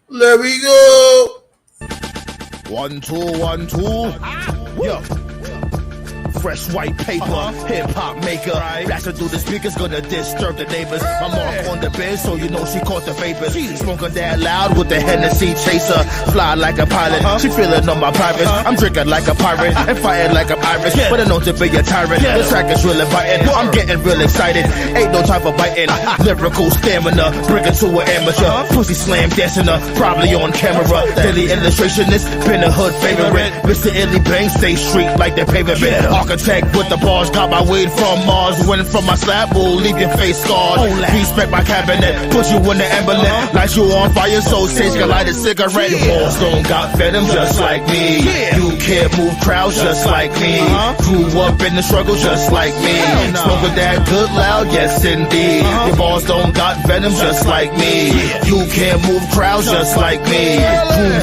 Let me go. 1 2 1 2. Yo. Fresh white paper, hip-hop maker. Blasting through the speakers, gonna disturb the neighbors. I'm off on the bed, so you know she caught the vapors. Smoking that loud with the Hennessy chaser. Fly like a pilot, she feeling on my privates. I'm drinking like a pirate and fighting like I'm Irish. But I know to be a tyrant, the track is really biting. I'm getting real excited, ain't no time for biting. Lyrical stamina, bring it to an amateur. Pussy slam dancing her, probably on camera. Daily illustrationist, been a hood favorite. Mr. Illy Bang, stay street like the pavement. Architect with the bars, got my weed from Mars. Winning from my slab will leave your face scarred. Respect my cabinet, put you in the emblem. Light you on fire, so Sage can light a cigarette. Your balls don't got venom just like me. You can't move crowds just like me. Grew up in the struggle just like me. Smoking that good loud, yes indeed. Your balls don't got venom just like me. You can't move crowds just like me.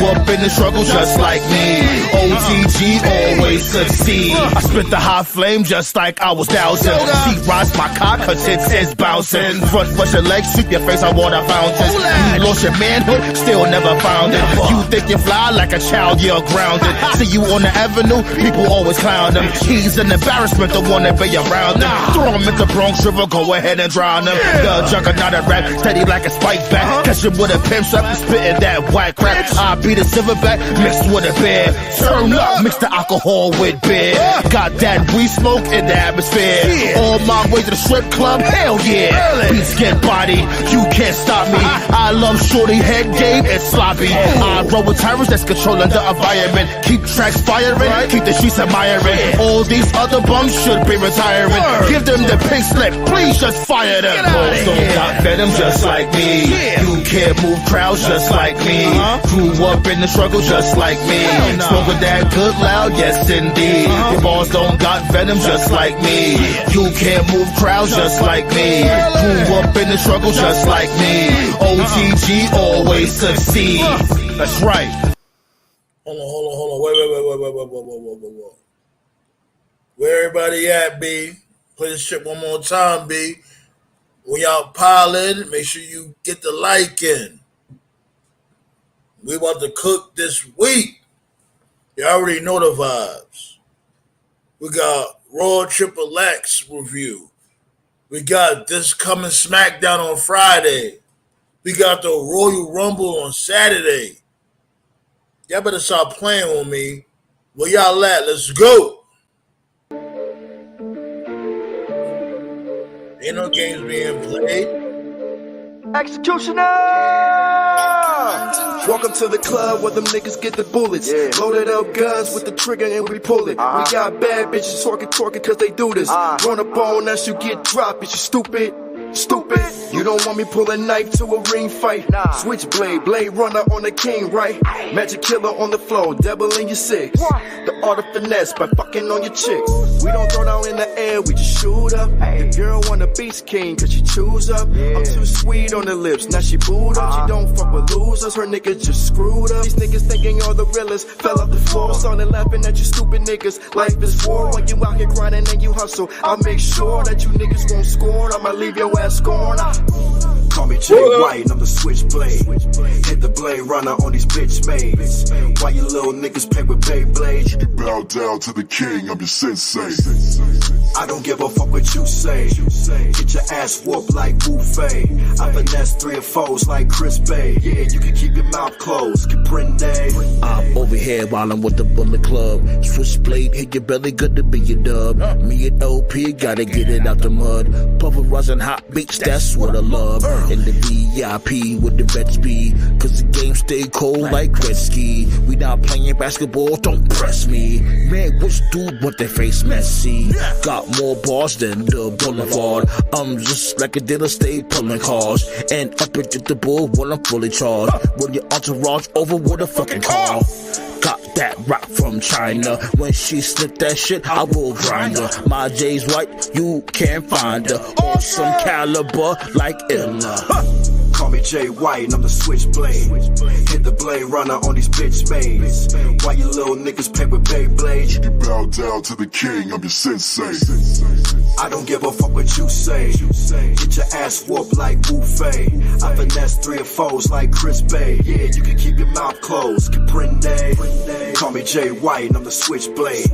Grew up in the struggle just like me. OTG always succeed. I spit the hot flame just like I was dousing. She rides my cock, her tits is bouncing. Front brush your legs, sweep your face on water fountains. You lost your manhood, still never found it. You think you fly like a child, you're grounded. See you on the avenue, people always clown him. He's an embarrassment, the one that be around him. Throw him into Bronx River, go ahead and drown him. The juggernaut of rap, steady like a spike back. Catch him with a pimp strap and spitting that white crap. I beat a silverback, mixed with a beer. Turn up, mix the alcohol with beer. Got that weed smoke in the atmosphere. On my way to the strip club, hell yeah. Beats get body, you can't stop me. I love shorty head game and sloppy. I roll with tyrants that's controlling the environment. Keep tracks firing, keep the streets admiring. All these other bums should be retiring. Give them the pink slip, please just fire them. Balls don't got venom just like me. You can't move crowds just like me. Grew up in the struggle just like me. Smoking that good loud, yes indeed. Your balls don't got venom just like me. You can't move crowds just like me. Grew up in the struggle just like me. OTG always succeed. That's right. Hold on. Wait. Where everybody at, B? Play this shit one more time, B. When y'all pile in, make sure you get the like in. We about to cook this week. You already know the vibes. We got Raw XXX review. We got this coming SmackDown on Friday. We got the Royal Rumble on Saturday. Y'all better stop playing with me. Where y'all at? Let's go. Ain't no games being played. Executioner! Welcome to the club where them niggas get the bullets. Loaded up guns with the trigger and we pull it. We got bad bitches twerking cause they do this. Run up on us, you get dropped, bitch, you stupid. You don't want me pull a knife to a ring fight. Switchblade, blade runner on the king, right? Magic killer on the floor, devil in your six. The art of finesse by fucking on your chicks. We don't throw down in the air, we just shoot up. The girl want a beast king cause she chews up. I'm too sweet on the lips, now she booed up. She don't fuck with losers, her nigga just screwed up. These niggas thinking you're the realest, fell off the floor. Started laughing at you stupid niggas. Life is war when you out here grinding and you hustle. I'll make sure that you niggas won't score. I'ma leave your ass scorn. Call me Jay White and I'm the switchblade. Hit the blade runner on these bitch maids. Why you little niggas play with Beyblade? You bow down to the king, I'm your sensei. I don't give a fuck what you say. Get your ass whooped like buffet. I finesse 3 or 4s like Chris Bay. Yeah, you can keep your mouth closed. Caprende. I'm over here while I'm with the Bullet Club. Switchblade hit your belly, good to be your dub. Me and LP gotta get it out the mud. Pulverizing hot beats, that's what I love. In the VIP with the vets be. Cause the game stay cold like Gretzky. We not playing basketball, don't press me. Man, which dude want their face messy? Got more bars than the boulevard. I'm just like a dealer, stay pulling cars. And up into the bull when I'm fully charged. When your entourage over with a fucking car. Got that rock from China. When she slip that shit, I will grind her. My J's white, you can't find her. Awesome caliber like Illa. Call me Jay White and I'm the switchblade. Hit the blade runner on these bitch maids. Why you little niggas play with Beyblade? You bow down to the king, I'm your sensei. I don't give a fuck what you say. Get your ass whooped like Wu Fei. I finesse 3 or 4s like Chris Bay. Yeah, you can keep your mouth closed. Caprende. Call me Jay White and I'm the switchblade.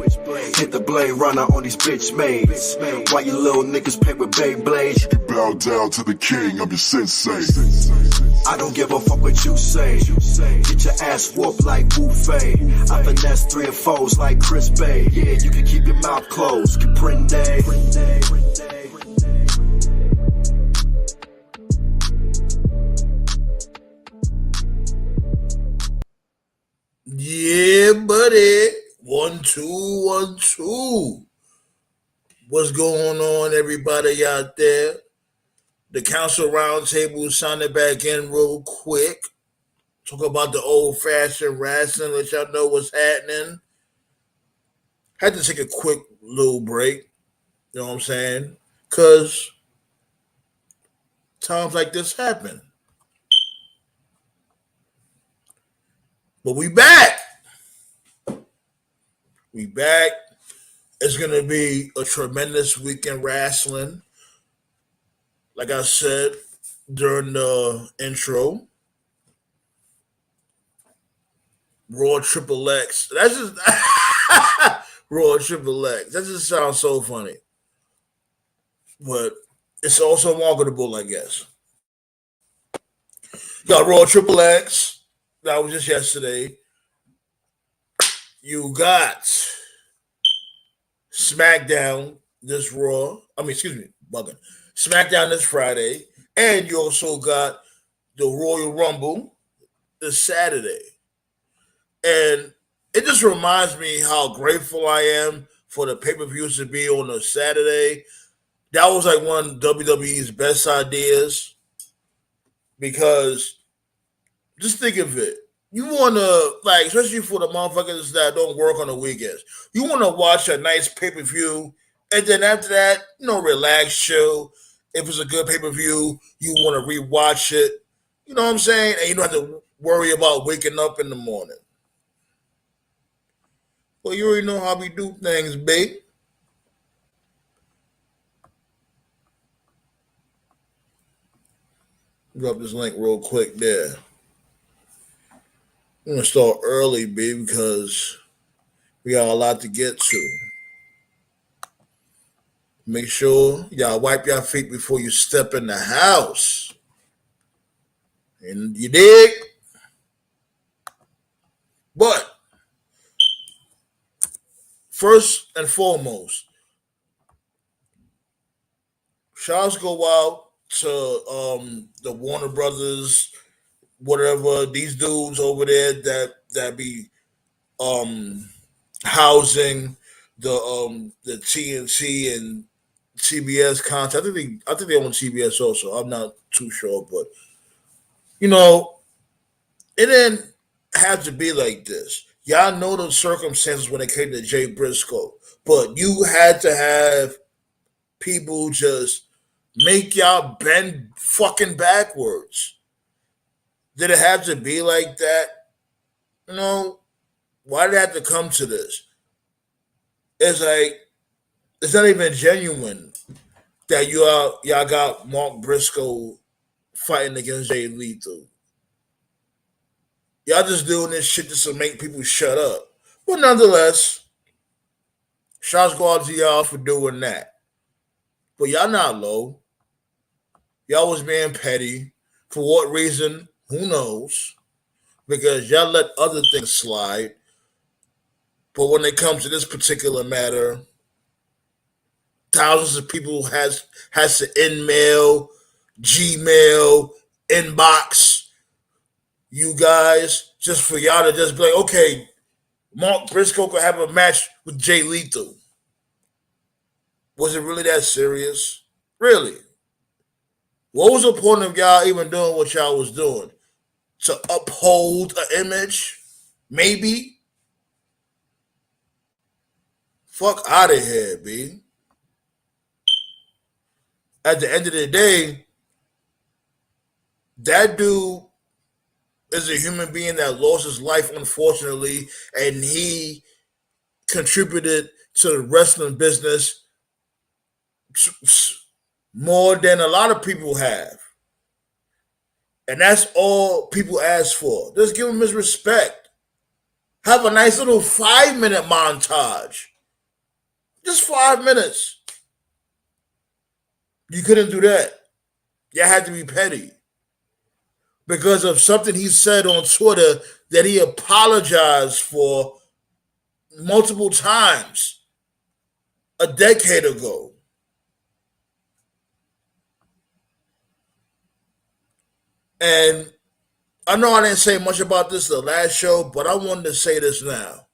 Hit the blade runner on these bitch maids. Why you little niggas play with Beyblades? You bow down to the king, I'm your sensei. I don't give a fuck what you say. Get your ass whooped like Wu Fei. I finesse 3 or 4s like Chris Bay. Yeah, you can keep your mouth closed. Caprende. Yeah, buddy. 1 2 1 2. What's going on, everybody out there? The Council Roundtable sounded back in real quick. Talk about the old-fashioned wrestling, let y'all know what's happening. Had to take a quick little break. You know what I'm saying? Because times like this happen. But we back. We back. It's going to be a tremendous week in wrestling. Like I said during the intro, Raw XXX. That's just Raw XXX. That just sounds so funny. But it's also marketable, I guess. Got Raw XXX. That was just yesterday. You got SmackDown this Raw. Bugging. SmackDown this Friday. And you also got the Royal Rumble this Saturday. And it just reminds me how grateful I am for the pay-per-views to be on a Saturday. That was like one of WWE's best ideas because just think of it. You want to, especially for the motherfuckers that don't work on the weekends, you want to watch a nice pay-per-view, and then after that, relax, chill. If it's a good pay-per-view, you want to rewatch it. You know what I'm saying? And you don't have to worry about waking up in the morning. Well, you already know how we do things, babe. Drop this link real quick there. I'm going to start early, B, because we got a lot to get to. Make sure y'all wipe your feet before you step in the house. And you dig? But first and foremost, shouts go out to the Warner Brothers, whatever, these dudes over there that be housing the TNT and CBS content. I think they own CBS also. I'm not too sure, but it didn't have to be like this. Y'all know the circumstances when it came to Jay Briscoe, but you had to have people just make y'all bend fucking backwards. Did it have to be like that? Why did it have to come to this? It's like, it's not even genuine that y'all got Mark Briscoe fighting against Jay Lethal. Y'all just doing this shit just to make people shut up. But nonetheless, shouts go out to y'all for doing that. But y'all not low. Y'all was being petty. For what reason? Who knows? Because y'all let other things slide. But when it comes to this particular matter, thousands of people has to in-mail, Gmail, inbox you guys just for y'all to just be like, okay, Mark Briscoe could have a match with Jay Lethal. Was it really that serious? Really? What was the point of y'all even doing what y'all was doing? To uphold an image? Maybe? Fuck out of here, B. At the end of the day, that dude is a human being that lost his life, unfortunately, and he contributed to the wrestling business more than a lot of people have. And that's all people ask for. Just give him his respect. Have a nice little 5-minute montage. Just 5 minutes. You couldn't do that. You had to be petty. Because of something he said on Twitter that he apologized for multiple times a decade ago. And I know I didn't say much about this the last show, but I wanted to say this now.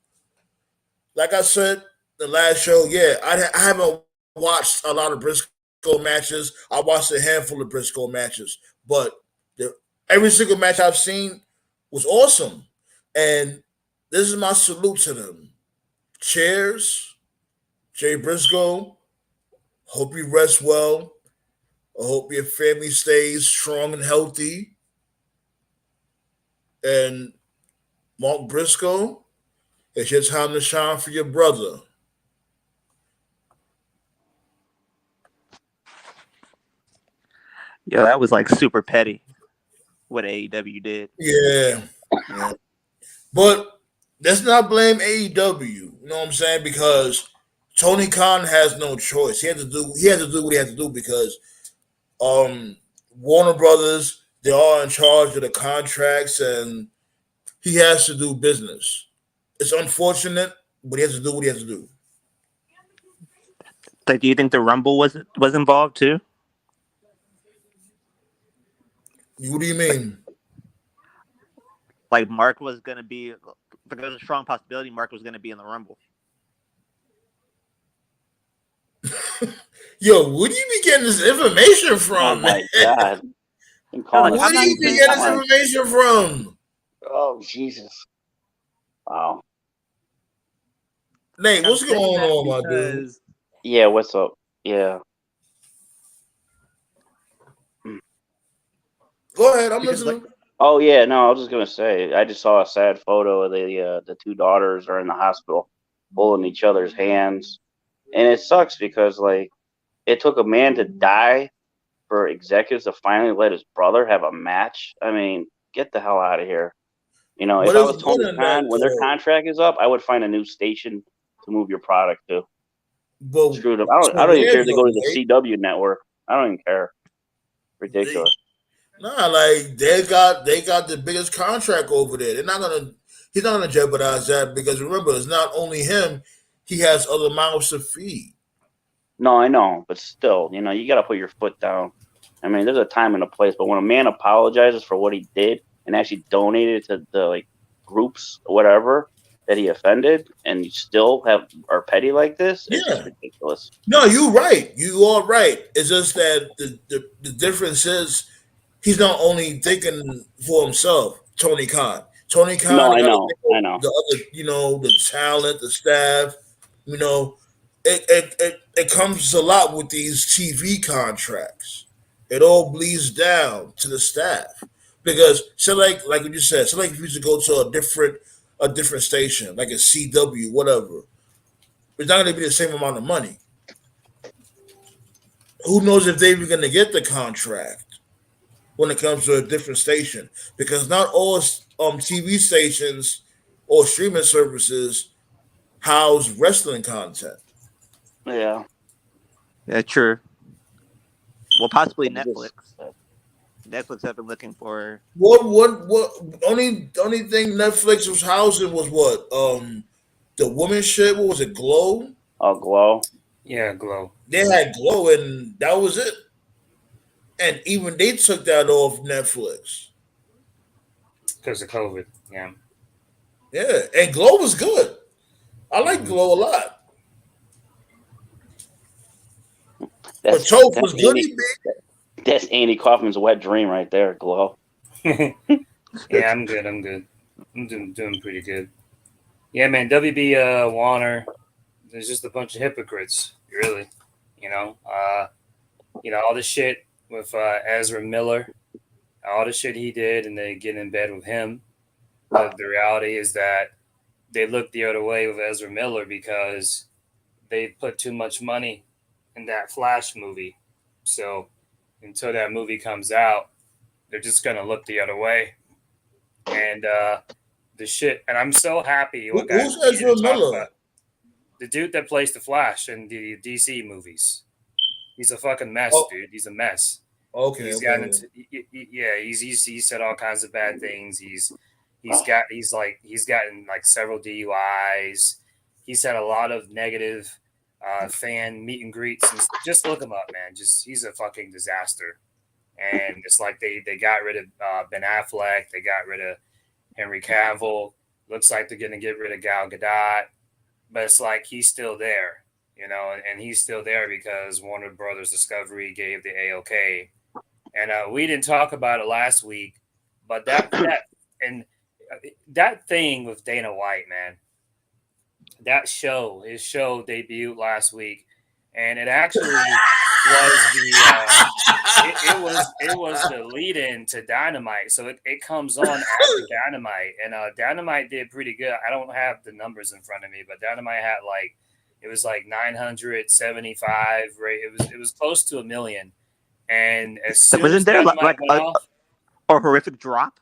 Like I said, the last show, yeah, I haven't watched a lot of Briscoe matches. I watched a handful of Briscoe matches, but every single match I've seen was awesome. And this is my salute to them. Cheers, Jay Briscoe. Hope you rest well. I hope your family stays strong and healthy. And Mark Briscoe, it's your time to shine for your brother. Yo, that was like super petty what AEW did. Yeah. But let's not blame AEW. You know what I'm saying? Because Tony Khan has no choice. He had to do what he had to do because Warner Brothers, they are in charge of the contracts and he has to do business. It's unfortunate, but he has to do what he has to do. Like, do you think the Rumble was involved too? What do you mean? Like Mark was gonna be. There's a strong possibility Mark was gonna be in the Rumble. Yo, where do you be getting this information from? Oh my god! Where do you be getting this information from? Oh Jesus! Wow. Nate, what's going on, my dude? Yeah, what's up? Yeah. Go ahead, I'm listening. Oh yeah, no, I was just gonna say I just saw a sad photo of the two daughters are in the hospital holding each other's hands, and it sucks because like it took a man to die for executives to finally let his brother have a match. I mean, get the hell out of here. You know, if I was Tony Khan, when their contract is up, I would find a new station to move your product to. But screw them. I don't even care if they go to the CW network. I don't even care. Ridiculous. Nah, like they got the biggest contract over there. He's not gonna jeopardize that because remember, it's not only him; he has other mouths to feed. No, I know, but still, you know, you got to put your foot down. I mean, there's a time and a place, but when a man apologizes for what he did and actually donated to the like groups or whatever that he offended, and you still are petty like this, it's just ridiculous. No, you're right. You are right. It's just that the difference is he's not only thinking for himself. Tony Khan. No, I know. The other, the talent, the staff. It comes a lot with these TV contracts. It all bleeds down to the staff because like what you said, like if you used to go to a different station, like a CW, whatever, it's not going to be the same amount of money. Who knows if they're even going to get the contract when it comes to a different station? Because not all TV stations or streaming services house wrestling content. Yeah. Yeah, true. Well, possibly Netflix. Netflix have been looking for what only thing Netflix was housing was what? The woman shit, what was it, Glow? Oh, Glow. Yeah, Glow. They had Glow and that was it. And even they took that off Netflix. Because of COVID, yeah. Yeah, and Glow was good. I like Glow a lot. But Toph was good. That's Andy Kaufman's wet dream right there, Glow. Yeah, I'm good. I'm doing pretty good. Yeah, man, WB Warner, there's just a bunch of hypocrites, really. All the shit with Ezra Miller, all the shit he did, and they get in bed with him. But the reality is that they look the other way with Ezra Miller because they put too much money in that Flash movie. So until that movie comes out, they're just gonna look the other way. And the shit. And I'm so happy. What guys Who's we Ezra didn't talk Miller? about the dude that plays the Flash in the DC movies. He's a fucking mess, Oh, dude. He's a mess. okay, He's okay. gotten into yeah. He's said all kinds of bad things. He's gotten like several DUIs. He's had a lot of negative fan meet and greets. And just look him up, man. Just he's a fucking disaster. And it's like they got rid of Ben Affleck. They got rid of Henry Cavill. Looks like they're gonna get rid of Gal Gadot. But it's like he's still there, and he's still there because Warner Brothers Discovery gave the A-OK. And we didn't talk about it last week, but that thing with Dana White, man, his show debuted last week, and it actually was it was the lead-in to Dynamite. So it comes on after Dynamite, and Dynamite did pretty good. I don't have the numbers in front of me, but Dynamite had it was like 975 rate. It was close to 1 million. And as soon Wasn't as there Dynamite like went off, a horrific drop?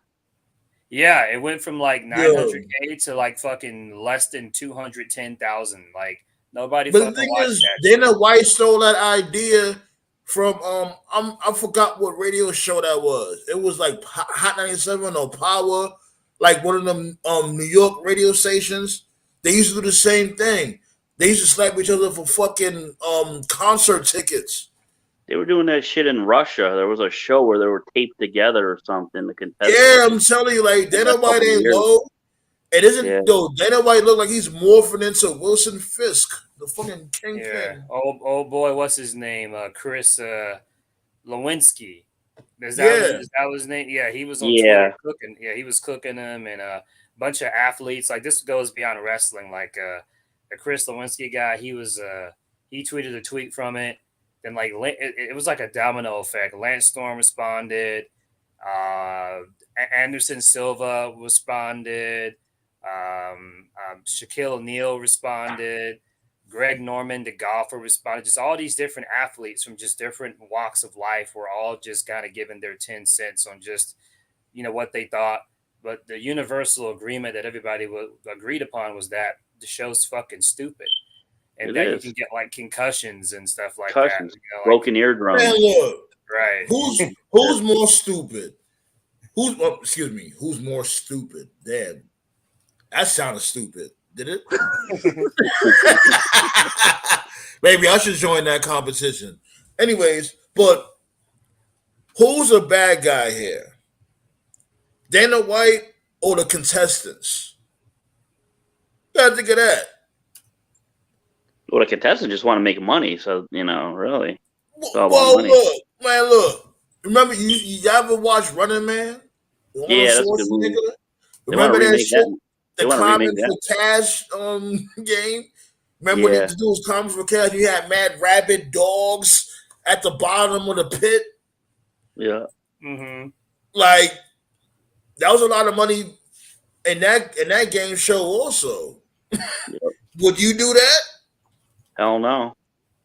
yeah, it went from like 900K to like fucking less than 210,000. Like nobody But the fucking thing watched is, that Dana shit. White stole that idea from I forgot what radio show that was. It was like Hot 97 or Power, like one of them New York radio stations. They used to do the same thing. They used to slap each other for fucking concert tickets. They were doing that shit in Russia. There was a show where they were taped together or something. The contestants. Yeah, I'm telling you, like Dana White ain't low. It isn't though. Dana White look like he's morphing into Wilson Fisk, the fucking kingpin. Yeah. Oh boy, what's his name? Chris Lewinsky. Is that his name? Yeah, he was on Twitter cooking. Yeah, he was cooking them, and a bunch of athletes. Like this goes beyond wrestling. Like the Chris Lewinsky guy, he tweeted a tweet from it. Then it was like a domino effect. Lance Storm responded. Anderson Silva responded. Shaquille O'Neal responded. Greg Norman, the golfer, responded. Just all these different athletes from just different walks of life were all just kind of giving their 10 cents on just, what they thought. But the universal agreement that everybody agreed upon was that the show's fucking stupid. And that you can get like concussions and stuff like that. Broken eardrums. Man, look, right. Who's more stupid? Who's more stupid? Damn. That sounded stupid. Did it? Maybe I should join that competition. Anyways, but who's a bad guy here? Dana White or the contestants? You gotta think of that. Well, the contestants just want to make money, so really. Well, look. Remember, you ever watch Running Man? Yeah, that's a good movie. Remember that shit? The Climbing for Cash game? Remember when the dude was climbing for cash? You had mad rabid dogs at the bottom of the pit? Yeah. Mm-hmm. Like, that was a lot of money in that game show also. Yep. Would you do that? Hell no.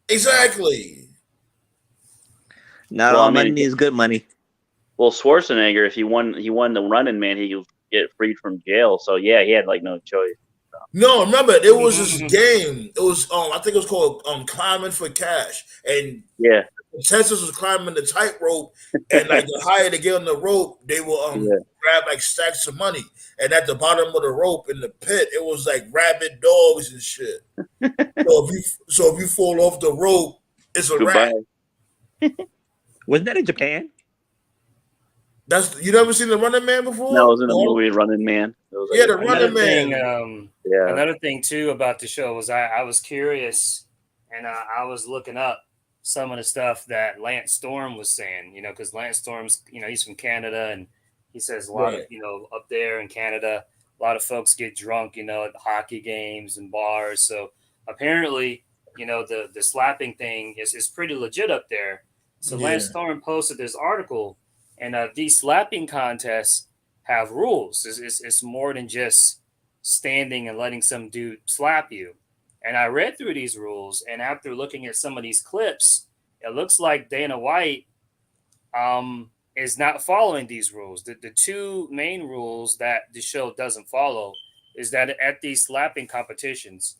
Exactly. Not all money is good money. Well, Schwarzenegger, if he won the Running Man, he could get freed from jail. So yeah, he had no choice. No, remember it was this game. It was I think it was called Climbing for Cash, and the contestants was climbing the tightrope, and the higher they get on the rope, they will grab stacks of money. And at the bottom of the rope in the pit, it was rabid dogs and shit. So if you fall off the rope, it's a wrap. Wasn't that in Japan? You never seen the Running Man before? No, it was in the movie Running Man. The Running Man. Another thing too about the show was I was curious, and I was looking up some of the stuff that Lance Storm was saying. Because Lance Storm's he's from Canada, and he says a lot of up there in Canada, a lot of folks get drunk at the hockey games and bars. So apparently, the slapping thing is pretty legit up there. So Lance Storm posted this article. And these slapping contests have rules. It's more than just standing and letting some dude slap you. And I read through these rules, and after looking at some of these clips, it looks like Dana White is not following these rules. The two main rules that the show doesn't follow is that at these slapping competitions,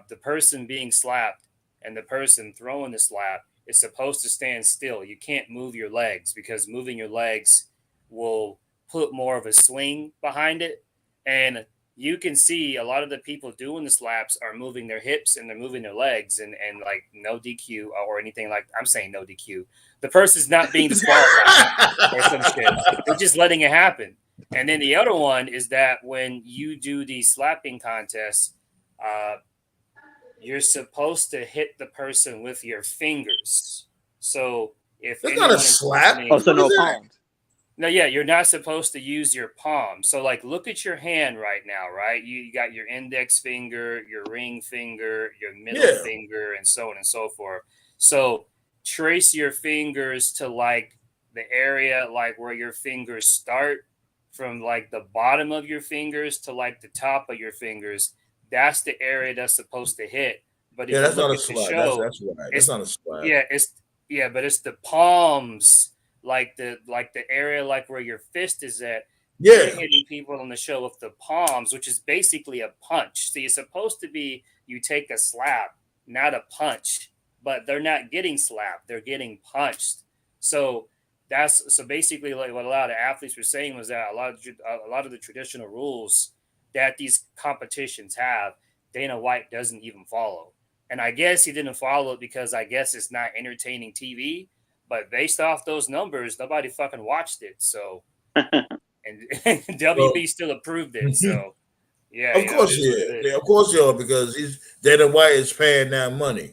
the person being slapped and the person throwing the slap is supposed to stand still. You can't move your legs because moving your legs will put more of a swing behind it. And you can see a lot of the people doing the slaps are moving their hips and they're moving their legs and like no DQ or anything like I'm saying no DQ. The person's not being disqualified or some shit. They're just letting it happen. And then the other one is that when you do these slapping contests, you're supposed to hit the person with your fingers. So if that's not a slap. Oh, so no palms. No, yeah, you're not supposed to use your palm. So, like, look at your hand right now, right? You got your index finger, your ring finger, your middle finger, and so on and so forth. So, trace your fingers to, like, the area, like, where your fingers start from, like, the bottom of your fingers to, like, the top of your fingers. That's the area that's supposed to hit. But if that's you not look a at the slap. show, That's right. That's not a slap. Yeah, but it's the palms. Like the area like where your fist is at. You're hitting people on the show with the palms, which is basically a punch. So you're supposed to be you take a slap, not a punch, but they're not getting slapped, they're getting punched. So basically like what a lot of athletes were saying was that a lot of the traditional rules that these competitions have, Dana White doesn't even follow. And I guess he didn't follow it because I guess it's not entertaining TV. But based off those numbers, nobody fucking watched it. So, and WB still approved it. So, yeah, of course, of course, because Dana White is paying that money.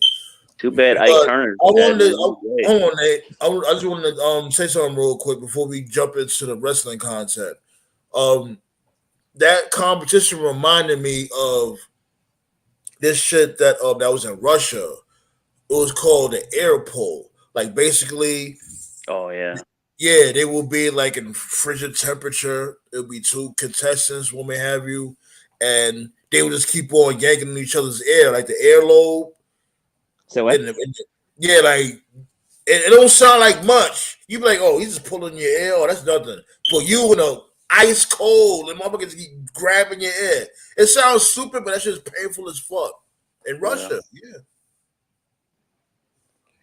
Too bad Ike Turner. I just wanted to say something real quick before we jump into the wrestling content. That competition reminded me of this shit that was in Russia. It was called the air pole. Like basically, they will be like in frigid temperature. It'll be two contestants, what may have you, and they will just keep on yanking each other's air, like the airlobe. So what? Like it don't sound like much. You be like, oh, he's just pulling your air. Oh, that's nothing. But you in a ice cold, and motherfuckers keep grabbing your air. It sounds stupid, but that shit's painful as fuck. In Russia,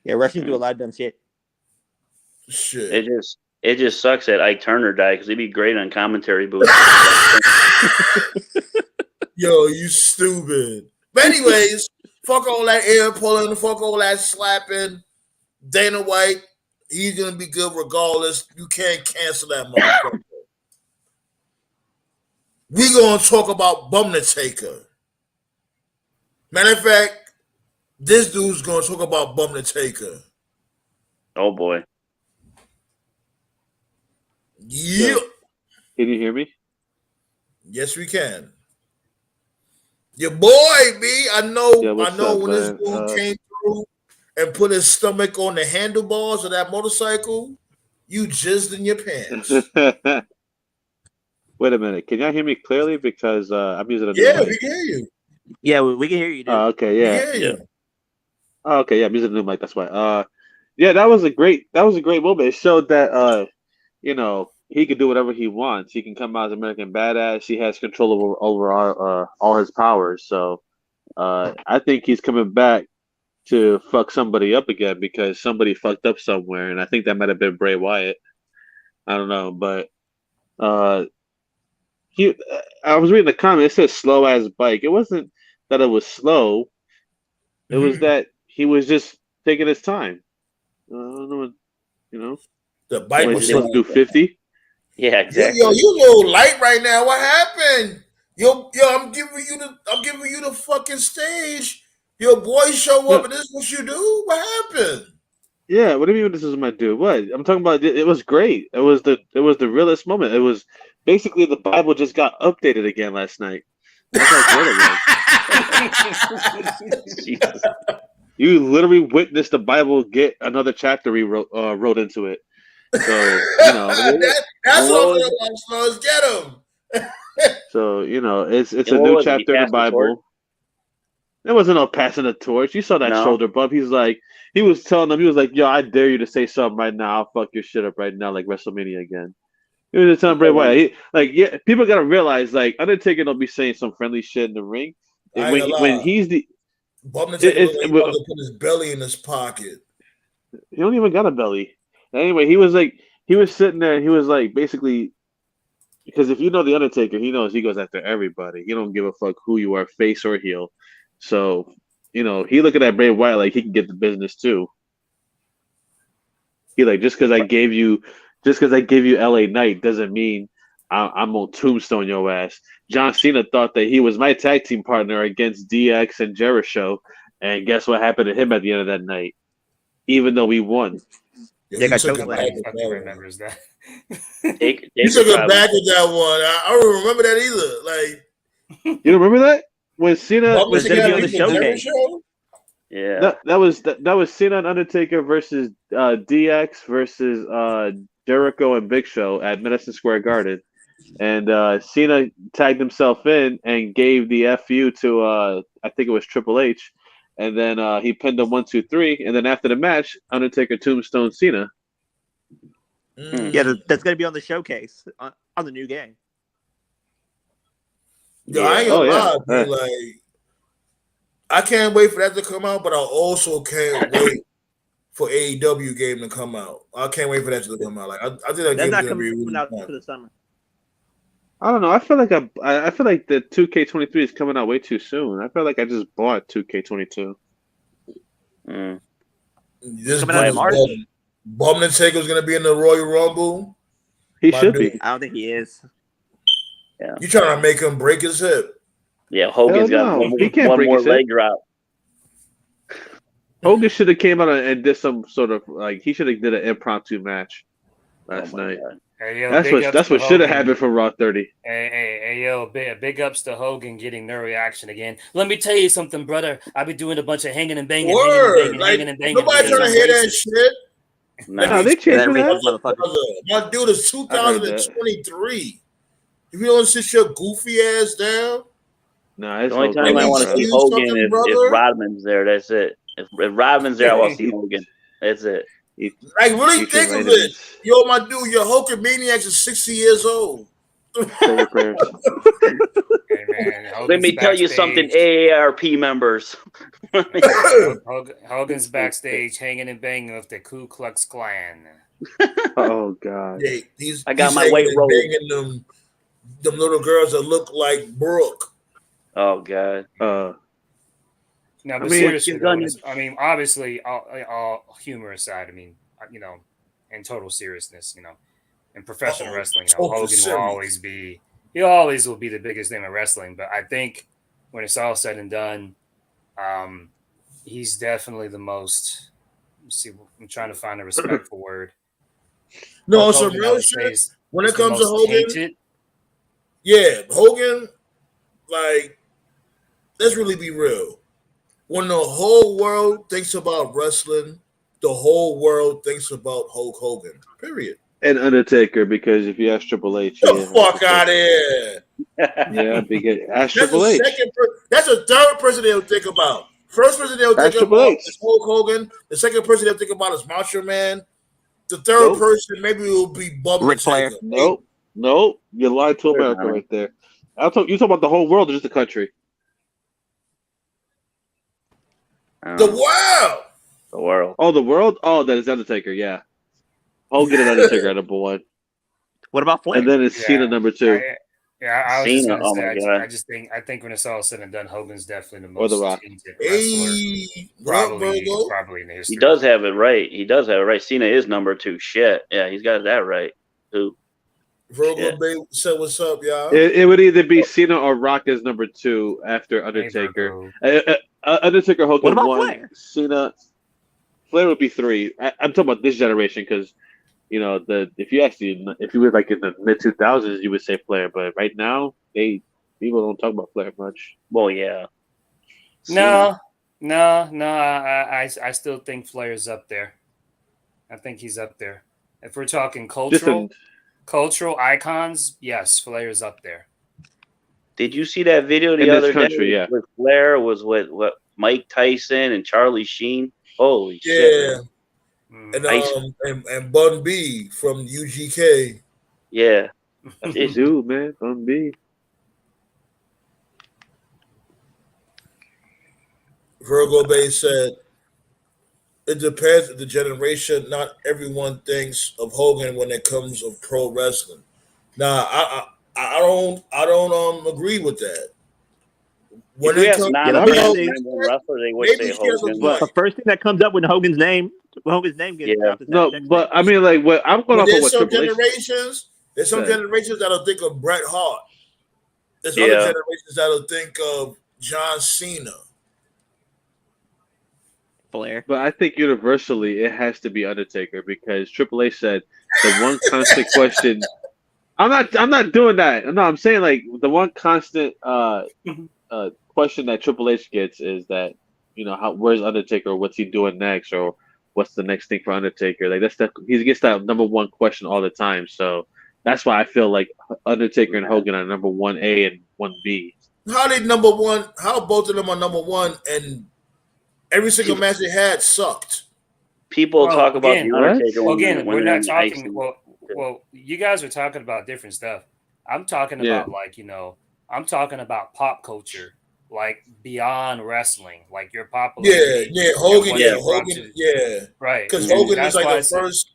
Yeah, Russians do a lot of dumb shit. Shit. It just sucks that Ike Turner died because he'd be great on commentary booth. Yo, you stupid. But anyways, fuck all that air pulling, fuck all that slapping. Dana White, he's gonna be good regardless. You can't cancel that motherfucker. We gonna talk about Bumnataker. Matter of fact, this dude's gonna talk about Bumnataker. Oh boy. Yeah. Can you hear me? Yes, we can. Your boy, B. I know when this dude came through and put his stomach on the handlebars of that motorcycle, you jizzed in your pants. Wait a minute. Can y'all hear me clearly? Because I'm using a new mic. We can hear you. Yeah, we can hear you, dude. Okay, yeah. We hear you. Oh, okay, yeah, I'm using a new mic. That's why. That was a great moment. It showed that he can do whatever he wants. He can come out as American badass. He has control over all his powers. So I think he's coming back to fuck somebody up again because somebody fucked up somewhere, and I think that might have been Bray Wyatt. I don't know, but I was reading the comment. It says slow ass bike. It wasn't that it was slow. It was that he was just taking his time. I don't know, the bike was supposed to do 50. Yeah, exactly. Yo, you a little light right now. What happened? Yo, I'm giving you the fucking stage. Your boy show up and this is what you do? What happened? Yeah, what do you mean this is my dude? What? I'm talking about it was great. It was the realest moment. It was basically the Bible just got updated again last night. That's how great it was. You literally witnessed the Bible get another chapter wrote into it. So that's what I'm supposed to get him. So it's a new chapter in the Bible. There wasn't no passing the torch. You saw that No. shoulder bump. He was telling them, yo, I dare you to say something right now. I'll fuck your shit up right now, like WrestleMania again. He was just telling Bray Wyatt. People gotta realize, like, Undertaker don't be saying some friendly shit in the ring. I ain't gonna When lie. he's the, Bum the Taker look like he about to put his belly in his pocket. he don't even got a belly. Anyway, he was sitting there and he was like, basically, because if you know the Undertaker, he knows he goes after everybody. He don't give a fuck who you are, face or heel. So, he looking at Bray Wyatt like he can get the business too. He like, just because I gave you LA Knight doesn't mean I'm gonna tombstone your ass. John Cena thought that he was my tag team partner against DX and Jericho, and guess what happened to him at the end of that night? Even though we won. Yeah, got took choked it out. back with that one. remembers that. You took it back with that one. I don't remember that either. Like, you don't remember that when Cena Bum the was Taker gonna be had on the beef show with game. Jericho? Yeah. that was Cena and Undertaker versus DX versus Jericho and Big Show at Madison Square Garden, and Cena tagged himself in and gave the FU to I think it was Triple H, and then he pinned him 1, 2, 3, and then after the match, Undertaker tombstone Cena. Yeah, that's gonna be on the showcase on the new game. Yo, I ain't gonna lie, yeah. man. Like, I can't wait for that to come out, but I also can't wait for AEW game to come out. I can't wait for that to come out. Like, I think that That's game's not gonna be coming really out fun. for the summer. I don't know. I feel like the 2K23 is coming out way too soon. I feel like I just bought 2K22. This Coming out in March. Bum the Taker's gonna be in the Royal Rumble. He My should dude. be. I don't think he is. You trying to make him break his hip? Yeah, Hogan's Hell got no. He can't one break more his hip. leg drop. Hogan should have came out and did some sort of he should have did an impromptu match last night. God. Hey, yo, That's what should have happened for Raw 30. Hey, yo, big ups to Hogan getting no reaction again. Let me tell you something, brother. I've been doing a bunch of hanging and banging, Word. hanging and banging. Nobody because trying to I'm hear that racist. shit. No. They changed That that. racist motherfucker. My dude is 2023. If you don't sit your goofy ass down, No, it's The only Hogan. time I Maybe want to see excuse Hogan something, if brother. Rodman's there. That's it. If Rodman's there, I want to see Hogan. That's it. like really Eat think your of it. vitamins. Yo, my dude, your Hulkamaniacs is 60 years old. Say your prayers. Hey, man, Let me tell you something, AARP members. Hogan's backstage hanging and banging with the Ku Klux Klan. Oh God. Yeah, I got he's my hanging white and robe. banging them little girls that look like Brooke. Oh God. No, but mean, seriously, though, Gunny. I mean, obviously, all humor aside, I mean, in total seriousness, in professional wrestling, Hogan will always will be the biggest name in wrestling. But I think when it's all said and done, he's definitely the most. Let's see, I'm trying to find a respectful word. No, Hulk some Hogan, I real would say, shit. When it is the comes to most Hogan, hated. yeah, Hogan, like, let's really be real. When the whole world thinks about wrestling, the whole world thinks about Hulk Hogan. Period. And Undertaker, because if you ask Triple H, The fuck out of here. Yeah, because ask That's Triple the H. that's the third person they'll think about. First person they'll think That's Triple about H. is Hulk Hogan. The second person they'll think about is Macho Man. The third Nope. person maybe will be Bum Ric Flair. Taker. Nope. You lied to America right there. You talk about the whole world or just the country? The world. The world. Oh, the world? Oh, that is Undertaker, yeah. Hogan and Undertaker are number one. What about Flair? And then it's Cena number two. I was just Cena, gonna oh say, my God. I think when it's all said and done, Hogan's definitely the Or The most Rock. talented wrestler, probably in the history. He does have it right. Cena is number 2. Shit. Yeah, he's got that right. Too. Virgo Bay said, "What's up, y'all?" It would either be Cena or Rock as number 2 after Undertaker. Undertaker, Hogan What about 1. Flair? Cena. Flair would be 3. I'm talking about this generation because, if you were like in the mid 2000s, you would say Flair, but right now people don't talk about Flair much. Well, yeah. No. I still think Flair's up there. I think he's up there. If we're talking cultural icons, yes, Flair's up there. Did you see that video the In this other country, day yeah. with Flair? Was with what Mike Tyson and Charlie Sheen? Holy shit, Yeah, man! and Ice, Bun B from UGK. yeah. Dude, man, on me. Virgo Bay said, "It depends on the generation. Not everyone thinks of Hogan when it comes of pro wrestling." Nah, I don't agree with that. If When we it ask comes, Yeah, to but non-fans, basically, name one wrestler, they would maybe say she has a Hogan. point. the first thing that comes up when Hogan's name gets Yeah. dropped is No, that sex but tape. I mean, like, what I'm going But off of there's what some Triple H generations. There's some said. generations that'll think of Bret Hart. There's other Yeah. generations that'll think of John Cena. Flair. But I think universally it has to be Undertaker because Triple H said the one constant question. I'm not doing that. No, I'm saying like the one constant question that Triple H gets is that where's Undertaker? What's he doing next? Or what's the next thing for Undertaker? Like he gets that number one question all the time. So that's why I feel like Undertaker and Hogan are number 1A and 1B. How they number one? How both of them are number one, and every single match they had sucked. People Well, talk about again- the Undertaker Well, when again, we're they're not in the talking. IC. Well, you guys are talking about different stuff. I'm talking Yeah. about I'm talking about pop culture, like beyond wrestling, like your popularity. Yeah, Hogan, what yeah, you brought Hogan, to- yeah. right. Because And Hogan that's was like why I the said- first.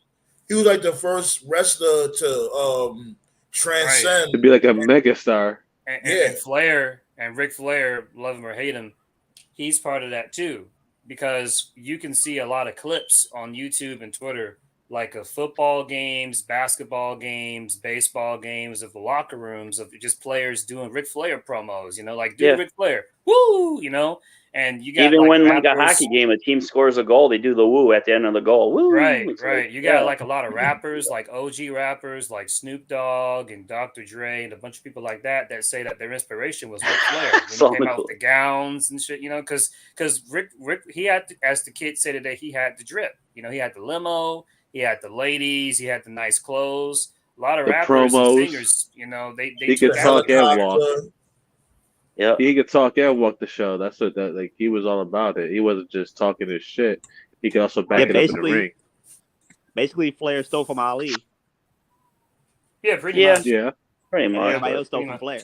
He was like the first wrestler to transcend. To be like a megastar. And Flair and Ric Flair, love him or hate him, he's part of that too. Because you can see a lot of clips on YouTube and Twitter, like of football games, basketball games, baseball games, of the locker rooms of just players doing Ric Flair promos, like do Ric Flair, woo, and you got Even like when rappers, like a hockey game, a team scores a goal, they do the woo at the end of the goal. Woo! Right. It's like, You got like a lot of rappers, like OG rappers, like Snoop Dogg and Dr. Dre, and a bunch of people like that say that their inspiration was Ric Flair when he came out with the gowns and shit. Because Rick he had to, as the kids say today, he had the drip. He had the limo, he had the ladies, he had the nice clothes. A lot of The rappers promos. and singers, they He took could talk and walk. Yeah, he could talk and walk the show. That's what like he was all about it. He wasn't just talking his shit. He could also back it up in the ring. Basically, Flair stole from Ali. Yeah, pretty much. Yeah, pretty And much. everybody else stole from Flair.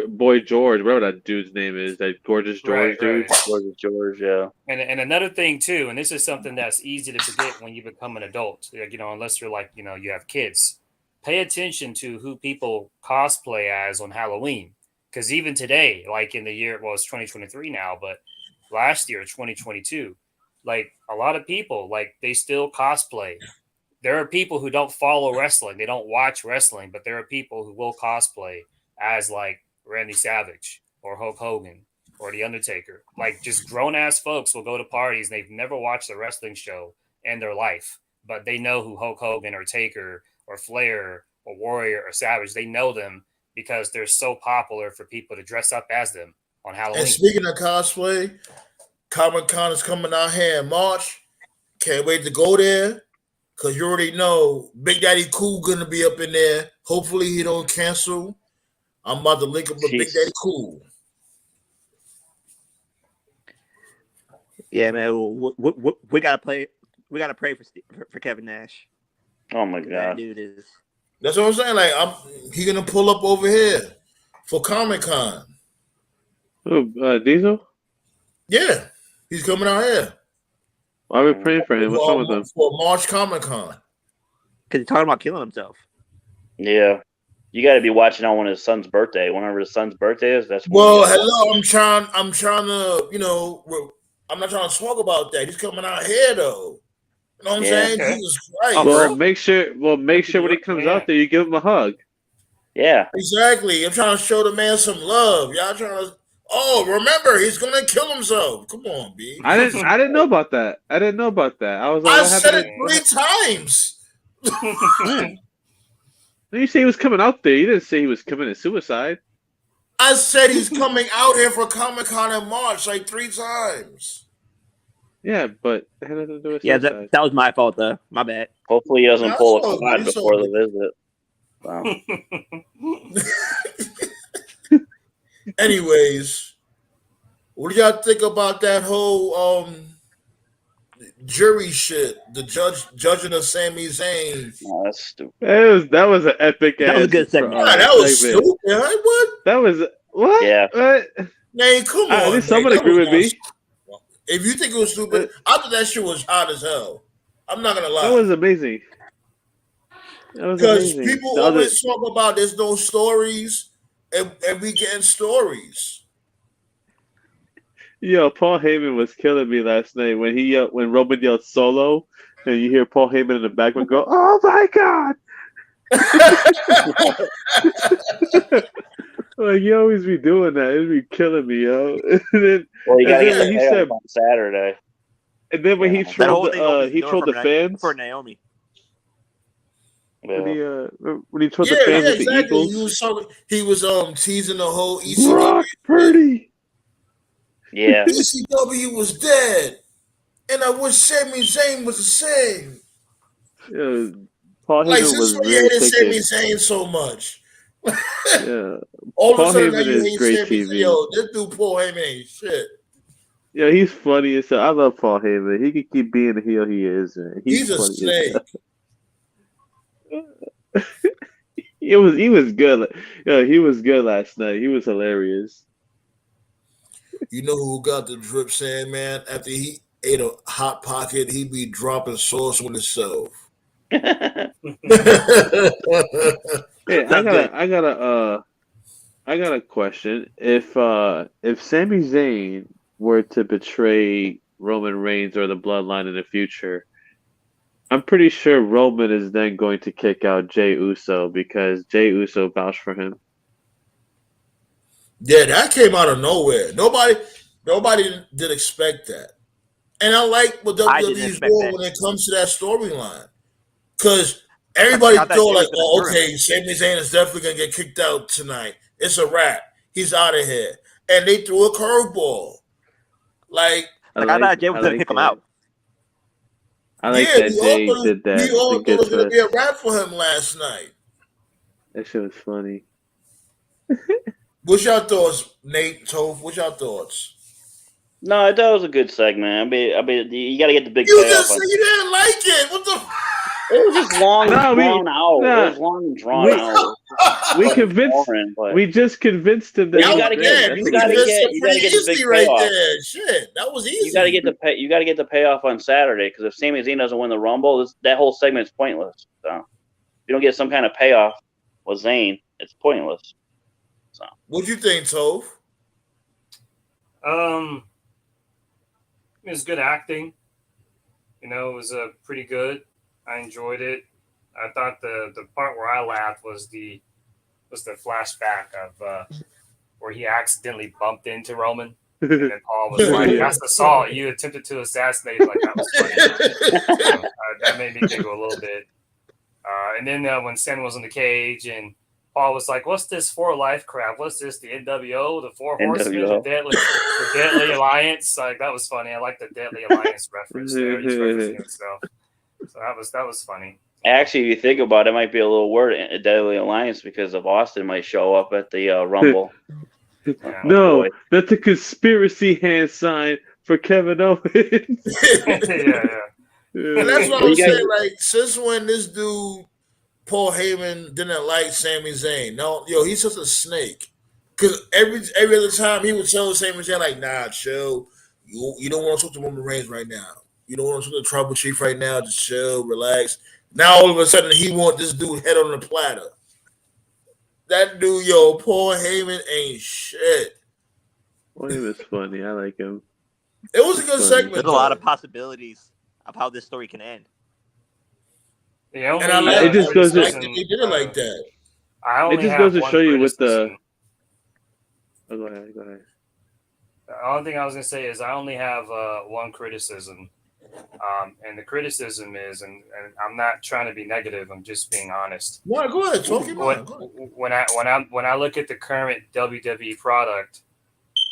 Boy George, whatever that dude's name is, that gorgeous George dude. Gorgeous George, yeah. And another thing too, and this is something that's easy to forget when you become an adult, unless you're like, you have kids. Pay attention to who people cosplay as on Halloween. Because even today, like in the year, well, it's 2023 now, but last year, 2022, like a lot of people, like they still cosplay. There are people who don't follow wrestling. They don't watch wrestling, but there are people who will cosplay as like Randy Savage or Hulk Hogan or The Undertaker. Like just grown ass folks will go to parties. They've never watched a wrestling show in their life, but they know who Hulk Hogan or Taker or Flair or Warrior or Savage. They know them because they're so popular for people to dress up as them on Halloween. And speaking of cosplay, Comic-Con is coming out here in March. Can't wait to go there. Because you already know Big Daddy Cool going to be up in there. Hopefully he don't cancel. I'm about to link up with Big Daddy Cool. Yeah, man. We gotta play. We gotta pray for Kevin Nash. Oh my That god, dude is. That's what I'm saying. Like he gonna pull up over here for Comic-Con. Oh, Diesel? Yeah, he's coming out here. Why are we praying for him? What's wrong with him? For March Comic-Con. Because he's talking about killing himself. yeah. You got to be watching on when his son's birthday. Whenever his son's birthday is, that's when Well, hello. I'm trying to, I'm not trying to talk about that. He's coming out here though. You know what I'm saying? Okay. Jesus Christ. Well, make sure when he comes out there, you give him a hug. Yeah, Exactly. I'm trying to show the man some love. Y'all trying to. Oh, remember, he's gonna kill himself. Come on, B. I didn't know about that. I was like, I what said happened? it 3 times. You say he was coming out there. You didn't say he was committing suicide. I said he's coming out here for Comic-Con in March like 3 times. Yeah, but it had nothing to do with Yeah, suicide. that was my fault, though. My bad. hopefully he doesn't That's pull a all quad good. before the visit. So. Anyways, what do y'all think about that whole jury shit? The judging of Sami Zayn. No, that's stupid. That was an epic That was a ass good segment. That was segment. stupid. Huh? What? That was what? Yeah. What? Man, come on. At least Nate. someone That agree was with not me. stupid. If you think it was stupid, I thought that shit was hot as hell. I'm not gonna lie. That was amazing. That was Because amazing. people always talk about there's no stories, and we getting stories. Yo, Paul Heyman was killing me last night when when Roman yelled solo, and you hear Paul Heyman in the background go, "Oh my god!" Like you always be doing that, it'd be killing me, yo. Well, you gotta get when the he payoff said, on Saturday. and then when he That whole trolled thing opens the he door trolled the fans for Naomi. Yeah. when he trolled the fans with exactly. the Eagles. He was teasing the whole ECW. Brock Purdy. Yeah. ECW was dead, and I wish Sami Zayn was the same. Yeah, Paul Like Heyman since was when you really hated Sami thinking. Zayn so much? Yeah, All of Paul a sudden now Heyman you is hate great Sami TV. Zayn. Yo, this dude Paul Heyman ain't shit. Yeah, he's funny as hell. I love Paul Heyman. He could keep being the heel he is, man. He's a funny as snake. hell. He was good. Yeah, he was good last night. He was hilarious. You know who got the drip saying, man? After he ate a hot pocket, he be dropping sauce on himself. Hey, I got a question. If Sami Zayn were to betray Roman Reigns or the Bloodline in the future, I'm pretty sure Roman is then going to kick out Jey Uso because Jey Uso vouched for him. Yeah, that came out of nowhere. Nobody did expect that. And I like what WWE's doing when it comes to that storyline. Because everybody thought like, oh, okay, Sami Zayn is definitely going to get kicked out tonight. It's a wrap. He's out of here. And they threw a curveball. Like I thought Jay was going to kick him out. I like that Jay did that. We all thought it was going to be a wrap for him last night. That shit was funny. What's your thoughts, Nate, Toph? What's your thoughts? No, that was a good segment. I mean, you got to get the big. You just said you didn't like it. What the? It was just long and drawn out. It was long and drawn out. We just convinced him that you got to get the big right payoff. there. Shit, that was easy. You got to get the payoff on Saturday because if Sami Zayn doesn't win the Rumble, that whole segment's pointless. So if you don't get some kind of payoff with Zayn, it's pointless. So what'd you think, Toph? It was good acting. You know, it was pretty good. I enjoyed it. I thought the part where I laughed was the flashback of where he accidentally bumped into Roman, and then Paul was like, "That's assault. You attempted to assassinate." Like that was funny. So, that made me giggle a little bit. And then when Sen was in the cage and Paul was like, "What's this for life crap? What's this? The NWO, the Four Horsemen, the Deadly Alliance?" Like that was funny. I like the Deadly Alliance reference there. He's referencing himself. So that was funny. Actually, if you think about it, it might be a little word, a Deadly Alliance, because of Austin might show up at the Rumble. No, that's a conspiracy hand sign for Kevin Owens. yeah. And that's what I'm saying. Like, since when this dude Paul Heyman didn't like Sami Zayn? No, he's just a snake. Because every other time he would tell Sami Zayn, like, nah, chill. You don't want to talk to Roman Reigns right now. You don't want to talk to the Tribal Chief right now. Just chill, relax. Now all of a sudden he want this dude head on the platter. That dude, Paul Heyman ain't shit. Well, he was funny. I like him. It was a good segment. There's a lot of possibilities of how this story can end. And I like it just goes to they did it like that. It just goes to show you with the. Oh, go ahead. The only thing I was gonna say is I only have one criticism, and the criticism is, and I'm not trying to be negative. I'm just being honest. No, go ahead. Talk about it. When I look at the current WWE product,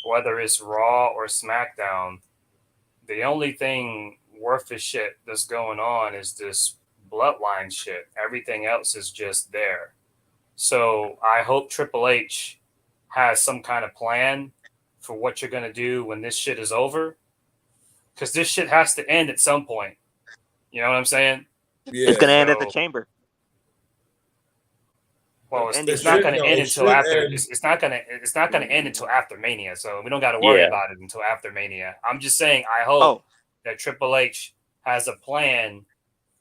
whether it's Raw or SmackDown, the only thing worth a shit that's going on is this bloodline shit. Everything else is just there. So I hope Triple H has some kind of plan for what you're going to do when this shit is over. Because this shit has to end at some point. You know what I'm saying? Yeah. It's gonna end at the So, Chamber. well, Ending it's not should going to no, end it until should after. end. It's not going to end until after Mania. So we don't got to worry Yeah. about it until after Mania. I'm just saying. I hope Oh, that Triple H has a plan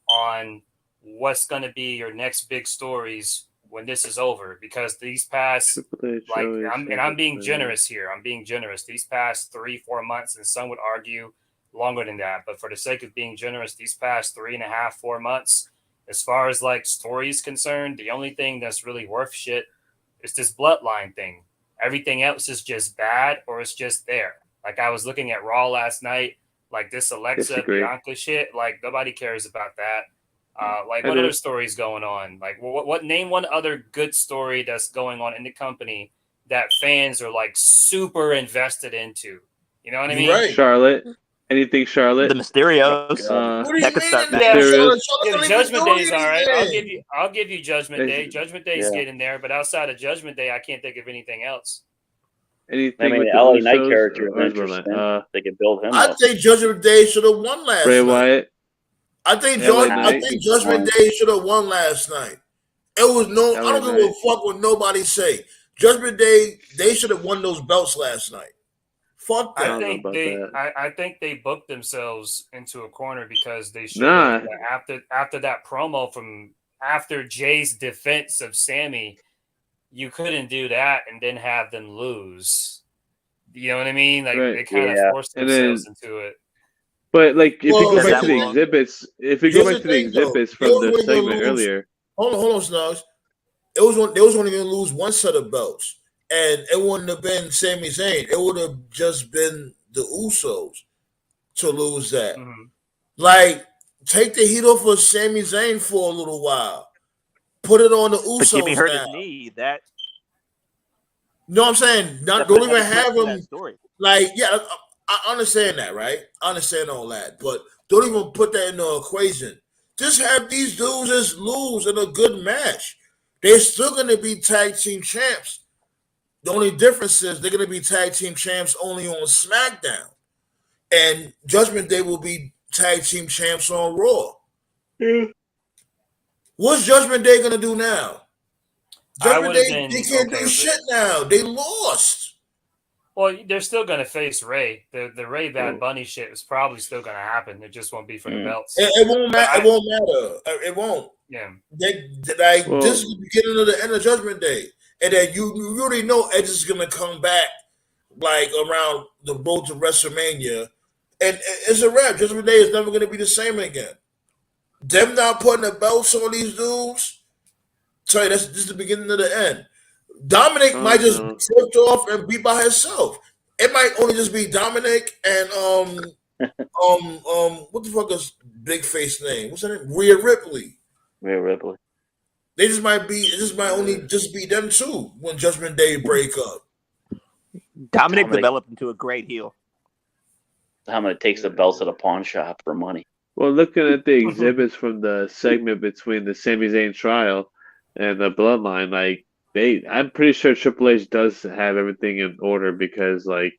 on what's going to be your next big stories when this is over. Because these past, like, I'm being generous here. I'm being generous. These past 3-4 months, and some would argue longer than that. But for the sake of being generous, these past 3.5-4 months, as far as like stories concerned, the only thing that's really worth shit is this bloodline thing. Everything else is just bad or it's just there. Like I was looking at Raw last night, like this Alexa Disagree. Bianca shit. Like nobody cares about that. Like I what do. other stories going on? Like what name one other good story that's going on in the company that fans are like super invested into? You know what I mean? You're right. Charlotte. Anything Charlotte? the Mysterios. What do you That could mean start in back there? up. Charlotte Yeah, don't the even Judgment do Day is all right. anything. I'll give you Judgment Day. Is- Judgment Day is Yeah. getting there, but outside of Judgment Day, I can't think of anything else. Anything I mean, with the the LA Knight Usos, character is or is interesting. They could build him I up. think Judgment Day should have won last Bray night. Wyatt? I think LA I Knight? think Judgment Day should have won last night. It was no. I LA don't give a Knight. fuck what nobody say. Judgment Day, they should have won those belts last night. Fuck I that. don't know about that. I think they booked themselves into a corner because they showed Nah. that after that promo from after Jay's defense of Sammy, you couldn't do that and then have them lose. You know what I mean? Like Right. they kind of Yeah. forced And themselves then- into it. But like, if you Well, go Does back that to the work? exhibits, if you go Here's back the to the thing, though. exhibits They from was the only gonna segment lose- earlier, Hold on, Snugs. They was only going to lose one set of belts, and it wouldn't have been Sami Zayn. It would have just been the Usos to lose that. Mhm. Like, take the heat off of Sami Zayn for a little while. Put it on the But Jimmy Usos hurt now. his knee. That You know what I'm saying? Don't definitely even had to have play to him. that story. Like, yeah, I understand that, right? I understand all that, but don't even put that in the equation. Just have these dudes just lose in a good match. They're still going to be tag team champs. The only difference is they're going to be tag team champs only on SmackDown, and Judgment Day will be tag team champs on Raw. Yeah. What's Judgment Day going to do now? I Judgment would've Day, been they can't okay do with shit now. They lost. Well, they're still going to face Ray. The Ray Bad Oh. Bunny shit is probably still going to happen. It just won't be for the belts. It won't matter. I- It won't matter. It won't. Yeah. Well- This is the beginning of the end of Judgment Day, and then you already know Edge is gonna come back like around the road to WrestleMania, and it's a wrap. Judgment Day is never gonna be the same again. Them not putting the belts on these dudes. Tell you this is the beginning of the end. Dominic might just no. tripped off and be by himself. It might only just be Dominic and what the fuck is big face name? What's her name? Rhea Ripley. Rhea Ripley. They just might be. It just might only just be them two when Judgment Day break up. Dominic Dominic- developed into a great heel. Dominic takes the belts to the pawn shop for money. Well, looking at the exhibits from the segment between the Sami Zayn trial and the Bloodline, like I'm pretty sure Triple H does have everything in order because like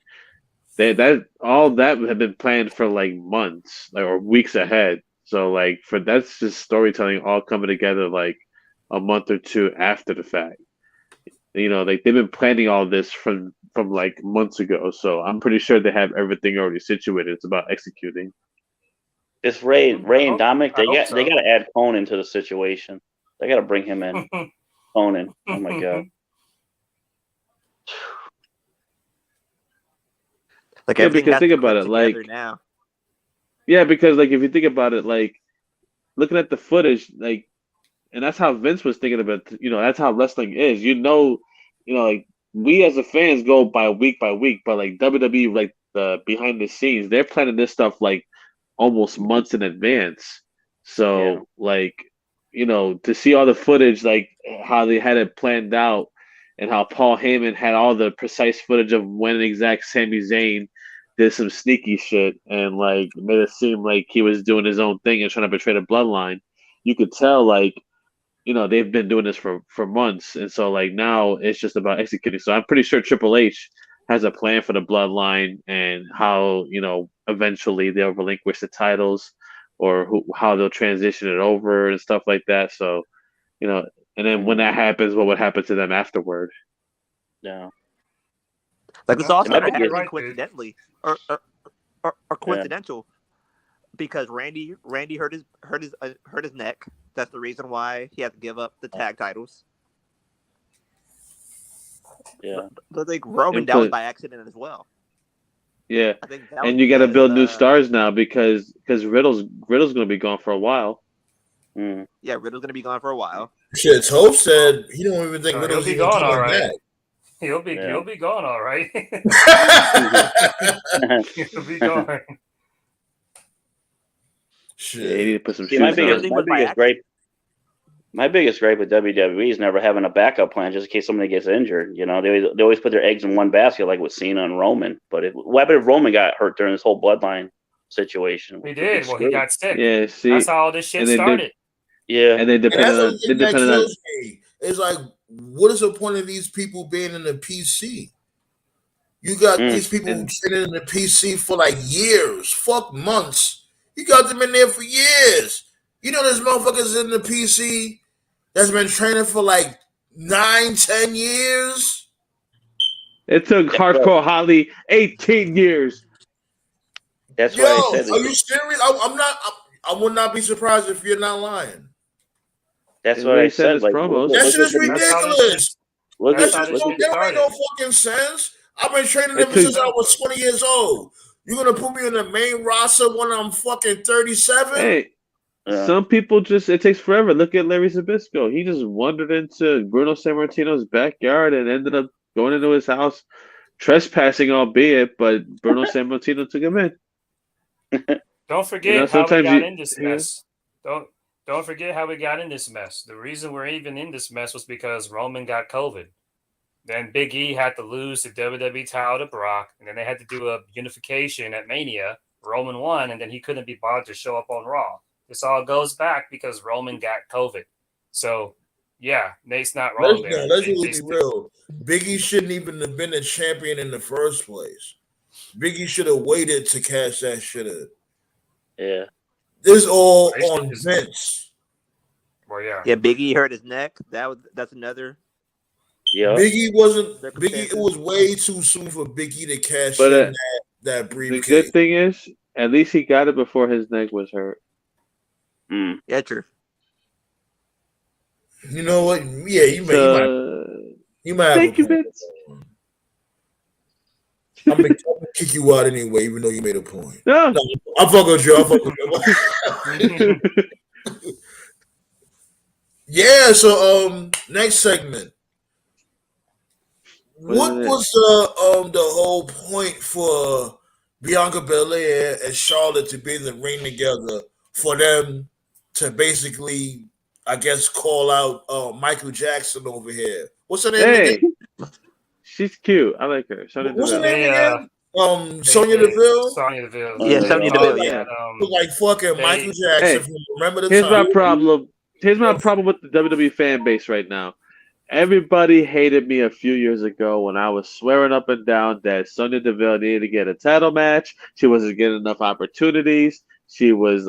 all that had been planned for like months, like or weeks ahead. So like that's just storytelling all coming together like a month or two after the fact. You know, like they've been planning all this from like months ago. So I'm pretty sure they have everything already situated. It's about executing. It's Ray and Dominic. They I hope got so. they got to add Conan to the situation. They got to bring him in. Conan. Oh my god. Like Yeah, everything because has think to about click it, like together now. yeah, because like if you think about it, like looking at the footage, like, and that's how Vince was thinking about. You know, that's how wrestling is. You know, like we as the fans go by week, but like WWE, like the behind the scenes, they're planning this stuff like almost months in advance. So Yeah. like, to see all the footage, like how they had it planned out, and how Paul Heyman had all the precise footage of when exact Sami Zayn did some sneaky shit and like made it seem like he was doing his own thing and trying to betray the bloodline. You could tell like they've been doing this for months, and so like now it's just about executing. So I'm pretty sure Triple H has a plan for the bloodline and how eventually they'll relinquish the titles or how they'll transition it over and stuff like that. So and then when that happens, what would happen to them afterward? Yeah. Like it's also might not be happening right, coincidentally or coincidental because Randy hurt his neck. That's the reason why he had to give up the tag titles. Yeah. But like Roman, that was by accident as well. Yeah, I think that and was you got to because, build new stars now because Riddle's going to be gone for a while. Mm. Yeah, Riddle's going to be gone for a while. Shit, Hope said he don't even think He'll Riddle's be even gone, coming all right. back. He'll be gone, all right. He'll be gone. Shit. Yeah, you need to put some See, shoes on. My biggest gripe with WWE is never having a backup plan just in case somebody gets injured. They always put their eggs in one basket, like with Cena and Roman. But what happened if Roman got hurt during this whole bloodline situation? He did. Well, he got sick. Yeah, see, that's how all this shit started. And they depended on. They depended on. Me. It's like, what is the point of these people being in the PC? You got these people training in the PC for like years, fuck months. You got them in there for years. There's motherfuckers in the PC that's been training for like 9-10 years. It took Hardcore Holly 18 years. That's why I said. Are you serious? I'm not. I would not be surprised if you're not lying. That's what I said. Like, that shit is ridiculous. That ain't no fucking sense. I've been training ever since I was 20 years old. You're gonna put me on the main roster when I'm fucking 37? Hey, some people it takes forever. Look at Larry Zbyszko. He just wandered into Bruno Sammartino's backyard and ended up going into his house, trespassing, albeit, but Bruno Sammartino took him in. Don't forget how we got in this mess. Don't forget how we got in this mess. The reason we're even in this mess was because Roman got COVID. Then Big E had to lose the WWE title to Brock, and then they had to do a unification at Mania. Roman won, and then he couldn't be bothered to show up on Raw. This all goes back because Roman got COVID. So, yeah, Nate's not wrong there. Let's be real. Big E shouldn't even have been a champion in the first place. Big E should have waited to cash that shit in. Yeah. This all on Vince. Well, yeah. Yeah, Big E hurt his neck. That's another. Yeah. Big E wasn't. Big E. It was way too soon for Big E to cash in that briefcase. The good thing is, at least he got it before his neck was hurt. Yeah, true. You know what? Yeah, you might have. Thank you, Vince. I'm gonna kick you out anyway, even though you made a point. No, I'll fuck with you. Yeah. So, next segment. What was the whole point for Bianca Belair and Charlotte to be in the ring together for them to basically, I guess, call out Michael Jackson over here? What's her name again? She's cute. I like her. What's her name again? Sonya Deville. Sonya Deville. Yeah, Sonya Deville. Yeah. Like fucking Michael Jackson. From Remember the Here's Time. my problem. Here's my problem with the WWE fan base right now. Everybody hated me a few years ago when I was swearing up and down that Sonya Deville needed to get a title match. She wasn't getting enough opportunities. She was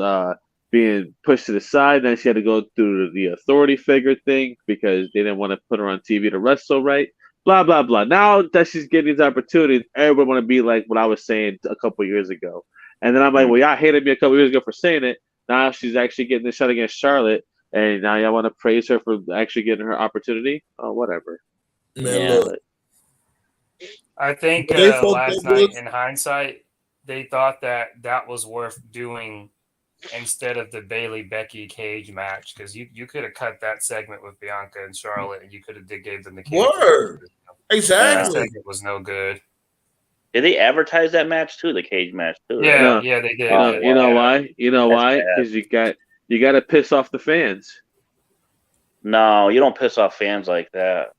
being pushed to the side. Then she had to go through the authority figure thing because they didn't want to put her on TV to wrestle right. Blah, blah, blah. Now that she's getting these opportunities, everyone want to be like what I was saying a couple years ago. And then I'm like, well, y'all hated me a couple years ago for saying it. Now she's actually getting the shot against Charlotte. And now y'all want to praise her for actually getting her opportunity? Oh, whatever. Man, I think last night, in hindsight, they thought that was worth doing instead of the Bailey Becky cage match because you could have cut that segment with Bianca and Charlotte and you could have gave them the cage. Word. Exactly. That segment was no good. Did they advertise that match too? The cage match too? Yeah, yeah, they did. You know why? You know why? Because you got to piss off the fans. No, you don't piss off fans like that.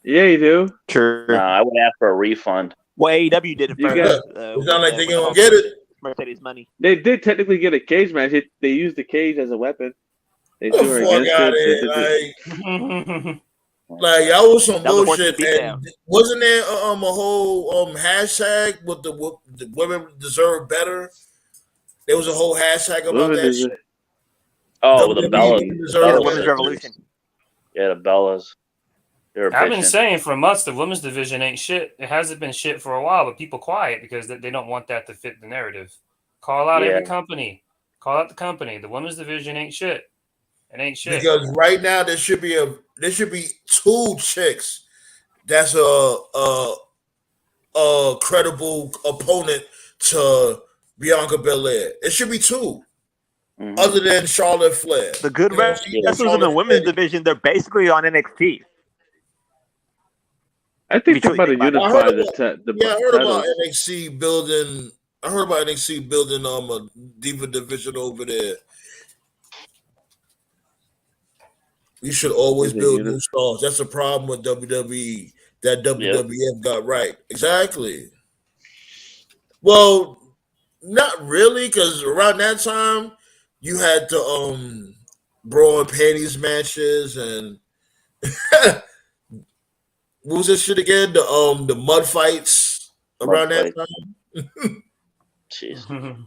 Yeah, you do. Sure. No, I would ask for a refund. Well, AEW did it first. It's not like they're going to get it. Mercedes money. They did technically get a cage match. They used the cage as a weapon. They What the were fuck against out of it. here? Like y'all was some That was a horse to bullshit, beat down. and wasn't there a whole hashtag with the women deserve better? There was a whole hashtag about Women that deserve- shit. Oh, the WWE Bellas. women The deserve Yeah, the Bellas women's better. revolution. Yeah, the Bellas. They were I've been bitching. saying for months the women's division ain't shit. It hasn't been shit for a while, but people quiet because they don't want that to fit the narrative. Call out Yeah. every company. Call out the company. The women's division ain't shit. It ain't shit. Because right now there should be two chicks that's a credible opponent to Bianca Belair. It should be two, Mhm. other than Charlotte Flair. The good You know, see wrestlers in the Charlotte women's Flair- division, they're basically on NXT. I If think you they're truly about to think about it. I heard unify about, the yeah, I heard about titles. NXT building. I heard about NXT building a diva division over there. We should always Is it build uni- new stars. That's the problem with WWE that WWF got right. Exactly. Well, not really, because around that time you had the bra and panties matches and what was this shit again? The mud fights around Mud that fight. time. Jeez.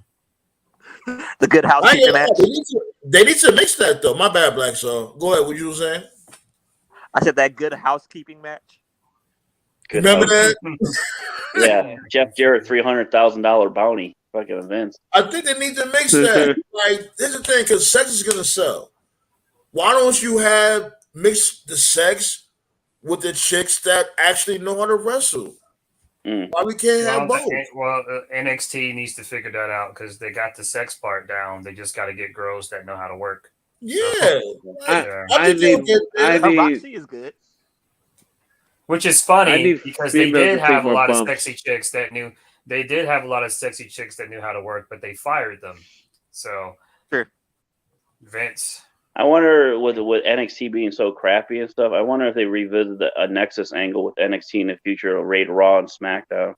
The good I housekeeping ain't gonna match. lie, they need to mix that though. My bad, Black Soul. Go ahead. What you were saying? I said that good housekeeping match. Good Remember house. that? Yeah, Jeff Jarrett, $300,000 bounty. Fucking events. I think they need to mix that. Like, here's the thing, because sex is gonna sell. Why don't you mix the sex with the chicks that actually know how to wrestle? Why we can't have both? NXT needs to figure that out because they got the sex part down. They just got to get girls that know how to work. Yeah, I need Roxy is good. Which is I funny need because they females did to take have a more lot of bumps. sexy chicks that knew. They did have a lot of sexy chicks that knew how to work, but they fired them. So, Sure. Vince. I wonder with NXT being so crappy and stuff. I wonder if they revisit a Nexus angle with NXT in the future, or raid Raw and SmackDown.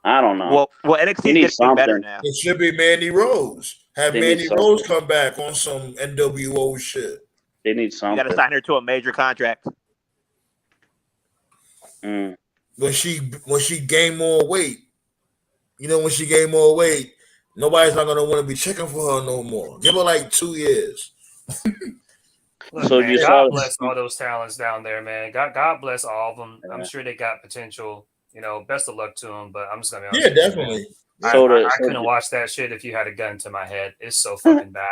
I don't know. Well, NXT You is need getting better something. now. It should be Mandy Rose. Have They need Mandy something. Rose come back on some NWO shit. They need You something. got to sign her to a major contract. Mm. When she gained more weight, when she gained more weight, nobody's not gonna want to be checking for her no more. Give her like 2 years. Look, So man, you God saw- bless all those talents down there, man. God bless all of them. I'm sure they got potential. Best of luck to them. But I'm just gonna be honest Yeah, with you, definitely. man. Yeah. I couldn't watch that shit if you had a gun to my head. It's so fucking bad.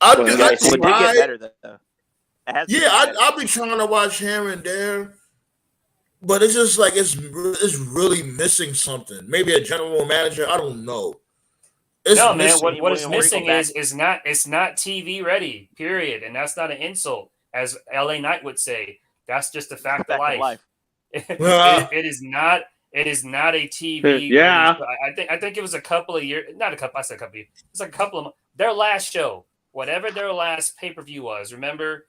I Well, did you guys- It did get try. better though. It has Yeah, been better. I'll be trying to watch here and there, but it's just like it's really missing something. Maybe a general manager. I don't know. It's No, man. missing. What is William missing Regal is it's not TV ready. Period. And that's not an insult, as LA Knight would say. That's just a fact of life. It is not. It is not a TV. Yeah. I think it was a couple of years. Not a couple. I said a couple of years. It's like a couple of their last show, whatever their last pay per view was. Remember,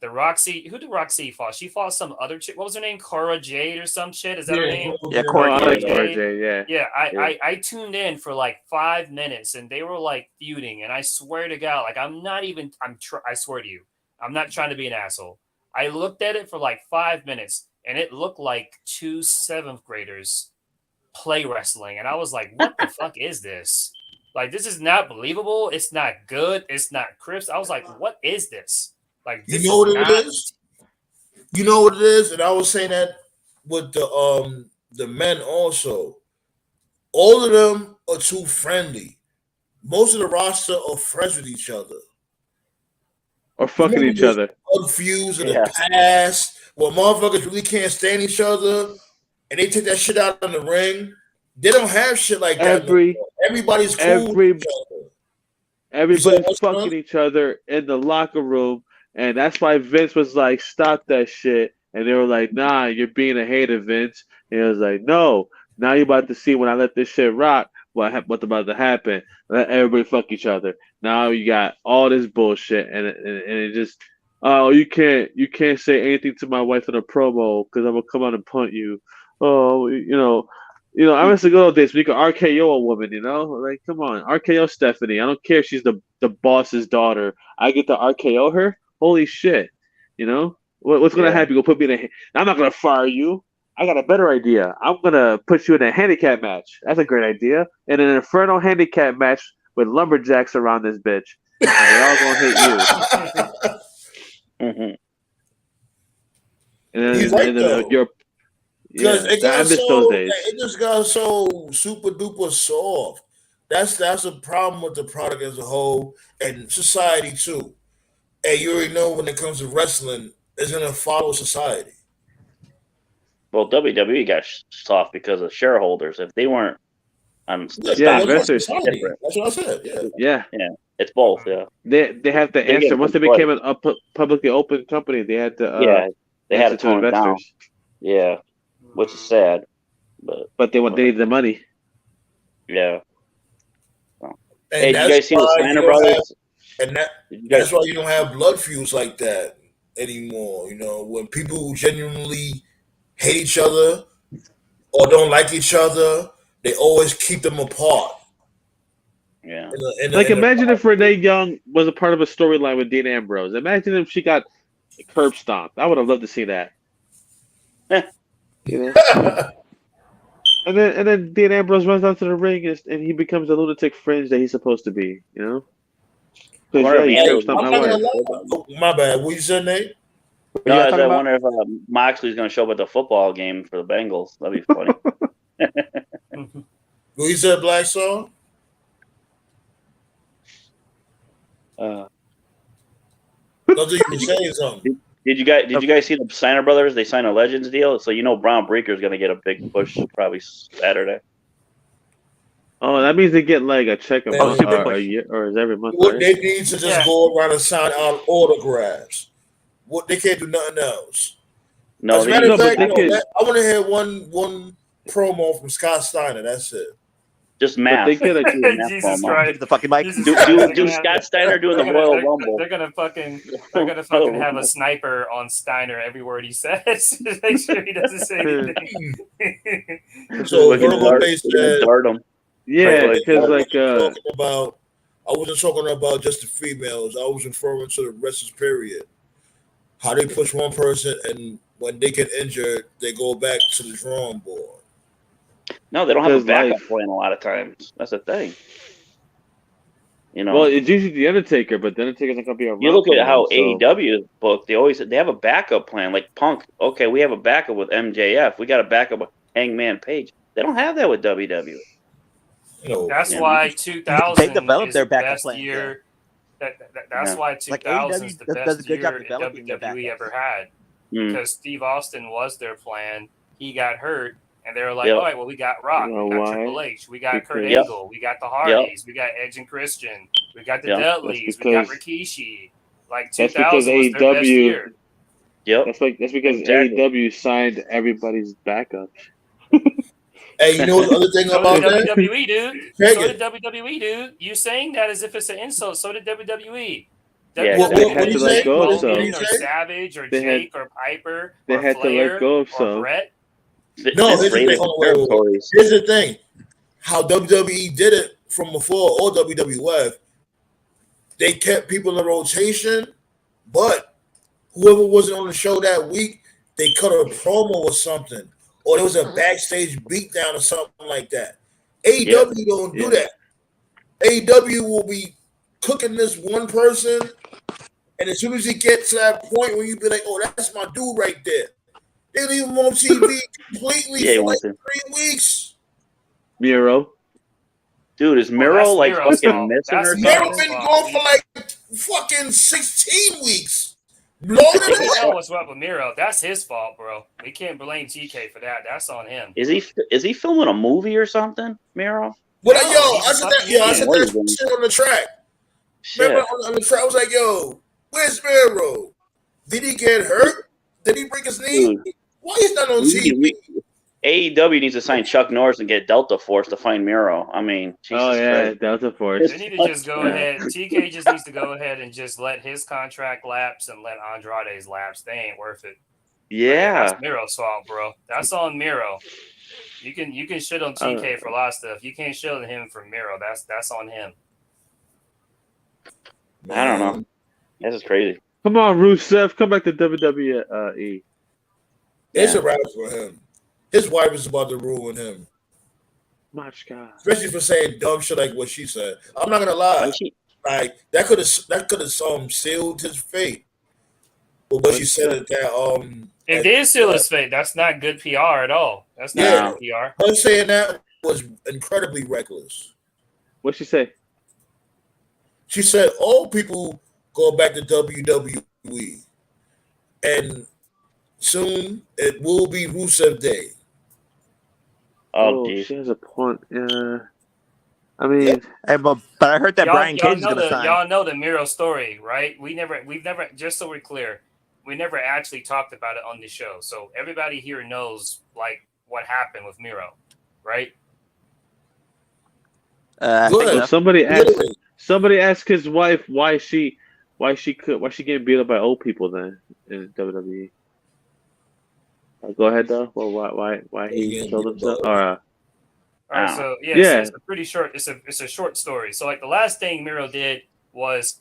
the Roxy. Who did Roxy fought? She fought some other chick. What was her name? Cora Jade or some shit. Is that her name? Yeah, Oh, Corey I like Jade. RJ, yeah. Yeah, I tuned in for like 5 minutes and they were like feuding, and I swear to God, like I swear to you, I'm not trying to be an asshole. I looked at it for like 5 minutes and it looked like 2 7th graders play wrestling, and I was like, what the fuck is this? Like, this is not believable. It's not good. It's not crisp. I was like, what is this? Like, this You know what is it not- is? You know what it is? And I was saying that with the men also. All of them are too friendly. Most of the roster are friends with each other. Or fucking each other. Feuds in Yeah. the past where motherfuckers really can't stand each other and they take that shit out in the ring. They don't have shit like that. Everybody's cool with each other. Everybody's fucking each other in the locker room, and that's why Vince was like, "Stop that shit." And they were like, "Nah, you're being a hater, Vince." And he was like, "No, now you're about to see when I let this shit rock what's about to happen. Let everybody fuck each other. Now you got all this bullshit, and it just, oh, you can't say anything to my wife in a promo because I'm gonna come out and punt you. Oh, You know, I miss the good old days when you could RKO a woman, you know? Like, come on, RKO Stephanie. I don't care if she's the boss's daughter. I get to RKO her? Holy shit. You know? What's going to happen? You'll put me in I'm not going to fire you. I got a better idea. I'm going to put you in a handicap match. That's a great idea. In an Inferno handicap match with lumberjacks around this bitch. And they're all going to hit you. Mm-hmm. And then, He's right, though. Because it I miss those days. It just got so super duper soft. That's a problem with the product as a whole and society too. And you already know when it comes to wrestling, it's gonna follow society. Well, WWE got soft because of shareholders. If they weren't on the stock, investors. That's what I said. Yeah. It's both. Yeah, they have to answer once they became a publicly open company. They had to they had to tone it down. Yeah, which is sad, but they need the money. Yeah. And hey, did you guys see the Steiner brothers? That's why you don't have blood feuds like that anymore. You know, when people genuinely hate each other or don't like each other, they always keep them apart. Yeah. Imagine if Renee Young was a part of a storyline with Dean Ambrose. Imagine if she got curb stomped. I would have loved to see that. You know? And then Dean Ambrose runs down to the ring and he becomes the lunatic fringe that he's supposed to be, you know? My bad. What you said, Nate? No, I wonder if Moxley's going to show up at the football game for the Bengals. That'd be funny. What you said, Black Song? No, you were saying something. Did you guys see the Steiner brothers? They signed a Legends deal, so you know Braun Breaker's going to get a big push probably Saturday. Oh, that means they get like a check a month or a year, or is every month? What they need to just go around and sign out autographs. What they can't do nothing else. No, as a matter of fact, I want to hear one promo from Scott Steiner. That's it. Just math. Jesus Christ, the fucking mic. Do Scott Steiner doing the Royal Rumble? They're gonna fucking have a sniper on Steiner every word he says. Make sure he doesn't say anything. So dart him. Yeah, because I wasn't talking about just the females. I was referring to the wrestlers. Period. How they push one person, and when they get injured, they go back to the drawing board. No, they don't have a backup plan a lot of times. That's the thing. You know. Well, it's usually the Undertaker, but the Undertaker's not gonna be around. You look at how AEW is booked. They have a backup plan. Like Punk, okay, we have a backup with MJF. We got a backup with Hangman Page. They don't have that with WWE. No. That's why 2000 they developed is their the backup best plan. year. That's why 2000 is the best year WWE ever had. Because Steve Austin was their plan. He got hurt. And they were like, all right, well, we got Rock, we got Triple H, we got Kurt Angle, we got the Hardys, we got Edge and Christian, we got the Dudleys, we got Rikishi. Like 2000 was their best year. That's because AEW signed everybody's backup. Hey, you know the other thing about that? WWE, dude. So did WWE, dude. You saying that as if it's an insult. So did WWE. Yeah, they had to let go of some. Or Savage, or Jake, or Piper, they or had Flair, to let go of or some. Brett. No, here's the thing. How WWE did it from before or WWF, they kept people in rotation, but whoever wasn't on the show that week, they cut a promo or something, or there was a backstage beatdown or something like that. AEW don't do that. AEW will be cooking this one person, and as soon as you get to that point where you be like, "Oh, that's my dude right there," they leave him on TV completely for like 3 weeks. Miro. Dude, is Miro like fucking missing or something? Miro been gone for like fucking 16 weeks. Longer than that was what with Miro. That's his fault, bro. We can't blame TK for that. That's on him. Is he filming a movie or something, Miro? What I said that shit on the track. Shit. Remember on the track, I was like, yo, where's Miro? Did he get hurt? Did he break his knee? Dude. Why he's not on TV? AEW needs to sign Chuck Norris and get Delta Force to find Miro. I mean, Jesus Christ. Delta Force. They need to just go ahead. TK just needs to go ahead and just let his contract lapse and let Andrade's lapse. They ain't worth it. Yeah. That's Miro's fault, bro. That's on Miro. You can shit on TK for a lot of stuff. You can't shit on him for Miro. That's on him. I don't know. This is crazy. Come on, Rusev, come back to WWE. It's a wrap for him. His wife is about to ruin him. My God. Especially for saying dumb shit like what she said. I'm not gonna lie. Like that could have sealed his fate. But what she said at that It did seal his fate. That's not good PR at all. That's not good PR. Her saying that was incredibly reckless. What'd she say? She said all people go back to WWE. And soon it will be Rusev Day. Oh, she has a point. I mean, hey, but I heard that Brian Cage is gonna sign. Y'all know the Miro story, right? We've never. Just so we're clear, we never actually talked about it on the show. So everybody here knows like what happened with Miro, right? Somebody asked his wife why she getting beat up by old people then in WWE. Go ahead though. Well, why he killed himself? All right, so it's a pretty short. It's a short story. So like the last thing Miro did was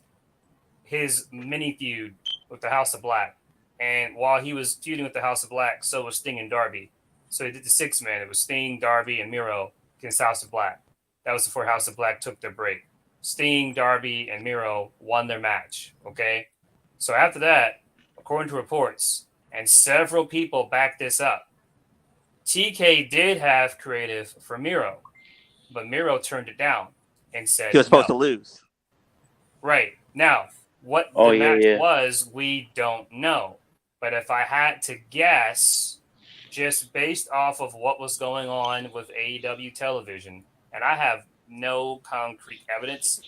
his mini feud with the House of Black, and while he was feuding with the House of Black, so was Sting and Darby. So he did the 6-man. It was Sting, Darby, and Miro against House of Black. That was before House of Black took their break. Sting, Darby, and Miro won their match. Okay, so after that, according to reports, and several people back this up, TK did have creative for Miro, but Miro turned it down and said he was supposed to lose. Right. Now, what the match was, we don't know. But if I had to guess, just based off of what was going on with AEW television, and I have no concrete evidence,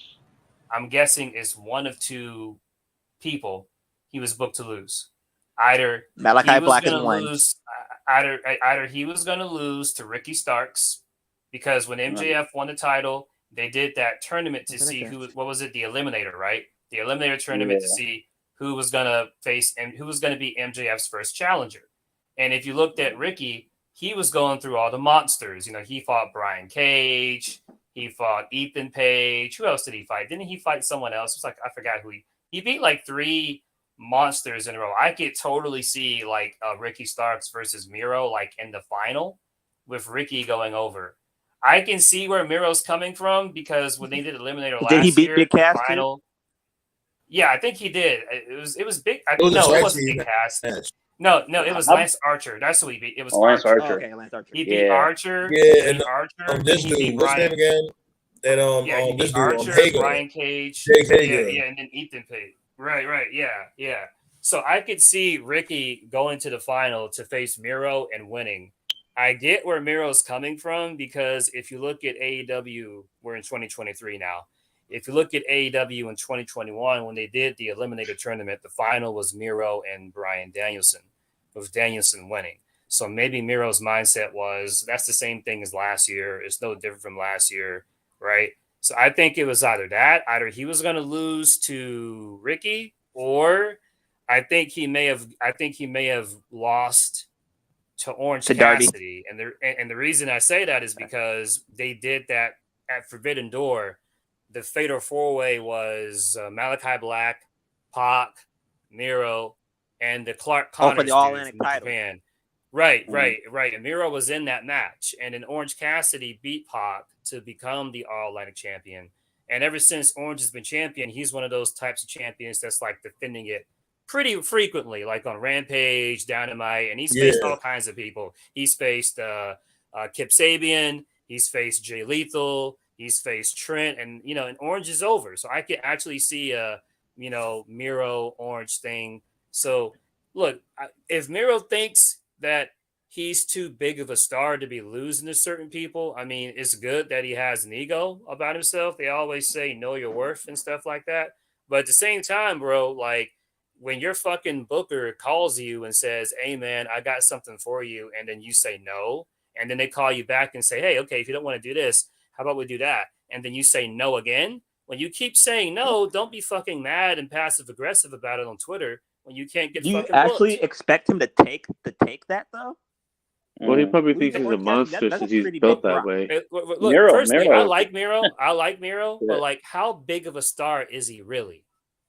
I'm guessing it's one of two people he was booked to lose. Either Malachi Black and lose. Either he was going to lose to Ricky Starks, because when MJF won the title, they did that tournament to see what was it? The Eliminator, right? The Eliminator tournament to see who was going to face and who was going to be MJF's first challenger. And if you looked at Ricky, he was going through all the monsters. You know, he fought Brian Cage. He fought Ethan Page. Who else did he fight? Didn't he fight someone else? It's like, I forgot who he beat like 3 monsters in a row. I could totally see like Ricky Starks versus Miro like in the final with Ricky going over. I can see where Miro's coming from because when they did Eliminator last year, did he beat Big Cass final, too? Yeah, I think he did. It was big. It wasn't Big Cass. No, it was Lance Archer. That's who he beat. It was Lance Archer. Oh, okay, Lance Archer. He beat Archer. Yeah, and Archer. this dude, what's his name again? And he this beat dude, Archer, Hager. Brian Cage. Hager. Yeah, and then Ethan Page. Right, yeah. So I could see Ricky going to the final to face Miro and winning. I get where Miro's coming from because if you look at AEW, we're in 2023 now. If you look at AEW in 2021, when they did the Eliminator tournament, the final was Miro and Bryan Danielson, with Danielson winning. So maybe Miro's mindset was, that's the same thing as last year. It's no different from last year, right? So I think it was either he was going to lose to Ricky, or I think he may have lost to Orange Cassidy. And the reason I say that is because they did that at Forbidden Door. The Fatal 4-Way was Malachi Black, Pac, Miro, and the Clark Connors for the All-Atlantic title. Japan. Right. And Miro was in that match. And then Orange Cassidy beat Pac to become the All-Atlantic champion. And ever since Orange has been champion, he's one of those types of champions that's like defending it pretty frequently, like on Rampage, Dynamite, and he's faced all kinds of people. He's faced Kip Sabian, he's faced Jay Lethal, he's faced Trent, and and Orange is over. So I could actually see a Miro Orange thing. So look, if Miro thinks that he's too big of a star to be losing to certain people, I mean, it's good that he has an ego about himself. They always say know your worth and stuff like that. But at the same time, bro, like, when your fucking booker calls you and says, hey, man, I got something for you, and then you say no, and then they call you back and say, hey, okay, if you don't want to do this, how about we do that? And then you say no again. When you keep saying no, don't be fucking mad and passive-aggressive about it on Twitter. when you can't get Do you fucking actually booked. expect him to take that though? Well, he probably Losing thinks he's a Orange Cassidy, monster that's a since he's pretty built big that drop. way. Look, Miro, personally, I Miro. like Miro. Yeah. But like, how big of a star is he really?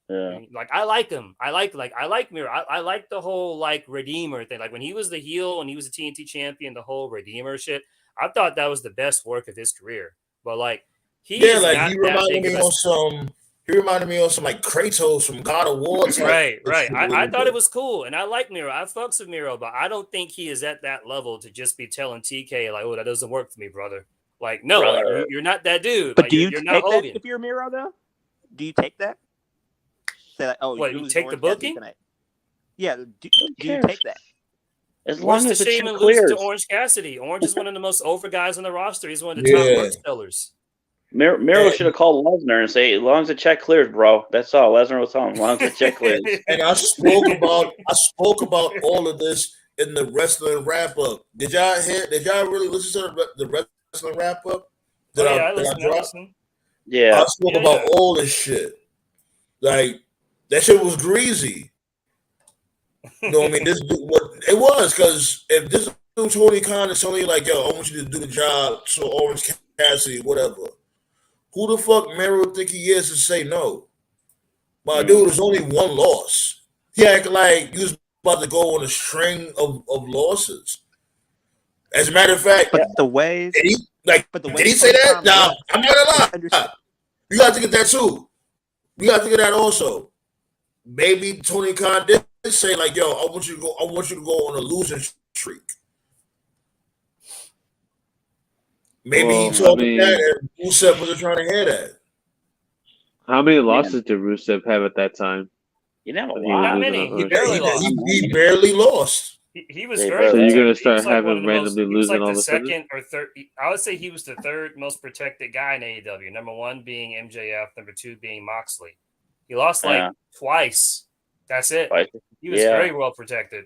Yeah. Like, I like him. I like Miro. I like the whole like Redeemer thing. Like when he was the heel and he was a TNT champion, the whole Redeemer shit. I thought that was the best work of his career. But like, he is like not he that reminded big me of a on some. He reminded me of some like Kratos from God of War type. Right. shit. I thought it was cool, and I like Miro. I fucks with Miro, but I don't think he is at that level to just be telling TK like, "Oh, that doesn't work for me, brother." Like, no, like, Brother. you're not that dude. But Like, do you you're take not that Hogan. if you're Miro though? Do you take that? Say like, oh, What, you're you losing take the Orange Cassidy booking? tonight. Yeah. Do you cares? take that? As What's long the as the shame check in losing to clears. Orange Cassidy? Orange is one of the most over guys on the roster. He's one of the top Yeah. work sellers. Miro should have called Lesnar and say, as long as the check clears, bro. That's all. Lesnar was telling him, as long as the check clears. And I spoke about all of this in the wrestling wrap up. Did y'all really listen to the wrestling wrap up? I listened. Yeah. I spoke about all this shit. Like that shit was greasy. You know what I mean? This what it was, because if this dude Tony Khan is telling you like, yo, I want you to do the job, so Orange Cassidy, whatever. Who the fuck Mero think he is to say no? My dude, there's only one loss. He acted like he was about to go on a string of losses. As a matter of fact, But the way, did he say Tony that? Khan Nah, left, I'm not gonna lie. understood. You gotta think of that too. You gotta think of that also. Maybe Tony Khan did say like, "Yo, I want you to go on a losing streak." Maybe he told me that, and Rusev wasn't trying to hear that. How many losses did Rusev have at that time? You never Not many. He barely lost. He barely lost. He was They very. So barely- you're gonna He was start like one having of the most- randomly he was losing like all the of a sudden? second or third. I would say he was the third most protected guy in AEW. Number one being MJF. Number two being Moxley. He lost like twice. That's it. Twice. He was Yeah. very well protected.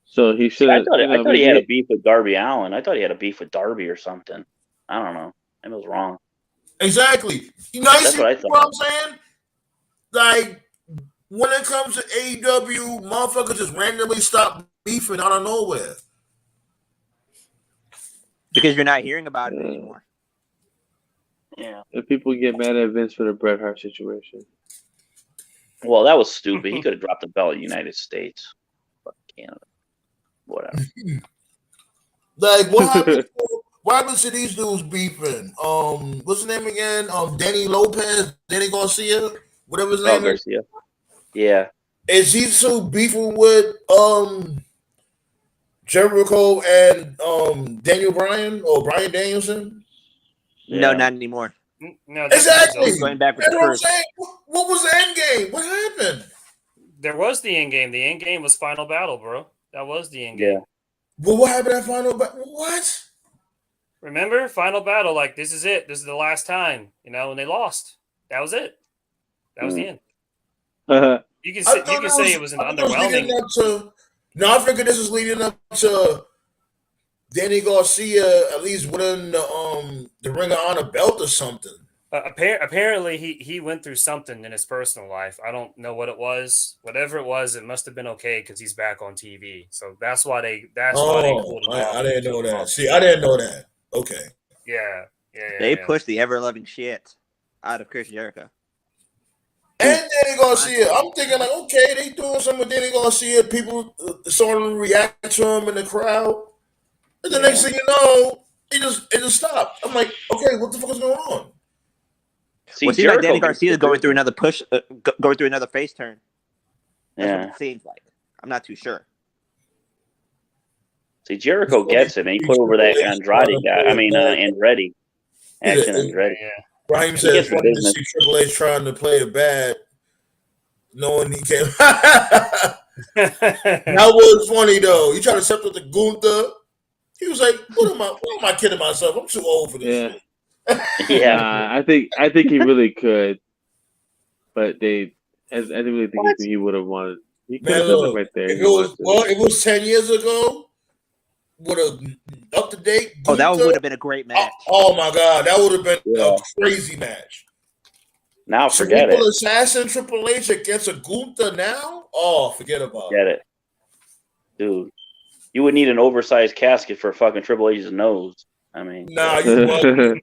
So he should. I thought he had a beef with Darby Allin. I thought he had a beef with Darby or something. I don't know. I was wrong. Exactly. You know, That's what I what thought. I'm saying? Like, when it comes to AEW, motherfuckers just randomly stop beefing out of nowhere. Because you're not hearing about it anymore. Yeah. If people get mad at Vince for the Bret Hart situation. Well, that was stupid. He could have dropped the belt in the United States. Fuck Canada. Whatever. Like, what happens to these dudes beefing? What's his name again? Danny Lopez, Danny Garcia, whatever his name is. Garcia. Yeah. Is he still beefing with Jericho and Daniel Bryan or Bryan Danielson? No, not anymore. No, Exactly. Going back with That's the what I'm first. saying. What was the end game? What happened? There was the end game. The end game was Final Battle, bro. That was the end game. Yeah. But what happened at Final Battle? What? Remember, Final Battle, like, this is it. This is the last time, you know, and they lost. That was it. That was the end. You can say it was an underwhelming. No, I figured this was leading up to Danny Garcia at least winning the Ring of Honor belt or something. Apparently, he went through something in his personal life. I don't know what it was. Whatever it was, it must have been okay because he's back on TV. So that's why they pulled him off. I didn't know that. See, I didn't know that. Okay. Yeah. They pushed the ever-loving shit out of Chris Jericho. And Danny Garcia, I'm thinking like, okay, they doing something with Danny Garcia. People starting to react to him in the crowd. And the next thing you know, it just stopped. I'm like, okay, what the fuck is going on? See, well, it seems like Danny Garcia is going through another push, going through another face turn. That's what it seems like. I'm not too sure. See, Jericho gets it, and he put over that Andrade guy. I mean, Andretti. Action Andretti. Yeah. Raheem said it's funny to see Triple H trying to play it bad, knowing he can't. That was funny though. He tried to step with the Gunther. He was like, "What am I kidding myself? I'm too old for this." Yeah, I think he really could, but I really think he would have wanted. He could have done it right there. If it was 10 years ago, with a up to date. That would have been a great match. Oh my god, that would have been a crazy match. Now forget Cerebral it. Assassin Triple H against a Gunther now? Oh, forget about Forget it, dude. You would need an oversized casket for fucking Triple H's nose. I mean, Nah, you bugging.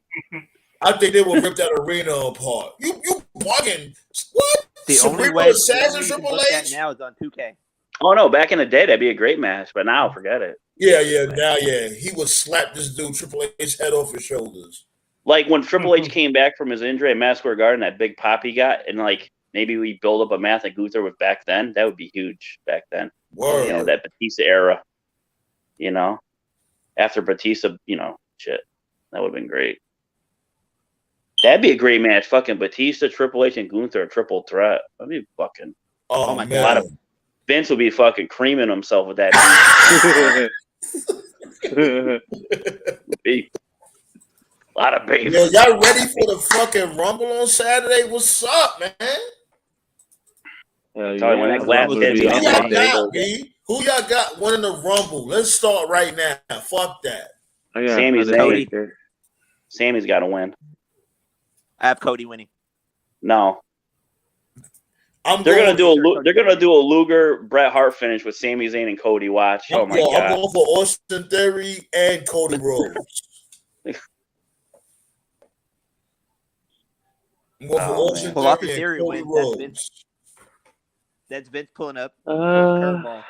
I think they will rip that arena apart. You bugging. What? The only Cerebral way Assassin you can Triple book that H? now is on 2K. oh no, back in the day that'd be a great match, but now forget it. Yeah. Now, he would slap this dude Triple H head off his shoulders. Like when Triple H came back from his injury at Madison Square Garden, that big pop he got, and like maybe we build up a match like Gunther was back then. That would be huge back then. Word. You know, that Batista era. You know, after Batista, shit, that would have been great. That'd be a great match. Fucking Batista, Triple H, and Gunther, a triple threat. That'd be fucking. Oh my man. A lot of Vince would be fucking creaming himself with that. Beef. A lot of beef. Yo, y'all ready for the fucking Rumble on Saturday? What's up, man? When that glass hits Who you, y'all got, B? Who y'all got winning the Rumble? Let's start right now. Fuck that. Sami Zayn. Sammy's got to win. I have Cody winning. No. They're gonna do a Luger Bret Hart finish with Sami Zayn and Cody. Watch. Oh my god. I'm going for Austin Theory and Cody Rhodes. I'm going for Austin Theory and Cody Rhodes. That's Vince pulling up. Curveball.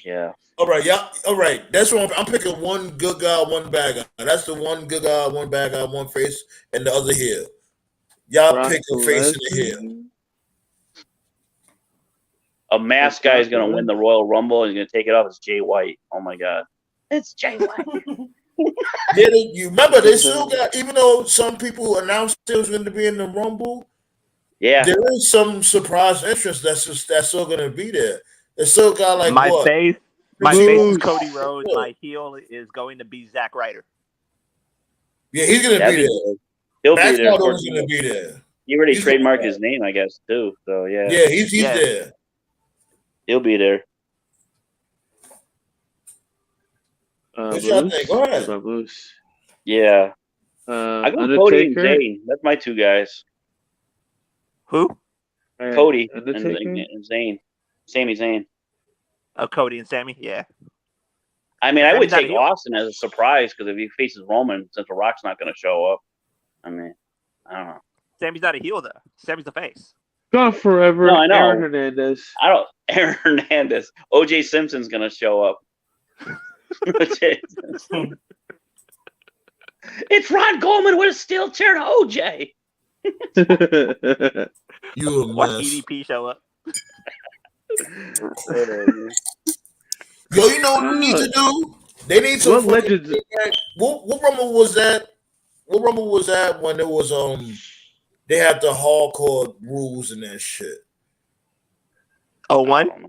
Yeah. All right, yeah. All right. That's what I'm picking. One good guy, one bad guy. That's the one good guy, one bad guy, one face, and the other heel. Y'all pick a face and a heel. A masked guy is going to win the Royal Rumble and he's going to take it off. It's Jay White. Oh my god. It's Jay White. You remember they still got, even though some people announced it was going to be in the Rumble. Yeah, there is some surprise entrance that's still going to be there. It's still got like my what? face is Cody Rhodes. My heel is going to be Zack Ryder. Yeah, he's going to be there. He'll be there. He's going to be there. He already trademarked his name, I guess, too. So yeah. Yeah, he's there. He'll be there. What y'all think? Go ahead. Yeah. I go Cody and Zayn. That's my two guys. Who? Cody and Zayn. Sami Zayn. Oh, Cody and Sammy? Yeah. I mean, I would take Austin as a surprise because if he faces Roman, since The Rock's not going to show up, I mean, I don't know. Sammy's not a heel, though. Sammy's the face. Gone forever. No, I know. Aaron Hernandez. Aaron Hernandez. OJ Simpson's going to show up. It's Ron Goldman with a steel chair to OJ. You a Watch mess. EDP show up. Yo, you know what they need to do? They need to. What legends? What Rumble was that? What Rumble was that when it was they had the hardcore rules and that shit. 01?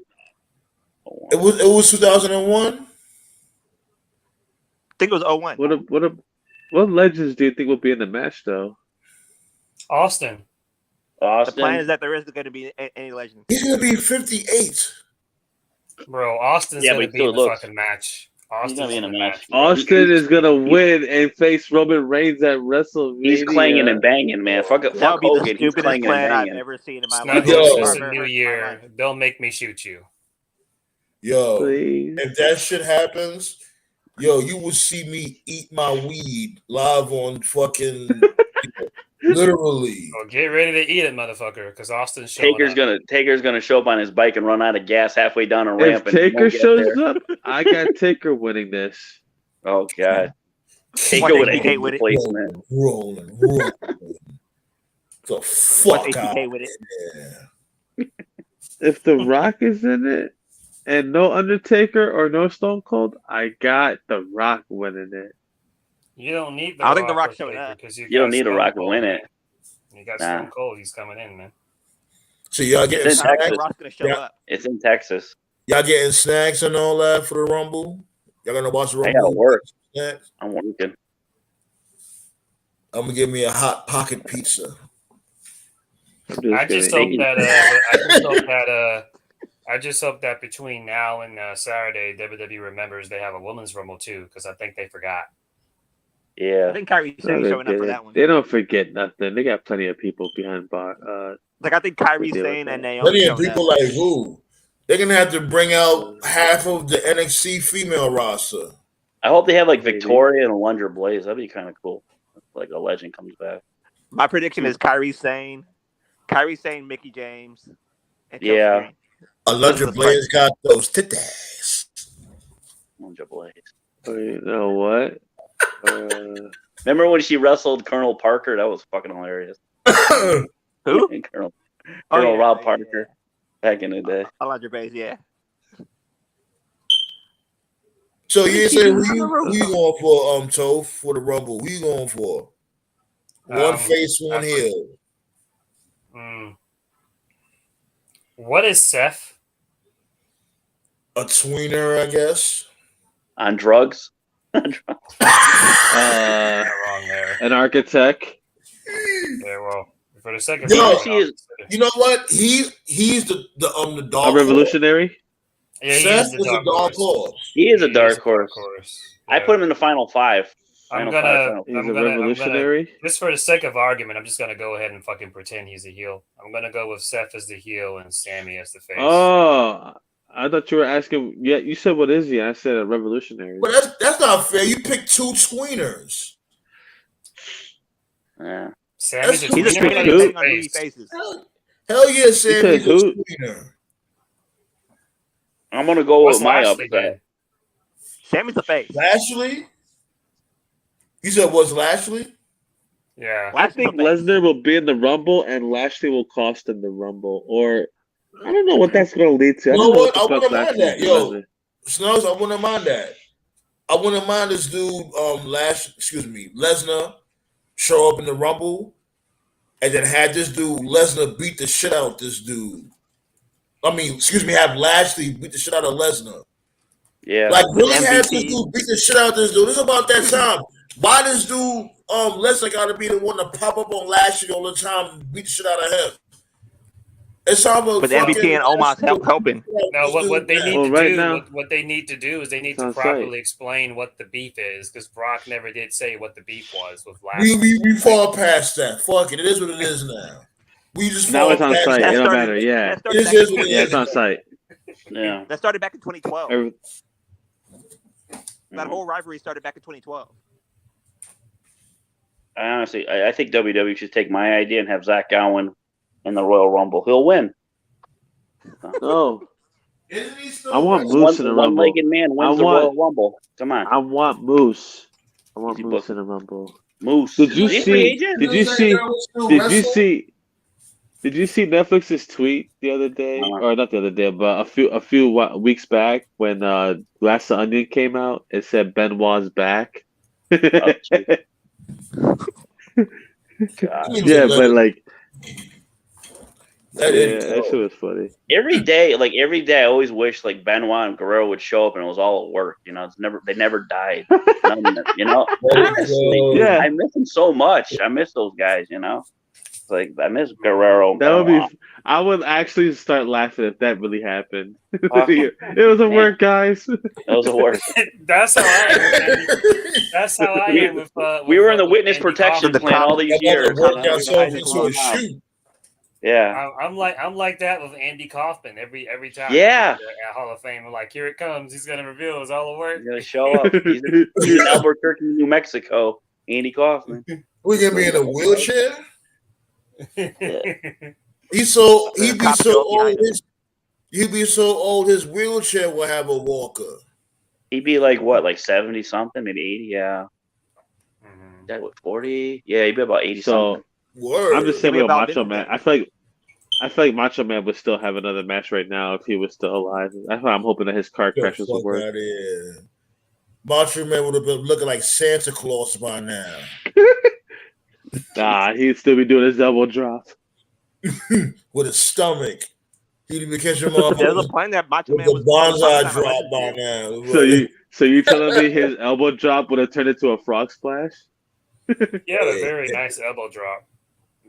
It was 2001. I think it was 01. What legends do you think will be in the match though? Austin. The plan is that there isn't going to be any legends. He's going to be 58. Bro, Austin's going to be in the fucking match. Austin's going to be in the match. Austin is going to win and face Roman Reigns at WrestleMania. He's clanging and banging, man. Fuck That would be Hogan. the He's stupidest plan I've ever seen in my life. It's a new year. They'll make me shoot you. Yo, Please. If that shit happens, yo, you will see me eat my weed live on fucking literally. Well, get ready to eat it, motherfucker, because Austin's showing Taker's gonna show up on his bike and run out of gas halfway down a ramp. If Taker shows up, I got Taker winning this. Oh god, Taker with a hit replacement. Rolling. The fuck out with it. Yeah. If The Rock is in it and no Undertaker or no Stone Cold, I got The Rock winning it. You don't need I don't think The Rock's showing up. You don't need The Rock to win it. You got Stone Cold. He's coming in, man. So y'all getting snacks? The Rock's gonna show up. It's in Texas. Y'all getting snacks and all that for the Rumble? Y'all gonna watch the Rumble? I gotta work. Snacks? I'm working. I'm gonna give me a hot pocket pizza. I just hope that between now and Saturday, WWE remembers they have a women's Rumble too, because I think they forgot. Yeah. I think Kyrie No, Sane they showing up for didn't. that one. They don't forget nothing. They got plenty of people behind bar. Like I think Kyrie deal with Sane and that. Naomi Plenty of showing people up. like who? They're gonna have to bring out half of the NXT female roster. I hope they have like Maybe. Victoria and Alundra Blaze. That'd be kind of cool. Like a legend comes back. My prediction is Kyrie Sane, Mickey James, and Chelsea Yeah. Green. Alundra Blaze got those titties. Alundra Blaze. Oh, you know what? Remember when she wrestled Colonel Parker? That was fucking hilarious. Who? Colonel Oh, yeah, Rob yeah, Parker back in the day. Alundra Blaze, yeah. So you say who you going for, Toph, for the Rumble? Who you going for? One face, one heel. What is Seth? A tweener, I guess. On drugs? Wrong there. An architect. Yeah, well, for the second You know what? He's the A dark revolutionary. Yeah, Seth is a dark horse. He is a dark horse. Yeah. I put him in the final five. I'm Final gonna, He's a revolutionary. just for the sake of argument, I'm just gonna go ahead and fucking pretend he's a heel. I'm gonna go with Seth as the heel and Sammy as the face. Oh, I thought you were asking. Yeah, you said what is he? I said a revolutionary. But that's not fair. You picked two tweeners. Yeah. Sammy's He's a tweener, tweener but depending he's on who he face. faces. Hell yeah, Sammy's a who? tweener. I'm gonna go What's with my Lashley upset. then? Sammy's the face. Lashley? You said what's Lashley? Yeah. I think Lesnar will be in the Rumble and Lashley will cost him the Rumble. Or I don't know what that's going to lead to. You know what? I the fuck wouldn't mind Lashley that. and Yo, Lesnar. Snugs, I wouldn't mind that. I wouldn't mind this dude, Lesnar, show up in the Rumble and then had this dude, Lesnar, beat the shit out of this dude. Have Lashley beat the shit out of Lesnar. Yeah. Like, really MVP. have this dude beat the shit out of this dude. This is about that time. Why this dude, Lesnar, got to be the one to pop up on Lashley all the time and beat the shit out of him? It's time for But MVP and Omos helping. No, what they need to right do, now- what they need to do is they need to Sounds properly right. explain what the beef is, because Brock never did say what the beef was with Lashley. We fall past that. Fuck it. It is what it is now. We just Now fall it's on past site. that. It don't matter. Yeah. That started, It back is in, what it Yeah, is. it's on site. Yeah. that started back in 2012. Every- That whole rivalry started back in 2012. I think WWE should take my idea and have Zach Gowen in the Royal Rumble. He'll win. No. Isn't he still I want wrestling? Moose in the Rumble. One-legged man wins the Royal Rumble. Come on. I want Moose. I want Easy Moose book. in the Rumble. Moose. Did you Is he a see? free agent? Did you see? Did you see Netflix's tweet the other day, or not the other day, but a few weeks back when Glass the Onion came out? It said Benoit's back. God. Yeah, but like, That that shit was funny. Every day, I always wish like Benoit and Guerrero would show up and it was all at work. You know, they never died. None of them, you know, honestly, Yeah. I miss them so much. I miss those guys. You know, it's like I miss Guerrero. And That would Benoit. be. I would actually start laughing if that really happened. Awesome. It was a work, guys. That was the worst. That's how I am. That's how I am with. We were in the with witness Andy protection Kaufman. plan all these years. Work you know? yourself into a shoot. Yeah. I'm like that with Andy Kaufman every time. Yeah. At Hall of Fame, I'm like, here it comes. He's gonna reveal his all the work. He's gonna show up. He's in Albuquerque, New Mexico. Andy Kaufman. We gonna be in a wheelchair? He'd be so old. He'd be so old. His wheelchair will have a walker. He'd be like what, like 70 something, maybe 80. Yeah. That was 40. Yeah, he'd be about 80 something. Word. I'm just saying Give me about about Macho minute. Man. I feel like Macho Man would still have another match right now if he was still alive. That's why I'm hoping that his car Get the crashes will fuck work. out of here. Macho Man would have been looking like Santa Claus by now. Nah, he'd still be doing his elbow drop. With his stomach. He'd be catching There's a motherfuckers plan that Macho with Man the was bonsai drop by now. So you telling me his elbow drop would have turned into a frog splash? Yeah, a very nice elbow drop.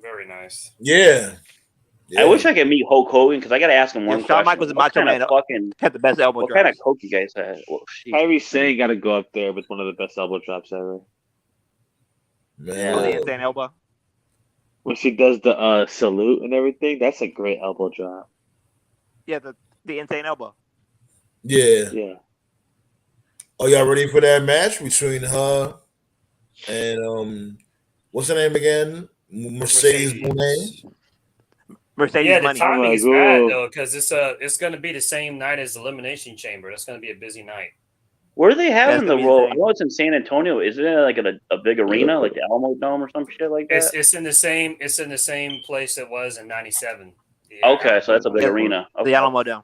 Very nice. Yeah. I wish I could meet Hulk Hogan because I got to ask him one Shawn question. Michaels and What Macho kind Man of fucking, had the best elbow what drop. kind of coke you guys had? Well, shit. Kyrie Sane got to go up there with one of the best elbow drops ever. Man, Yeah. Oh, the look. insane elbow. When she does the salute and everything, that's a great elbow drop. Yeah, the insane elbow. Yeah. Yeah. Are y'all ready for that match between her and what's her name again? Mercedes Monet. Mercedes Yeah, the Money. timing my is bad God. though because it's going to be the same night as Elimination Chamber. That's going to be a busy night. Where are they having That's the gonna be role? I insane. know it's in San Antonio. Isn't it like a big arena, like the Alamo Dome or some shit like that? It's in the same place it was in '97. Okay, so that's a big Yeah, arena. Okay. The Alamo Dome.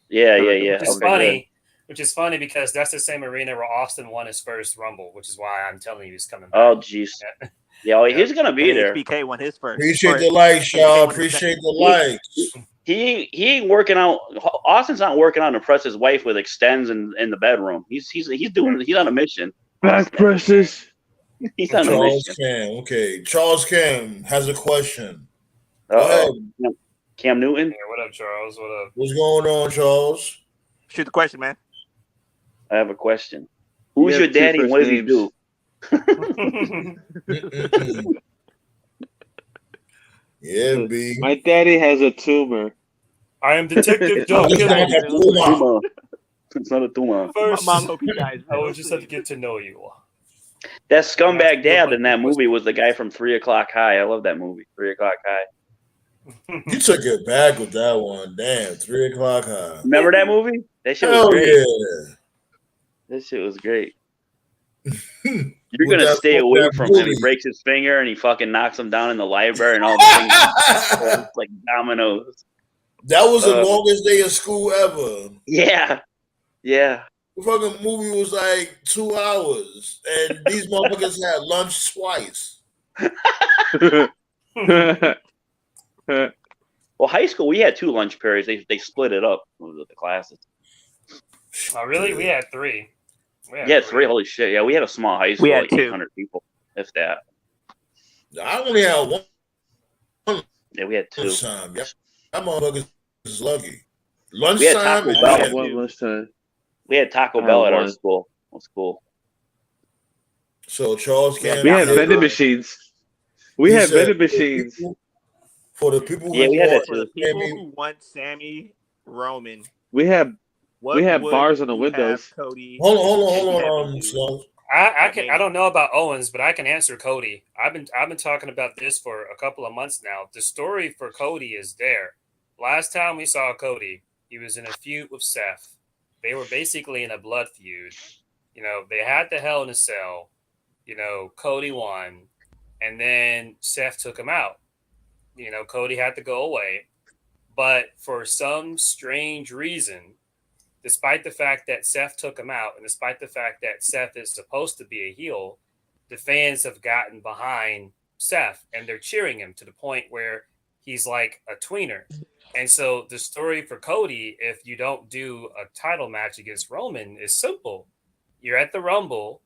Yeah. Which is Okay, good. funny. Which is funny because that's the same arena where Austin won his first Rumble, which is why I'm telling you he's coming back. Oh, jeez. Yeah, well, he's gonna be And there. HBK won his first. Appreciate Or the likes, HBK y'all. won his Appreciate second. the likes. He ain't working out. Austin's not working out to impress his wife with extends in the bedroom. He's on a mission. Back presses. He's on a Charles mission. Cam. Okay. Charles Cam has a question. Go ahead. Uh-oh. Cam Newton. Yeah, what up, Charles? What up? What's going on, Charles? Shoot the question, man. I have a question. Who's You your have two daddy and first what does he names. do? Mm-mm-mm. Yeah, B. My daddy has a tumor. I am Detective I'm just Duncan. not a Puma. Tuma. It's not a Tuma. First, Mom hope he dies. I would just have to get to know you. That scumbag dad in that movie was the guy from 3 O'clock High. I love that movie, 3 O'clock High. You took it back with that one. Damn, 3 o'clock high. Remember that movie? That shit was Hell great. yeah. That shit was great. You're With gonna that- stay with away that from him. He booty. breaks his finger and he fucking knocks him down in the library and all the things it's like dominoes. That was the longest day of school ever. Yeah. Yeah. The fucking movie was like 2 hours, and these motherfuckers had lunch twice. Well, high school we had 2 lunch periods. They split it up with the classes. Oh, really? We had 3. Yeah, 3. Holy shit! Yeah, we had a small high school, We had like 2. 800 people, if that. I only had one Yeah, we had 2. lunchtime. That motherfuckers is lucky. We had Lunchtime. Taco and Bell. we had One two. lunchtime. We had Taco I Bell had at our one. school. It was cool. So Charles Cam. We had did vending it. machines. We He had said, vending machines. For the people Yeah, who we had want that For the too. people Sammy, who want Sammy Roman, We had what had would bars on the you windows. have Cody hold and on, Kevin do? Slow. I don't know about Owens, but I can answer Cody. I've been talking about this for a couple of months now. The story for Cody is there. Last time we saw Cody, he was in a feud with Seth. They were basically in a blood feud. You know, they had the Hell in a Cell. You know, Cody won, and then Seth took him out. You know, Cody had to go away, but for some strange reason, despite the fact that Seth took him out, and despite the fact that Seth is supposed to be a heel, the fans have gotten behind Seth and they're cheering him to the point where he's like a tweener. And so the story for Cody, if you don't do a title match against Roman, is simple. You're at the Rumble,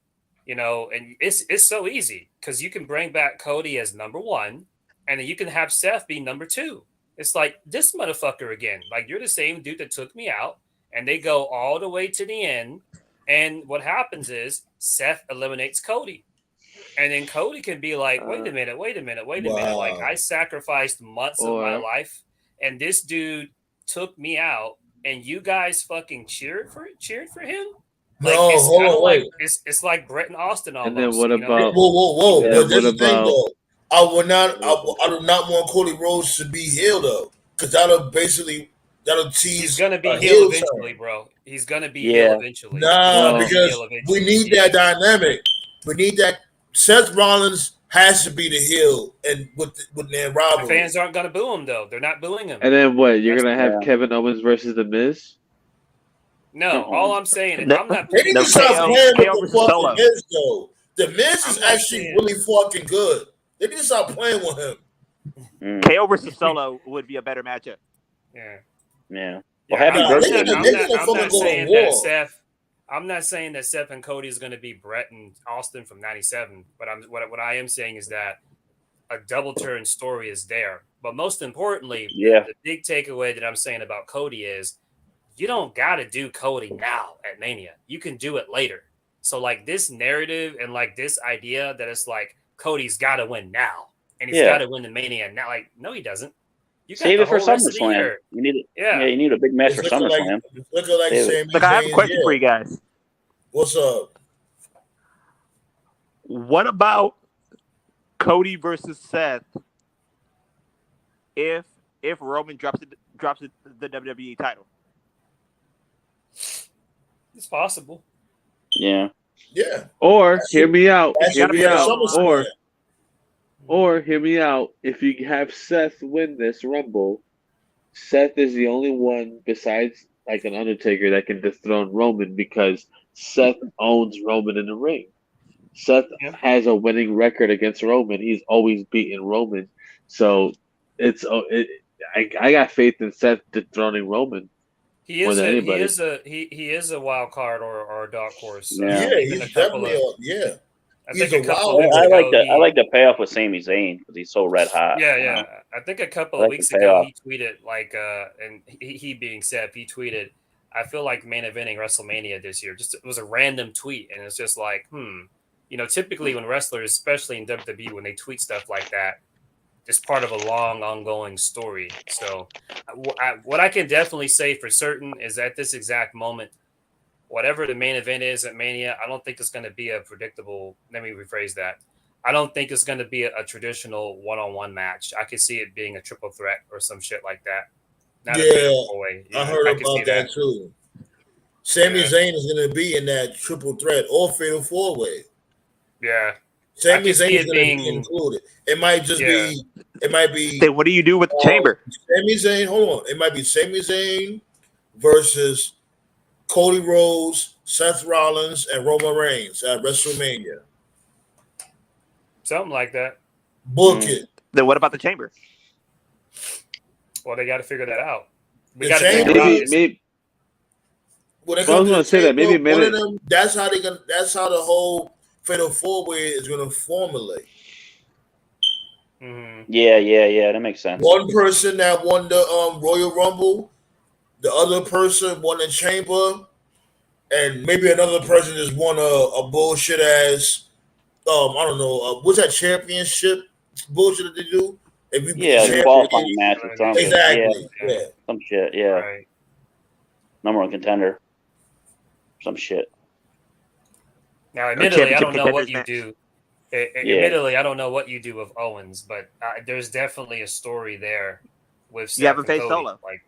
you know, and it's so easy because you can bring back Cody as number 1, and then you can have Seth be number 2. It's like this motherfucker again. Like, you're the same dude that took me out. And they go all the way to the end. And what happens is Seth eliminates Cody. And then Cody can be like, wait a minute. Like, I sacrificed months of my life. And this dude took me out. And you guys fucking cheered for him? Like, No, it's hold kind of on, like wait. it's like Brett and Austin almost. And then what you know? about Whoa. Yeah, But this what the thing about- though. I do not want Cody Rhodes to be heel though. Because that'll tease. He's gonna be a heel turn. eventually, bro. He's gonna be Yeah. heel eventually. Nah, He's gonna be because heel eventually. we need that dynamic. We need that. Seth Rollins has to be the heel, and with their The rivalry. fans aren't gonna boo him though. They're not booing him. And then what? You're That's- gonna have Yeah. Kevin Owens versus The Miz? No, all I'm saying is No. I'm not. They need No, to stop KO playing with versus the fucking Solo. Miz though. The Miz is I'm not actually saying- really fucking good. They need to stop playing with him. KO versus Solo would be a better matchup. Yeah. Yeah. Yeah, Well, happy I'm birthday. not- They I'm need not- to I'm fucking not go to saying war. that Seth. I'm not saying that Seth and Cody is going to be Brett and Austin from '97, but what I am saying is that a double turn story is there. But most importantly, Yeah. the big takeaway that I'm saying about Cody is you don't got to do Cody now at Mania. You can do it later. So like this narrative and like this idea that it's like Cody's got to win now, and he's Yeah. got to win the Mania now. Like, no, he doesn't. You got Save the it for whole rest of the SummerSlam. year. You need it. Yeah. You need a big match It's for looking SummerSlam. it's looking like Save it. Sami Look, I have a Zayn's question for here. you guys. What's up? What about Cody versus Seth? If Roman drops the WWE title, It's possible. Yeah. Yeah. Or That hear should- me out. that Hear should be me at out. SummerSlam. Or hear me out. If you have Seth win this Rumble, Seth is the only one besides like an Undertaker that can dethrone Roman because Seth owns Roman in the ring. Seth has a winning record against Roman. He's always beaten Roman. So I got faith in Seth dethroning Roman. He More is than a, he anybody. is a he is a wild card or a dark horse. Yeah. Yeah, Even he's a couple definitely of, yeah. I He's think a a couple wild of weeks I ago, like the payoff with Sami Zayn because he's so red hot. Yeah, you yeah. know? I think a couple I of like weeks the ago payoff. he tweeted and he being Seth, he tweeted, "I feel like main eventing WrestleMania this year." Just it was a random tweet, and it's just like, typically when wrestlers, especially in WWE, when they tweet stuff like that, it's part of a long, ongoing story. So, what I can definitely say for certain is at this exact moment, whatever the main event is at Mania, I don't think it's going to be a predictable. Let me rephrase that. I don't think it's going to be a traditional one-on-one match. I could see it being a triple threat or some shit like that. Not a fatal four-way. I heard could see about that too. Sami Zayn is going to be in that triple threat or fatal four-way. Yeah. Sami Zayn is going to be included. It might just be. It might be. Then what do you do with the chamber? Sami Zayn. Hold on. It might be Sami Zayn versus Cody Rhodes, Seth Rollins, and Roman Reigns at WrestleMania. Something like that. Book it. Then what about the chamber? Well, they got to figure that out. We The got to chamber- figure out. Maybe When it Well, I comes was gonna to say the that, maybe chamber, one of maybe- them. That's how the whole fatal four-way is going to formulate. Yeah. That makes sense. One person that won the Royal Rumble, the other person won the chamber, and maybe another person just won a bullshit ass. I don't know. What's that championship bullshit that they do? If you beat the champion- qualifying match or something. Exactly. Yeah. Yeah. Some shit. Yeah. Right. Number one contender. Some shit. Now, admittedly, I don't know what contenders you do. Admittedly, I don't know what you do with Owens, but there's definitely a story there with Seth You haven't and faced Cody, Solo. like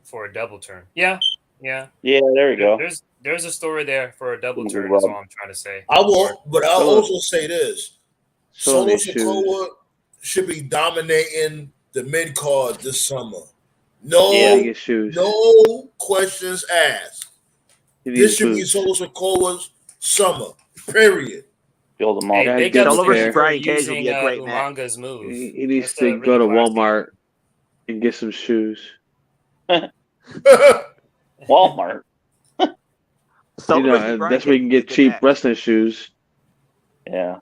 for a double turn. Yeah. Yeah, there you go. There's a story there for a double Good turn. rub. That's all I'm trying to say. I will, but I'll Solo- also say this: Solo Solo shoes. Sikoa should be dominating the mid card this summer. No, Yeah. Get shoes. no questions asked. He This needs should be boots. Solo Sikoa's summer. Period. Build them all. Hey, Yeah, big he ups does to care. him for Brian Cage would using be a great match. Umanga's move. He needs Instead to of go to Ring Classic. Walmart and get some shoes. Walmart. Solo versus Brian That's where you Cage can is a get good cheap match. wrestling shoes. Yeah.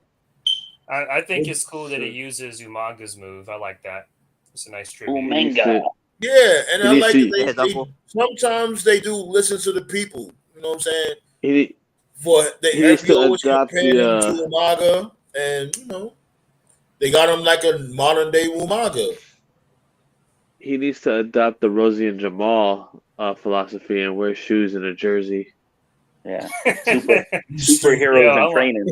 I think it's cool that he uses Umanga's move. I like that. It's a nice tribute. Omega. Yeah, and He I needs like to- that His they uncle. sometimes they do listen to the people. You know what I'm saying? He For He needs they to always adopt compare him the, to Umaga, and they got him like a modern day Umaga. he needs to adopt the Rosie and Jamal philosophy and wear shoes and a jersey. Yeah. Superheroes Yo, in training.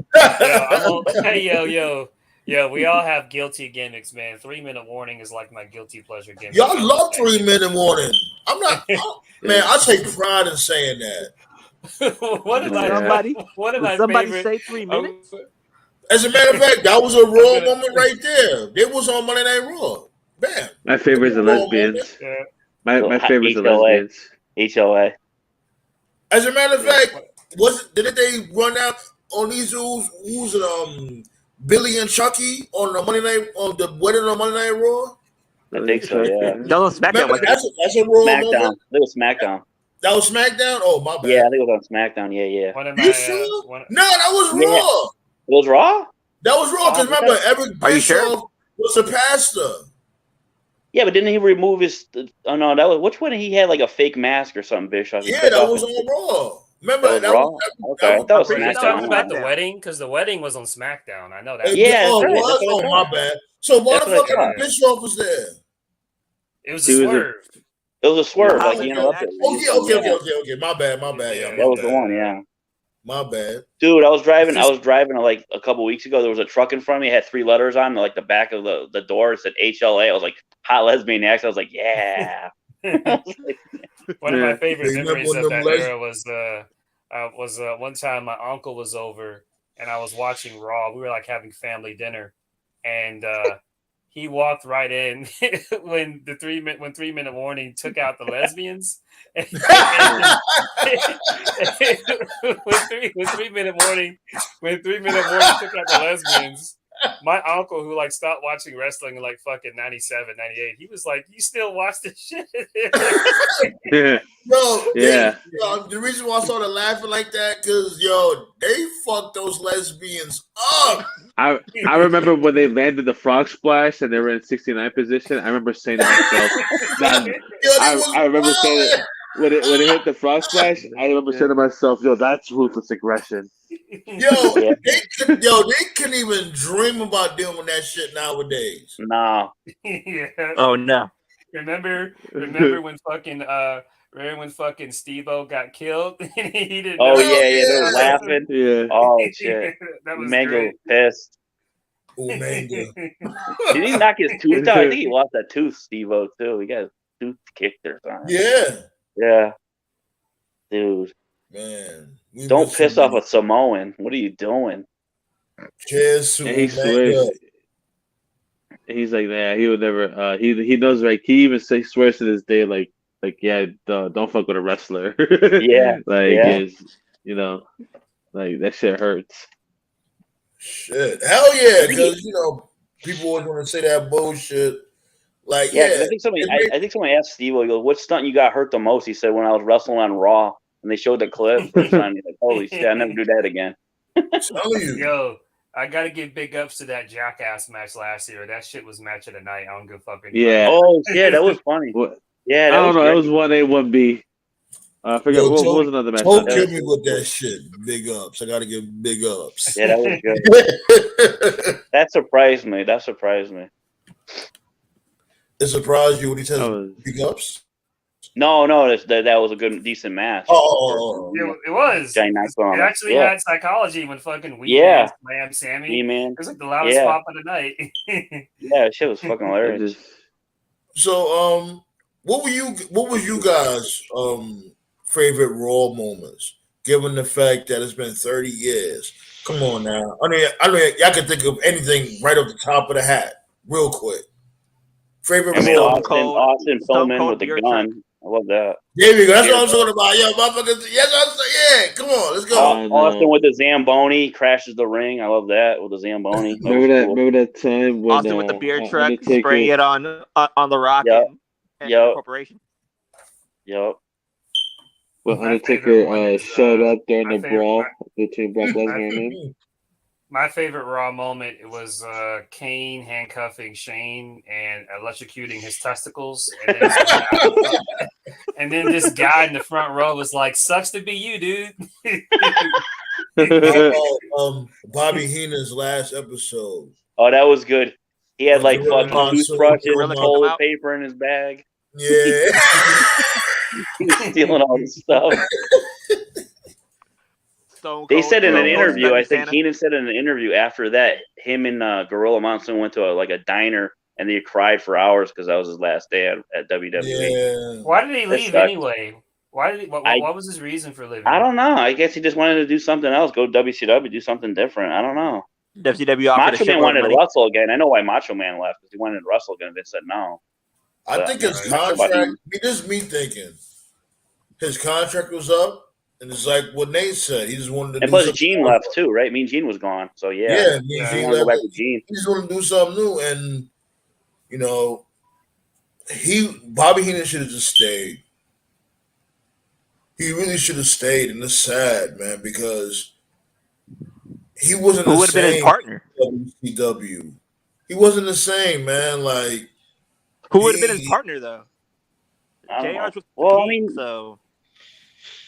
Yo, we all have guilty gimmicks, man. 3-minute warning is like my guilty pleasure gimmick. Y'all love 3-minute warning. I'm not, man. I take pride in saying that. One of my Somebody- one of Did my somebody favorite. say 3 minutes? As a matter of fact, that was a raw moment right there. It was on Monday Night Raw. Bam. My favorite's the lesbians. Yeah. My favorite's the HOA. lesbians. HOA. As a matter of fact, didn't they run out on these rules? Who's it? Billy and Chucky on the Monday Night on the wedding on Monday Night Raw. I think so, yeah. Y'all on SmackDown. Remember, wasn't it? that's a raw SmackDown. moment. I think it was SmackDown. That was SmackDown. Oh my bad. Yeah, I think it was on SmackDown. Yeah. One of You my, sure? one- No, that was Yeah. Raw. It was Raw? That was Raw. Because remember, Eric Are you Bischoff sure? was a pastor. Yeah, but didn't he remove his? Oh no, that was which one? He had like a fake mask or something. Bischoff. He Yeah, took that off was his- on Raw. Remember That was Raw. Okay, I thought it was pretty sure You're that SmackDown. talking was about the SmackDown. wedding because the wedding was on SmackDown. I know that. Yeah, that's Oh, right. it That's was? what I Oh, my thought. bad. So why That's the what I fuck thought. Bischoff was there? It was He a was a- swerve. It was a swerve. Like Oh, he yeah, interrupted. Okay. My bad. Yeah. Yeah, That was the one. Yeah. my bad. Dude, I was driving. It's I was driving like a couple weeks ago. There was a truck in front of me. It had 3 letters on like the back of the door. It said HLA. I was like, hot lesbian acts. I was like, yeah. One of my favorite They never memories won of them that era was one time my uncle was over and I was watching Raw. We were like having family dinner, and he walked right in when 3 minute warning took out the lesbians. when 3 minute warning took out the lesbians, my uncle who like stopped watching wrestling in like fucking 97, 98, he was like, "You still watch this shit?" Yo, Yeah. the reason why I started laughing like that, because, they fucked those lesbians up. I remember when they landed the frog splash and they were in 69 position. I remember saying to myself, I remember saying it when it hit the frog splash. I remember saying to myself, "Yo, that's ruthless aggression." They couldn't even dream about doing that shit nowadays. No. Yeah. Oh no. Remember when fucking Steve-O got killed? And he didn't Oh know. yeah. They were laughing. Yeah. Oh shit. That was Mango great. pissed. Omega. Did he knock his tooth out? I think he lost that tooth, Steve-O, too. He got his tooth kicked or something. Yeah. Yeah. Dude. Man. Don't piss off a Samoan. What are you doing? Cheers to And he swears. He's like, yeah, he would never. He knows, like, he even swears to this day, like, yeah, don't fuck with a wrestler. Yeah. It's, like that shit hurts. Shit. Hell yeah, because, people always want to say that bullshit. Like, Yeah, 'cause I think somebody asked Steve, he goes, "What stunt you got hurt the most?" He said, "When I was wrestling on Raw, and they showed the clip." He's like, "Holy shit, I never do that again." telling you. Yo, I gotta give big ups to that Jackass match last year. That shit was match of the night. I don't give a fuck. Yeah. Oh yeah, that was funny. Yeah, I don't know. great. That was 1A, 1B. I forget what was another match. Don't kill me with that shit. Big ups. I gotta give big ups. Yeah, that was good. That surprised me. It surprised you when he says big ups? No, that was a decent match. Oh. It was. Giant Knife on It it. actually Yeah. had psychology when fucking Yeah. slammed Sammy. He-Man. It was like the loudest pop of the night. Yeah, shit was fucking hilarious. So, what was you guys' favorite Raw moments? Given the fact that it's been 30 years, come on now. I mean, y'all can think of anything right off the top of the hat, real quick. Favorite Raw. Austin Pillman with the gun. I love that. There we go. That's what I'm talking about. Yo, motherfuckers. Yes, I'm saying. Yeah, come on, let's go. Austin with the Zamboni crashes the ring. I love that with the Zamboni. Remember that time when Austin with the beer truck, Undertaker... spraying it on the Rocket and the corporation. Yep. When Undertaker showed up during the brawl between Brock Lesnar and him. My favorite Raw moment was Kane handcuffing Shane and electrocuting his testicles, and then this guy in the front row was like, "Sucks to be you, dude." Bobby Heenan's last episode. Oh, that was good. He had like fucking toothbrushes and toilet paper in his bag. Yeah. He was stealing all this stuff. They said in an interview, I think Heenan said in an interview after that, him and Gorilla Monsoon went to a diner and they cried for hours because that was his last day at WWE. Yeah. Why did he leave anyway? Why did what was his reason for leaving? I don't know. I guess he just wanted to do something else, go to WCW, do something different. I don't know. WCW Macho Man wanted to wrestle again. I know why Macho Man left, because he wanted to wrestle again. They said no. I think his contract, this is me thinking, his contract was up. And it's like what Nate said. He just wanted to. And plus, Gene left too, right? Mean Gene was gone, so yeah. Yeah, Gene left. Go back with Gene. He just wanted to do something new, and Bobby Heenan should have just stayed. He really should have stayed, and it's sad, man, because he wasn't. Who would have been his partner? WCW. He wasn't the same, man. Like, who would have been his partner though? JR's was so.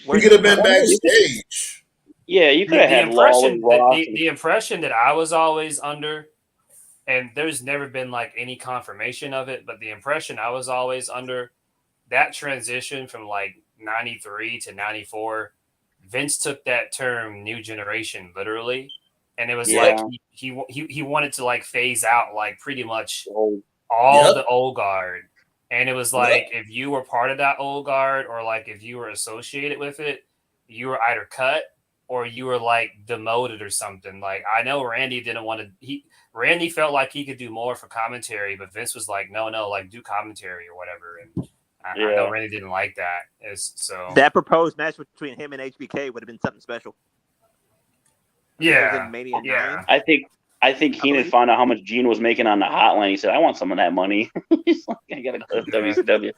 He could have been backstage. Yeah, you could have had Lawler, Ross. The impression that I was always under, and there's never been like any confirmation of it, but the impression I was always under, that transition from like 93 to 94, Vince took that term "new generation" literally, and it was like he wanted to like phase out like pretty much all the old guard, and it was like if you were part of that old guard or like if you were associated with it, you were either cut or you were like demoted or something. Like I know Randy didn't want to. Randy felt like he could do more for commentary, but Vince was like, no, like do commentary or whatever. And I know Randy didn't like that. So that proposed match between him and HBK would have been something special. Yeah, Mania 9. I think Heenan found out how much Gene was making on the hotline. He said, "I want some of that money." He's like, "I gotta go to WCW."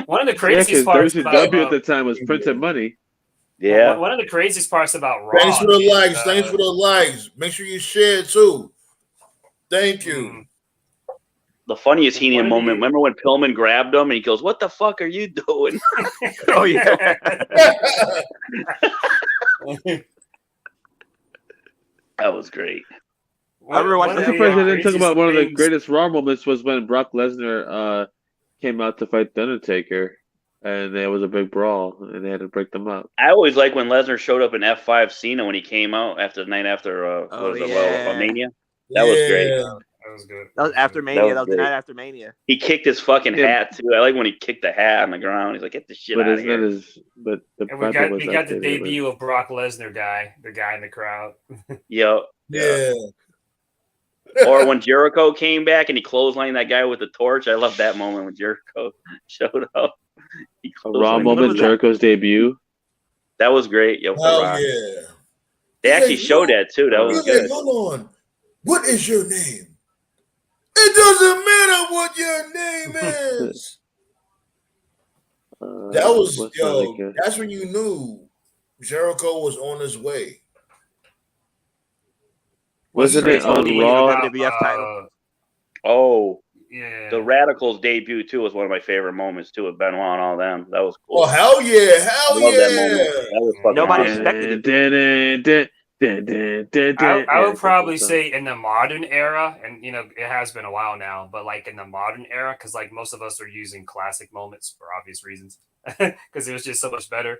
One of the craziest parts WCW at the time was printing money. Yeah. One of the craziest parts about Raw. Thanks for the likes. Thanks for the likes. Make sure you share too. Thank you. The funniest Heenan moment. Remember when Pillman grabbed him and he goes, "What the fuck are you doing?" Oh yeah. That was great. I'm surprised they didn't talk about one of the greatest Raw moments was when Brock Lesnar came out to fight The Undertaker, and there was a big brawl, and they had to break them up. I always like when Lesnar showed up in F5 Cena when he came out after the night after Mania. That was great. That was good. That was after Mania. That was the night after Mania. He kicked his fucking hat too. I like when he kicked the hat on the ground. He's like, "Get the shit out of here!" And we got the debut of Brock Lesnar the guy in the crowd. Yeah. Or when Jericho came back and he clotheslined that guy with the torch. I love that moment when Jericho showed up. Raw moment, Jericho's debut. That was great. Yo, Hell yeah. They actually showed that too. That was good. Hold on. What is your name? It doesn't matter what your name is. That was that's when you knew Jericho was on his way. Wasn't it on Raw? WWF title. Oh, yeah. The Radicals debut too was one of my favorite moments too with Benoit and all them. That was cool. Oh hell yeah, hell yeah! That was fucking Nobody awesome. expected it. I would probably say in the modern era, and it has been a while now, but like in the modern era, because like most of us are using classic moments for obvious reasons, because it was just so much better.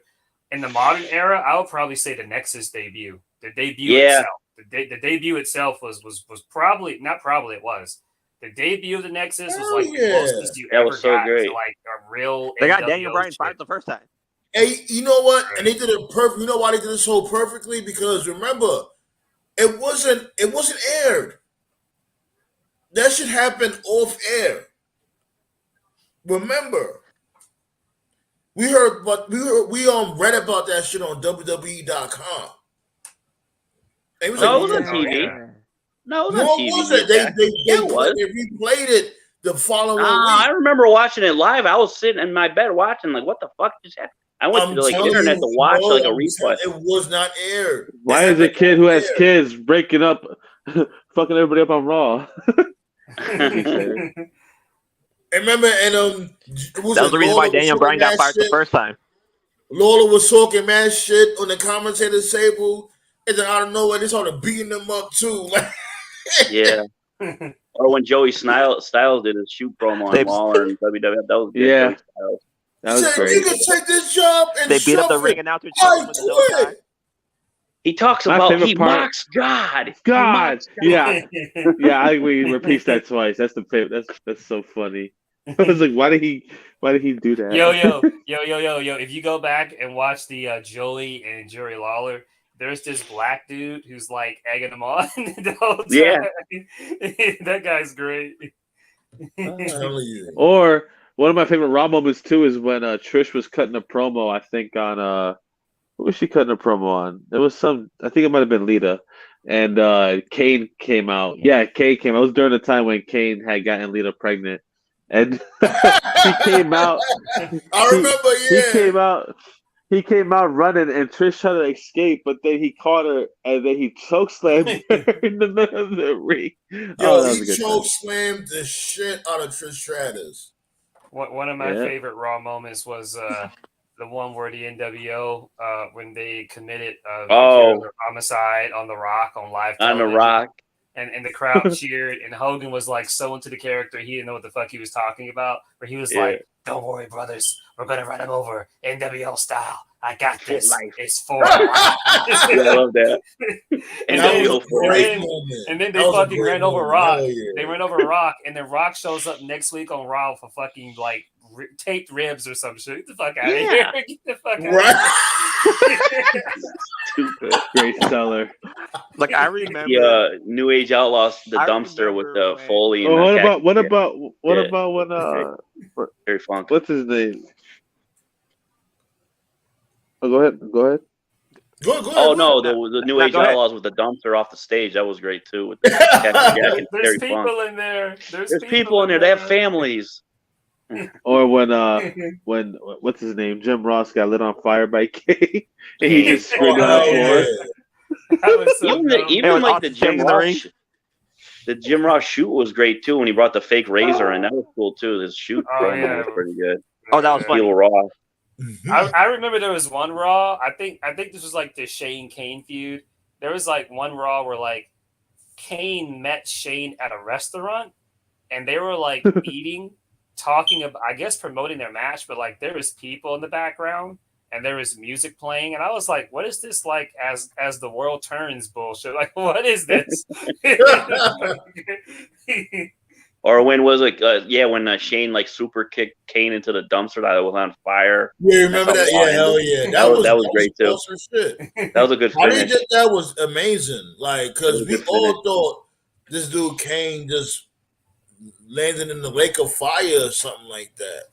In the modern era, I would probably say the Nexus debut. The debut itself. The debut itself was probably not probably it was. The debut of the Nexus was like the closest you ever got to like a real. They got Daniel Bryan fired the first time. Hey, you know what? And they did it perfect. You know why they did it so perfectly? Because remember, it wasn't aired. That shit happened off air. Remember, we read about that shit on WWE.com. It was it was on TV. No, it was on TV. Was it? They replayed it the following week. I remember watching it live. I was sitting in my bed watching, like, what the fuck just happened? I went to the internet to watch like a replay. It was not aired. Why is a kid who has kids breaking up, fucking everybody up on Raw? Remember, and that was the reason why Daniel Bryan got fired the first time. Lawler was talking mad shit on the commentator's table, and then out of nowhere they started beating them up too. Yeah. Or when Joey Styles did a shoot promo on Lawler and WWF, that was good. Yeah. That was great. You can take this job and they beat up the ring announcer. He talks about mocks God. Yeah. Yeah, I agree. He repeats that twice. That's the favorite. That's so funny. I was like, why did he do that? Yo. If you go back and watch the Joey and Jerry Lawler, there's this black dude who's like egging him on the whole time. Yeah. That guy's great. Or one of my favorite Raw moments too is when Trish was cutting a promo. I think on who was she cutting a promo on? There was I think it might have been Lita, and Kane came out. Yeah, Kane came out. It was during the time when Kane had gotten Lita pregnant, and he came out. I remember. Yeah, He came out running, and Trish tried to escape, but then he caught her, and then he chokeslammed her in the middle of the ring. He chokeslammed the shit out of Trish Stratus. One of my favorite Raw moments was the one where the NWO when they committed Oh. homicide on The Rock on live On television. The Rock. And the crowd cheered, and Hogan was like so into the character he didn't know what the fuck he was talking about. Where he was like, "Don't worry, brothers, we're gonna run him over NWO style. I got For this. life." It's for life." Yeah, I love that. NWO for life. And then they fucking ran over Rock. Yeah. They ran over Rock, and then Rock shows up next week on Raw for fucking like taped ribs or some shit. Get the fuck out of here! Get the fuck out of here! Stupid. Great seller. Like I remember, Yeah, New Age Outlaws, the I dumpster with the remember when- Foley. And Oh, the what khaki- about Yeah. when Very funk. what's his name? Oh, go ahead. Go ahead. Oh no, the New Age go ahead. Outlaws with the dumpster off the stage. That was great too. With the khaki jacket and There's Terry people Funk. in there. There's people in there. They have families. Or when what's his name? Jim Ross got lit on fire by Kay, and he just screamed on the floor. That was so dumb. Even like the Austin Jim in the ring. Ross. The Jim Ross shoot was great too when he brought the fake razor in. That was cool too. His shoot promo was pretty good. Oh, that was funny. Heel Raw. I remember there was one Raw. I think this was like the Shane Kane feud. There was like one Raw where like Kane met Shane at a restaurant, and they were like eating, talking about, I guess, promoting their match, but like there was people in the background and there was music playing, and I was like, what is this like as the world turns bullshit? Like, what is this? Or when was it? When Shane like super kicked Kane into the dumpster that was on fire. Yeah, remember that? Yeah, hell yeah. That was great too. awesome shit. That was a good How they finish. did that was amazing. Like, It because was a we good all finish. thought this dude Kane just landed in the lake of fire or something like that.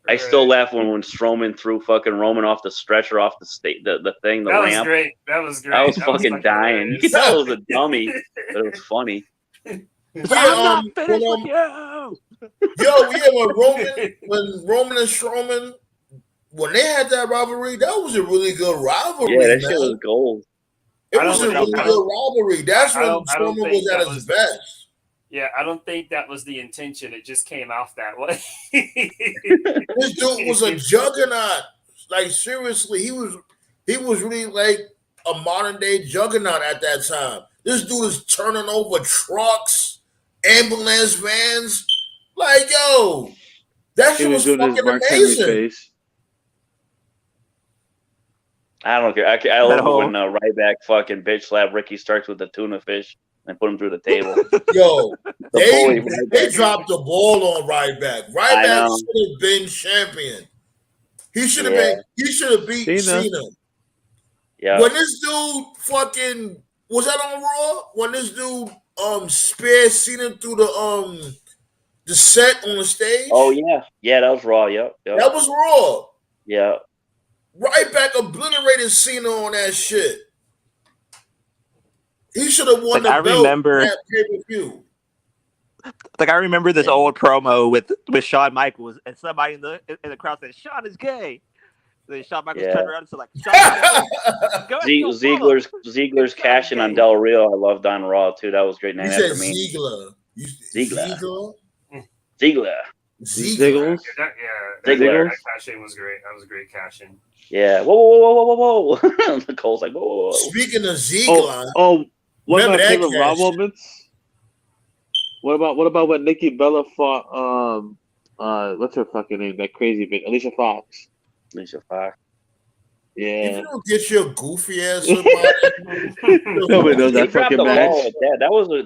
I still laugh when Strowman threw fucking Roman off the stretcher, off the the thing, the That was ramp. great. That was great. I was fucking dying. You hilarious. could tell it was a dummy, but it was funny. Yeah, I'm not when, finished with you. when Roman and Strowman, when they had that rivalry, that was a really good rivalry. Yeah, that man. shit was gold. It I was a don't- really I good don't- rivalry. That's when I don't Strowman think was at that his was- best. Yeah, I don't think that was the intention. It just came off that way. This dude was a juggernaut. Like seriously, he was really like a modern day juggernaut at that time. This dude is turning over trucks, ambulance vans. Like, yo, that He shit was was doing his fucking Mark Henry amazing. face. I don't care. I love it when Ryback fucking bitch slapped Ricky Starks with the tuna fish and put him through the table. Yo, bully they Ryback. dropped the ball on Ryback. I Ryback know. should have been champion. He should have Yeah. been. He should have beat Cena. Cena. Yeah. When this dude fucking was that on Raw? When this dude speared Cena through the set on the stage? Oh yeah, that was Raw. Yep. That was Raw. Yeah. Ryback obliterated Cena on that shit. He should have won Like, the I belt remember- at pay-per-view. Like I remember this old promo with Shawn Michaels, and somebody in the crowd said Shawn is gay. Then Shawn Michaels Yeah. turned around and said like, Shawn is gay. Go ahead, yo, Ziggler's It's cashing on gay. Del Rio. I loved on Raw too. That was great. You Name said after me. Ziggler. Ziggler. Ziggler? Ziggler. Ziggler. Ziggler. That cash-in was great. That was a great cash-in. Yeah. Whoa. Nicole's like, whoa. Speaking of Ziggler, One of Remember my that favorite Raw cash? moments. What about when Nikki Bella fought what's her fucking name? That crazy bitch, Alicia Fox. Alicia Fox. if Yeah. you don't get your goofy ass up out Nobody knows They that dropped fucking the ball match. with that.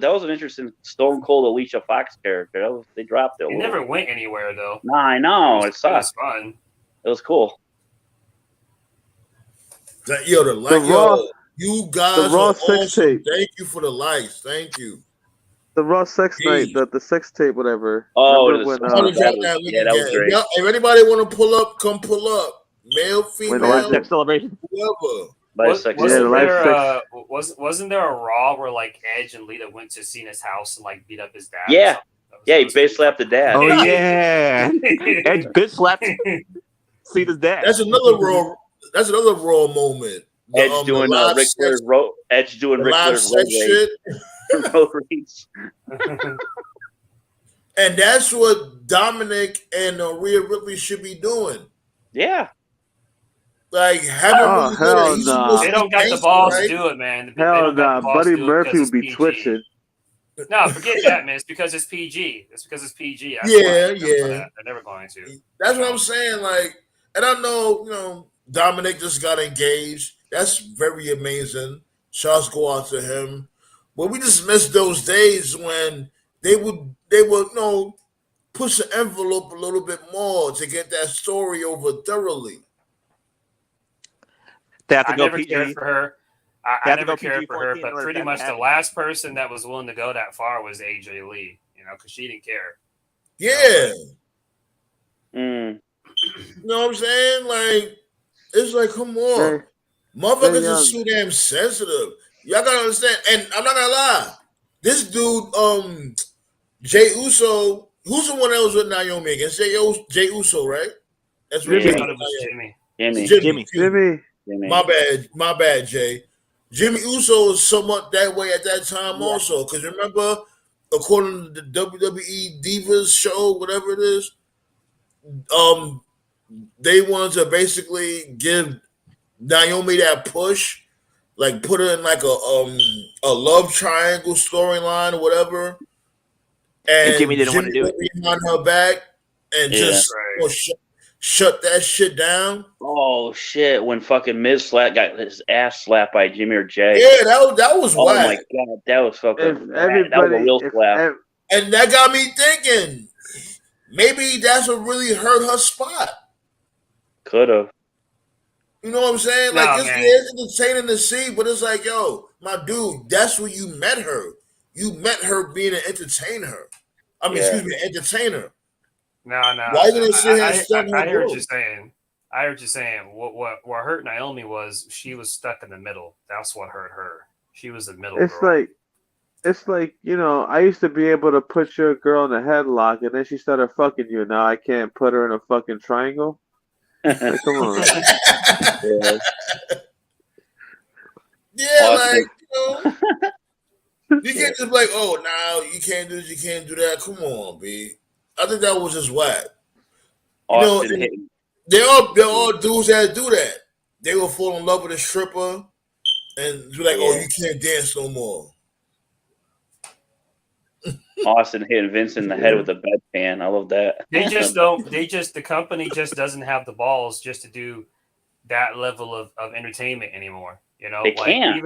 That was an interesting Stone Cold Alicia Fox character. They dropped it. a It little. never went anywhere though. Nah, I know. It It was sucked. fun. It was cool. Yo, the like, Raw- yo, you guys the Raw are sex awesome. tape. Thank you for the likes. Thank you. The Raw sex Hey. night, the sex tape, whatever. Oh, Remember when, I'm gonna drop that link again. If anybody want to pull up, come pull up. Male, When female, the Sex celebration. whoever. Bisex. Yeah, the live Wasn't there a Raw where like Edge and Lita went to Cena's house and like beat up his dad? Yeah. Yeah, he base slapped the dad. Oh yeah, Edge bitch slapped Cena's dad. That's another raw. That's another raw moment. Edge the doing live Ric Flair's sex- road. Edge doing the Ric live Flair's road sex shit. rage. Road rage. And that's what Dominic and Rhea Ripley should be doing. Yeah. Like, haven't Oh, really heard hell it. He's nah. supposed They to be don't got the gangster, balls to right? do it, man. They Hell don't got nah. the balls Buddy to do it Murphy because would it's be PG. twitching. No, forget that, man. It's because it's PG. It's because it's PG. That's why Yeah, they're yeah. never going to. That's what I'm saying. Like, and I know, Dominic just got engaged. That's very amazing. Shots go out to him. But we just missed those days when they would push the envelope a little bit more to get that story over thoroughly. They have to I go never cared PG. for her. They I have to never go cared for her, PG-14 in but order for pretty that to much the happen. last person that was willing to go that far was AJ Lee, because she didn't care. Yeah. Mm. You know what I'm saying? Like, it's like, come on. They Motherfuckers young. is so damn sensitive. Y'all gotta understand. And I'm not gonna lie. This dude, Jay Uso, who's the one that was with Naomi again? Jay Uso, right? That's what I Jimmy. thought it was Jimmy. Jimmy. Jimmy. Jimmy. My bad, Jay. Jimmy Uso was somewhat that way at that time also. Because remember, according to the WWE Divas show, whatever it is, they wanted to basically give Naomi that push, like put her in like a love triangle storyline or whatever. And Jimmy didn't want to do went it. behind her back and Yeah. just shut that shit down. Oh shit! When fucking Miz got his ass slapped by Jimmy or Jay. Yeah, that was Oh whack. my god, that was fucking. If That was a real slap. And that got me thinking, maybe that's what really hurt her spot. Could have. You know what I'm saying? No, Like, man. it's entertaining to see, but it's like, yo, my dude, that's where you met her. You met her being an entertainer. I mean, excuse me, an entertainer. No. Why didn't sit here and stun her I heard growth? you saying. I heard you saying what hurt Naomi was she was stuck in the middle. That's what hurt her. She was the middle girl. It's like, I used to be able to put your girl in a headlock and then she started fucking you. Now I can't put her in a fucking triangle. Like, come on. Yeah, like, you can't just be like, oh, now you can't do this, you can't do that. Come on, B. I think that was just whack. Austin hitting. They're all dudes that do that. They will fall in love with a stripper and be like, oh, you can't dance no more. Austin hitting Vince in the head with a bedpan. I love that. They just don't. The company just doesn't have the balls just to do that level of entertainment anymore. They can't.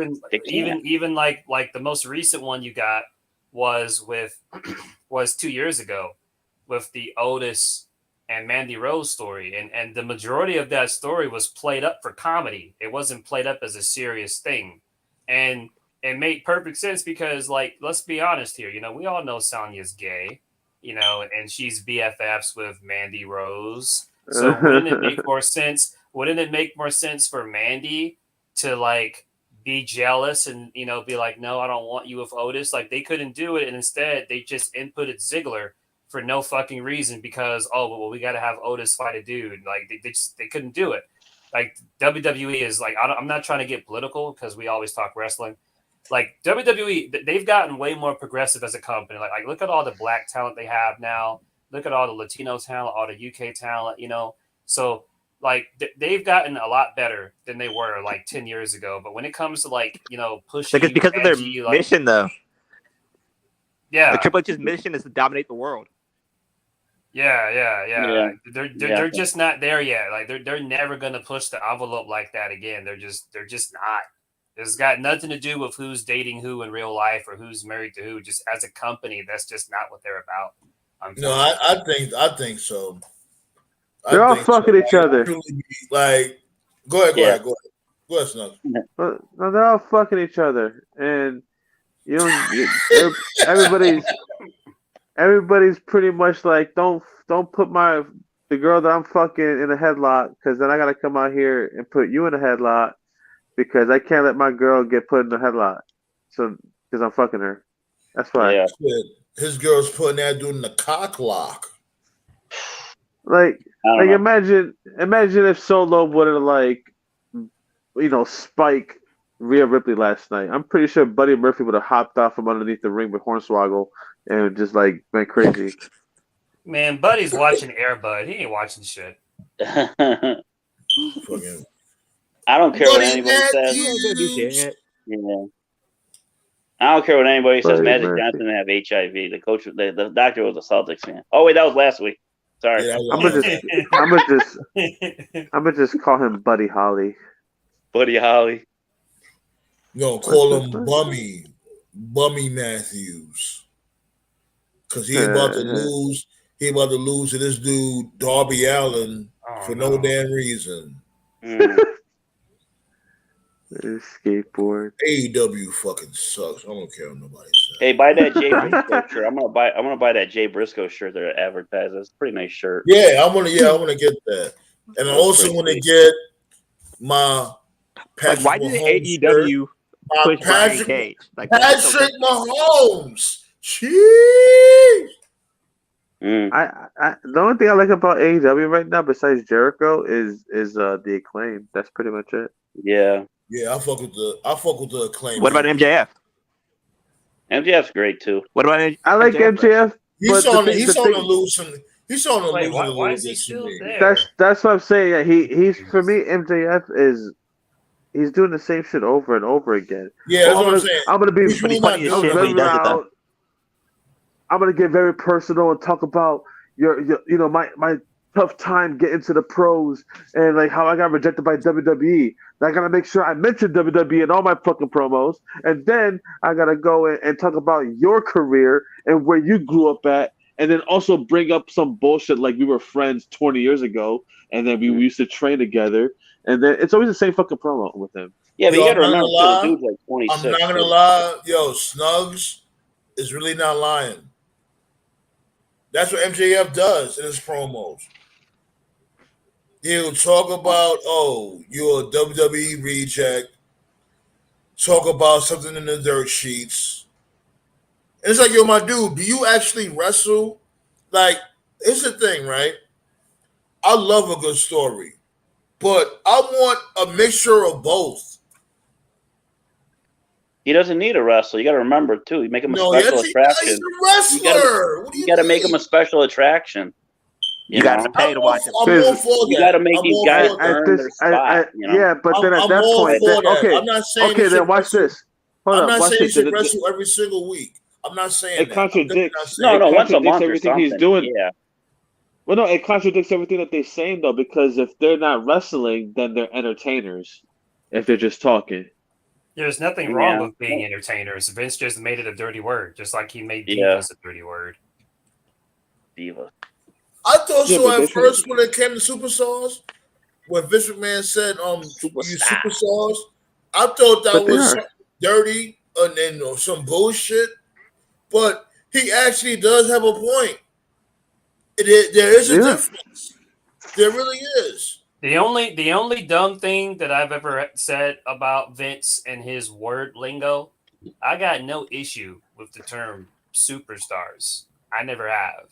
Even like the most recent one you got was 2 years ago with the Otis and Mandy Rose story, and the majority of that story was played up for comedy. It wasn't played up as a serious thing, and it made perfect sense because, like, let's be honest here. We all know Sonya's gay, and she's BFFs with Mandy Rose. So wouldn't it make more sense? Wouldn't it make more sense for Mandy to like be jealous and be like, no, I don't want you with Otis? Like, they couldn't do it, and instead they just inputted Ziggler for no fucking reason because we got to have Otis fight a dude. Like they couldn't do it. Like WWE is like, I'm not trying to get political because we always talk wrestling. Like WWE, they've gotten way more progressive as a company. Like look at all the black talent they have now. Look at all the Latino talent, all the UK talent. So like they've gotten a lot better than they were like 10 years ago. But when it comes to like pushing because of their edgy, mission, though. Yeah, Triple H's mission is to dominate the world. Yeah. They're just not there yet. Like they're never gonna push the envelope like that again. They're just not. It's got nothing to do with who's dating who in real life or who's married to who. Just as a company, that's just not what they're about. No, I think so. They're all fucking each other. Like, go ahead, Snugs. No, they're all fucking each other, and everybody's pretty much like, don't put the girl that I'm fucking in a headlock, because then I gotta come out here and put you in a headlock because I can't let my girl get put in a headlock. So because I'm fucking her, that's why. Yeah. His girl's putting that dude in the cock lock. Like imagine if Solo would have spike Rhea Ripley last night. I'm pretty sure Buddy Murphy would have hopped off from underneath the ring with Hornswoggle and just like went crazy. Man, Buddy's watching Air Bud. He ain't watching shit. Fucking I don't care what Buddy anybody says. You ain't gonna do Matthews. shit. Yeah. I don't care what anybody says. Buddy Magic Murphy. Johnson didn't have HIV. The coach, the doctor was a Celtics fan. Oh wait, that was last week. Sorry. Yeah, I'm gonna just call him Buddy Holly. Buddy Holly. you gonna call What's him his Bummy Matthews, because he about to lose. He about to lose to this dude Darby Allin for no damn reason. His skateboard. AEW fucking sucks. I don't care what nobody says. Hey, buy that Jay Briscoe shirt. I'm gonna buy that Jay Briscoe shirt that advertised. It's a pretty nice shirt. Yeah, I want to get that, and I also want to get my Patrick Why did Mahomes AEW push Brian Patrick, Cage? Like, Patrick Mahomes. Jeez. The only thing I like about AEW right now, besides Jericho, is the Acclaim. That's pretty much it. Yeah. Yeah, I fuck with the Acclaim. What about MJF? MJF's great too. What about I like MJF. He's on to lose some. He's on to lose a little why is he bit still to me. there? That's what I'm saying. Yeah, he's for me. MJF he's doing the same shit over and over again. Yeah, that's what I'm saying. I'm gonna be He's really not doing it. He does it, though. I'm gonna get very personal and talk about your my tough time getting to the pros and like how I got rejected by WWE. And I gotta make sure I mention WWE in all my fucking promos, and then I gotta go and talk about your career and where you grew up at, and then also bring up some bullshit like we were friends 20 years ago, and then we used to train together, and then it's always the same fucking promo with him. Yeah, but you gotta remember, lie, the dude's like 26. I'm not gonna lie, yo, Snugs is really not lying. That's what MJF does in his promos. He'll talk about, oh, you're a WWE reject. Talk about something in the dirt sheets. And it's like, yo, my dude, do you actually wrestle? Like, here's the thing, right? I love a good story, but I want a mixture of both. He doesn't need a wrestler. You got to remember too. You make him a special attraction. He's a wrestler. You got to make him a special attraction. You got to pay to watch him. You got to make these guys earn their spot. Yeah, but then at that point, okay, I'm not saying okay, then watch this. I'm not saying he should wrestle every single week. I'm not saying it contradicts. No, once a month everything he's doing. Yeah. Well, no, it contradicts everything that they're saying though, because if they're not wrestling, then they're entertainers. If they're just talking. There's nothing wrong with being entertainers. Vince just made it a dirty word, just like he made divas a dirty word. Diva. I thought so at first when it came to superstars, when Vince McMahon said you superstars, I thought that was dirty and then some bullshit. But he actually does have a point. There is a difference. There really is. The only dumb thing that I've ever said about Vince and his word lingo, I got no issue with the term superstars. I never have.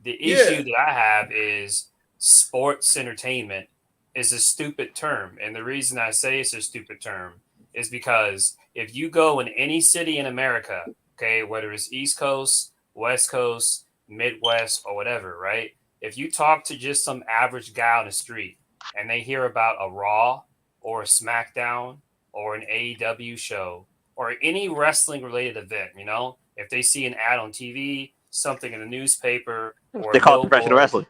The issue that I have is sports entertainment is a stupid term. And the reason I say it's a stupid term is because if you go in any city in America, okay, whether it's East Coast, West Coast, Midwest, or whatever, right? If you talk to just some average guy on the street and they hear about a Raw or a SmackDown or an AEW show or any wrestling related event, if they see an ad on TV, something in the newspaper, or they call it professional wrestling.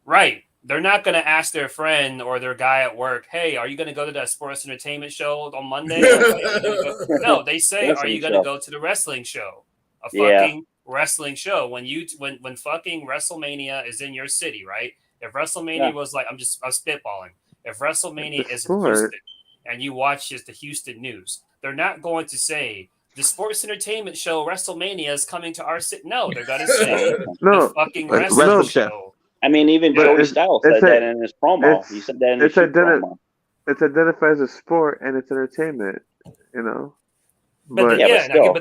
Right. They're not going to ask their friend or their guy at work, hey, are you going to go to that sports entertainment show on Monday? No, they say, are you going to go to the wrestling show? A fucking wrestling show. When fucking Wrestlemania is in your city, right? If Wrestlemania was like, I'm spitballing. If Wrestlemania is in Houston and you watch just the Houston news, they're not going to say, the sports entertainment show WrestleMania is coming to our city. No, they're going to say the fucking wrestling show. I mean, even Joey Styles said that in his promo. He said that in his promo. It's identified as a sport and it's entertainment, But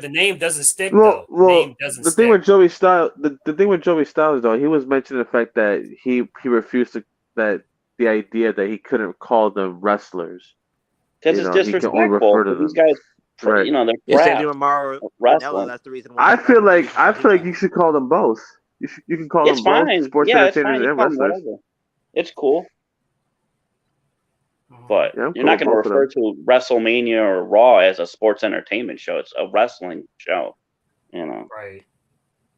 the name doesn't stick. Though. The name doesn't stick. Thing with Joey Styles, the thing with Joey Styles though, he was mentioning the fact that he refused the idea that he couldn't call them wrestlers because it's disrespectful. These guys. Right. They're that's the reason why I feel like you should call them both. You can call them both sports entertainers and wrestlers. It's cool. But Yeah, I'm you're cool not with going to both of refer them. to WrestleMania or Raw as a sports entertainment show. It's a wrestling show, you know. Right.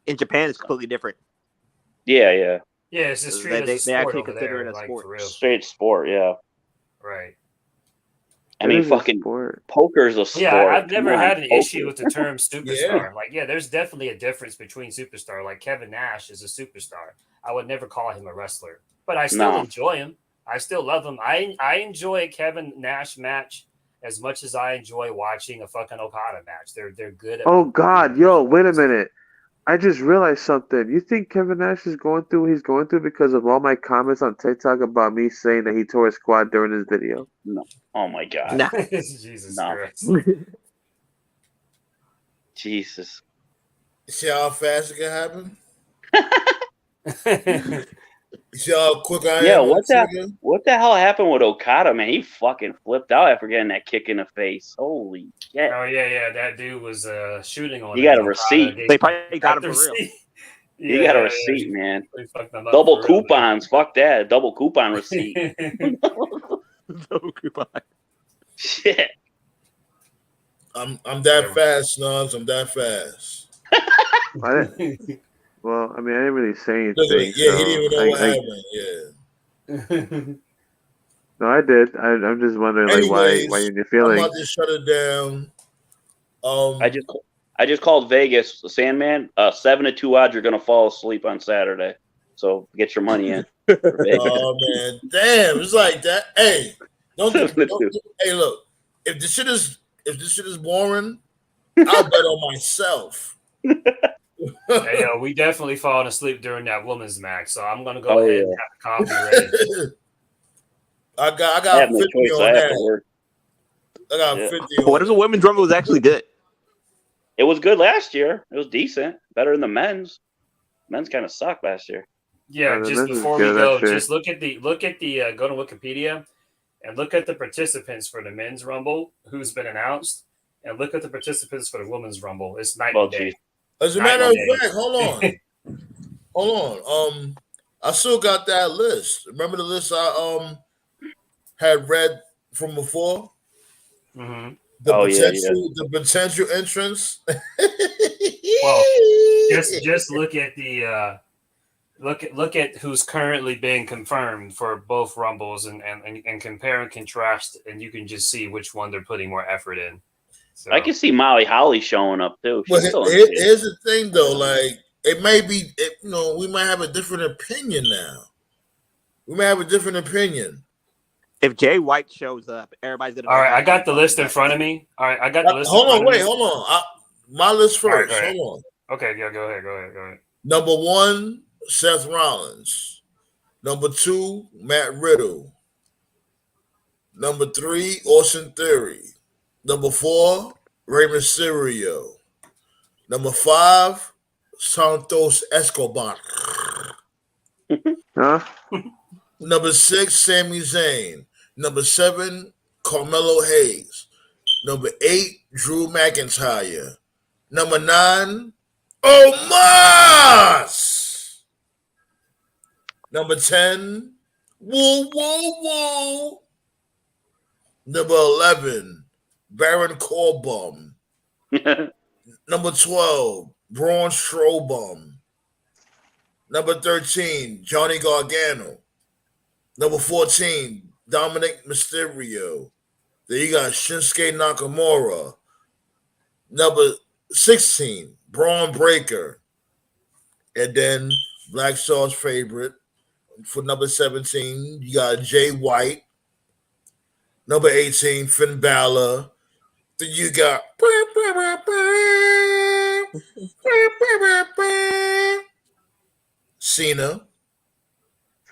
In Japan, it's completely different. Yeah, yeah. Yeah, it's just treated as a They sport actually over consider it there, a like sport. for real. Straight sport, yeah. Right. I It mean, is a fucking sport. poker's a sport. Yeah, I've Come never on, had an poker. issue with the term superstar. Yeah. Like, yeah, there's definitely a difference between superstar. Like Kevin Nash is a superstar. I would never call him a wrestler, but I still No. enjoy him. I still love him. I enjoy a Kevin Nash match as much as I enjoy watching a fucking Okada match. They're good at. Oh God, yo, wait a minute. I just realized something. You think Kevin Nash is going through what he's going through because of all my comments on TikTok about me saying that he tore his quad during his video? No. Oh my God. Nah. Jesus No. Christ. Jesus. See how fast it can happen? You see how quick I Yeah, am on the trigger? what the hell happened with Okada, man? He fucking flipped out after getting that kick in the face. Holy shit. Oh yeah. That dude was shooting on. He him. got a Okada receipt. gave They him- probably got him the for real. receipt. He got a receipt, man. They fucked him up Double for real, coupons. Fuck that. Double coupon receipt. man. So goodbye. Shit. I'm that fast, Snugs. I'm that fast. I didn't, well, I mean, I didn't really say Look, anything. yeah, so he didn't even know what I, happened. Yeah. no, I did. I'm just wondering, like, why Anyways, in your I'm feelings? about to shut it down. I just called Vegas, Sandman. 7-2 odds you're gonna fall asleep on Saturday. So get your money in. For Vegas. Oh man, damn! It's like that. Hey, don't. Dude. Hey, look. If this shit is boring, I'll bet on myself. Hey, yo, we definitely fallen asleep during that woman's match, so I'm gonna go Oh, ahead yeah. and have the coffee ready. I I got have no 50 choice. on I have to that. work. I got Yeah. 50 But on what if the that. women's rumble was actually good? It was good last year. It was decent. Better than the men's. Men's kind of sucked last year. Yeah, the just business before is we good, go, actually. just look at the go to Wikipedia and look at the participants for the men's rumble who's been announced, and look at the participants for the women's rumble. It's night Well, and day. geez. As a matter of fact, hold on. I still got that list. Remember the list I had read from before? Mm-hmm. The potential entrance. Well, just look at the look at who's currently being confirmed for both rumbles and compare and contrast, and you can just see which one they're putting more effort in. So I can see Molly Holly showing up too. Well, She's still in the game. here's the thing, though. Like, it may be, we might have a different opinion now. We may have a different opinion. If Jay White shows up, everybody's gonna. all right, I got the list in front of me. All right, I got the list. Hold in front on, of me. hold on. My list first. All right. Hold on. Okay, yeah, go ahead. Number 1, Seth Rollins. Number 2, Matt Riddle. Number 3, Austin Theory. Number 4, Rey Mysterio. Number 5, Santos Escobar. Huh? Number 6, Sami Zayn. Number 7, Carmelo Hayes. Number 8, Drew McIntyre. Number 9, Omos. Number 10, Woo. Number 11, Baron Corbin. Number 12, Braun Strowman. Number 13, Johnny Gargano. Number 14, Dominic Mysterio. Then you got Shinsuke Nakamura. Number 16, Braun Breaker. And then Black Star's favorite for number 17, you got Jay White. Number 18, Finn Balor. Then you got Cena.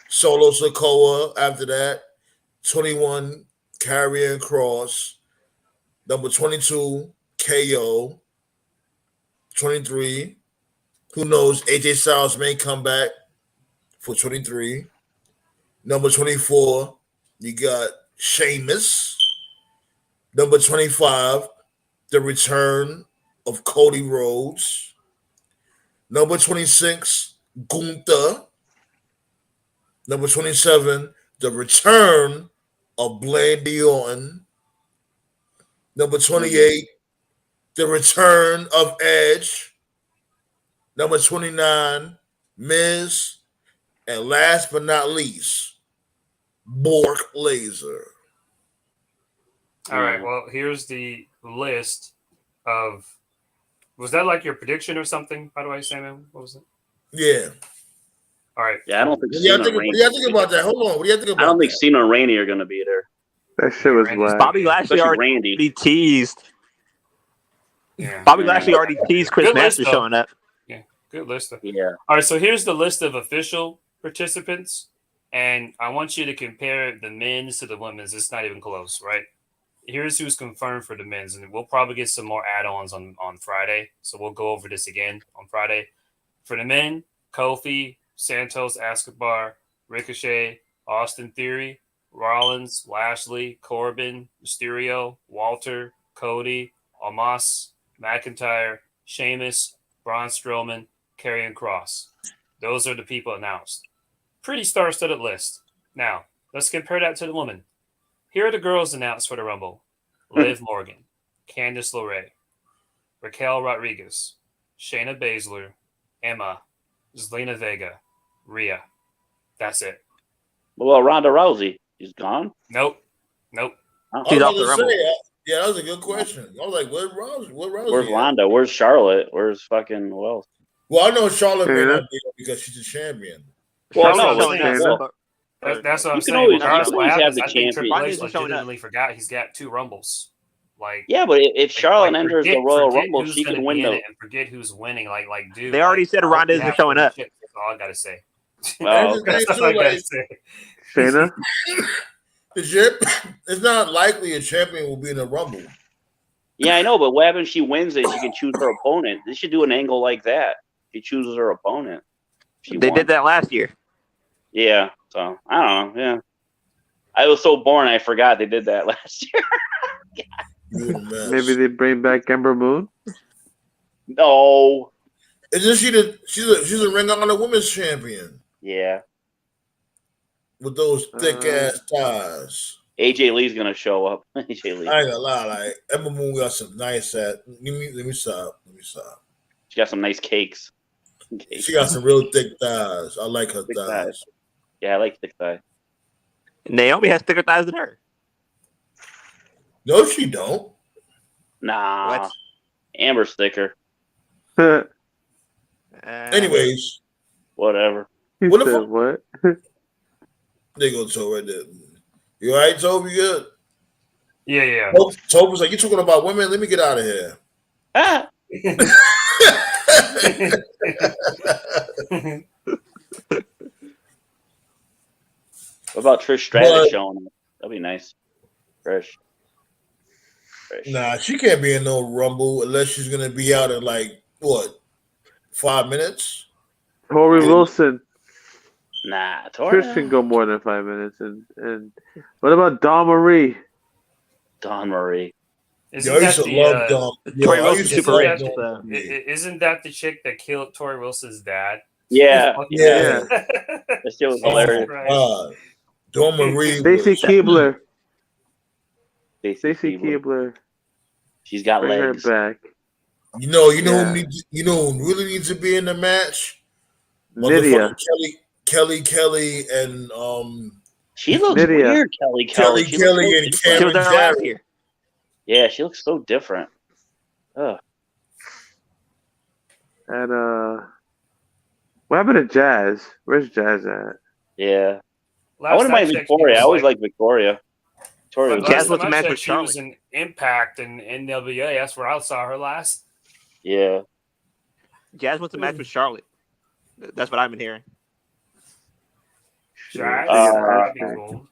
Solo Sikoa after that. 21, Karrion Kross. Number 22, KO. 23, who knows, AJ Styles may come back for 23. Number 24, you got Sheamus. Number 25, the return of Cody Rhodes. Number 26, Gunther. Number 27, the return of Blandy Orton. Number 28, The Return of Edge. Number 29, Miz. And last but not least, Bork Laser. All right. Well, here's the list of. Was that like your prediction or something? By the way, Sam, what was it? Yeah. All right. Yeah, I don't think. What do you think about that? Hold on. What do you think about that? I don't think Cena and Randy are going to be there. That shit was whack. Bobby Lashley already Randy. teased. Yeah. Bobby Lashley already teased Chris Good Masters list, though. showing up. Yeah. Good list. Yeah. All right. So here's the list of official participants, and I want you to compare the men's to the women's. It's not even close, right? Here's who's confirmed for the men's, and we'll probably get some more add-ons on Friday. So we'll go over this again on Friday. For the men, Kofi, Santos, Escobar, Ricochet, Austin Theory, Rollins, Lashley, Corbin, Mysterio, Walter, Cody, Omos, McIntyre, Sheamus, Braun Strowman, Karrion Kross. Those are the people announced. Pretty star-studded list. Now, let's compare that to the women. Here are the girls announced for the Rumble. Liv Morgan, Candice LeRae, Raquel Rodriguez, Shayna Baszler, Emma, Zelina Vega, Rhea. That's it. Well, Ronda Rousey, she's gone. Nope. She's off the Rumble. Yeah, that was a good question. I was like, where's Rousey? Where's Ronda? Where's Charlotte? Where's fucking who else? Well, I know Charlotte may not be there because she's a champion. Well, Charlotte's no, showing up. That's what I'm You can saying. always- Regardless you of can what always have happens, the I think Triple champion. H legitimately forgot he's got 2 Rumbles. Like, Yeah, but if Charlotte enters the Royal Rumble, who's she gonna can be win in the. it and forget who's winning. Like, dude. They already said Ronda isn't showing up. Shit. That's all I gotta say. Oh, okay. That's all I gotta say. Shayna? It's not likely a champion will be in a Rumble. Yeah, I know, but what happens if she wins it? She can choose her opponent. They should do an angle like that. She chooses her opponent. They did that last year. Yeah, so I don't know. Yeah, I was so bored I forgot they did that last year. Maybe they bring back Ember Moon? No. Isn't she's a Ring of Honor Women's Champion Yeah. with those thick ass thighs. AJ Lee's gonna show up. AJ Lee. I ain't gonna lie, like Ember Moon got some nice at. Let me stop. She got some nice cakes. She got some real thick thighs. I like her Thick thighs. Yeah, I like thick thigh. Naomi has thicker thighs than her. No, she don't. Nah. What? Amber's thicker. Anyways, Whatever. He What the said fuck? what? they go Toby right there. You all right, Toby? Good. Yeah. Toby's like, you talking about women? Let me get out of here. Ah. What about Trish Stratus showing up? That'd be nice. Trish. Nah, she can't be in no Rumble unless she's gonna be out in like what, 5 minutes? Tori Wilson. Nah, Tori. Trish can go more than 5 minutes. And what about Dawn Marie? Dawn Marie. Yo, I used to love Dawn. Tori I Wilson's used to super love rich. Dawn. Isn't that the chick that killed Tori Wilson's dad? Yeah. Yeah. That shit was Oh, hilarious. God. Dawn Marie. Stacey was- Keebler. Stacey Stacey Keebler. She's got Bring legs. her back. You know who Yeah. really needs to be in the match? Nydia. Motherfucking Kelly, and She looks Nydia. weird, Kelly. She looks so and different. She was Cameron there last Jarrett. year. Yeah, she looks so different. Ugh. And what happened to Jazz? Where's Jazz at? Yeah. Last I wouldn't time mind I checked, Victoria. she I was always like Victoria. Victoria was Jazz Last wants time to I match with checked, she was Charlotte. in Impact and NWA. That's where I saw her last. Yeah. Jazz wants to match with Charlotte. That's what I've been hearing. Jazz? Uh, That'd be cool.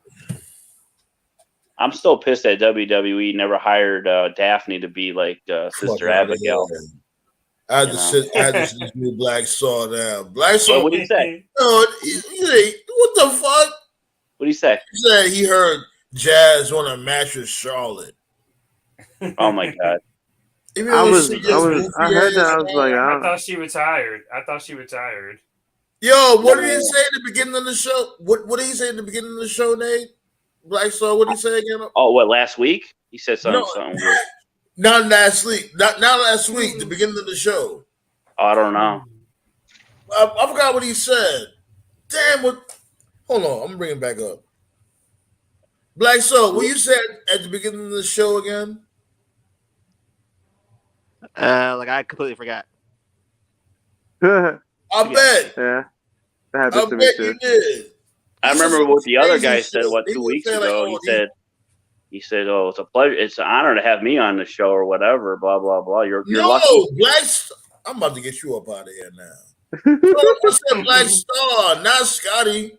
I'm still pissed that WWE never hired Daphne to be like Sister Fuck outta Abigail. here. I had to sit this new Black Saw down. Black Saw. What did he say? No, he said, what the fuck? What did he say? He said he heard Jazz want to match with Charlotte. Oh my god. Even I though was- she I gets was- goofy I heard that, I was ass like, now. I thought she retired. Yo, what did he say at the beginning of the show? What did he say at the beginning of the show, Nate? Black Star, what did he say again? Oh, what, last week? He said something. No. Something weird. Not last week. Not last week. The beginning of the show. Oh, I don't know. I forgot what he said. Damn. What? Hold on. I'm gonna bring it back up. Black Star, what you said at the beginning of the show again? Like I completely forgot. I bet. Yeah. That I happens to me bet too. you did. I He said remember some what the other crazy guy shit. said, what, He 2 was weeks saying, ago. like, He said, "Oh, it's a pleasure. It's an honor to have me on the show, or whatever." Blah blah blah. You're no, lucky. Black Star. I'm about to get you up out of here now. I said Black Star, not Scotty.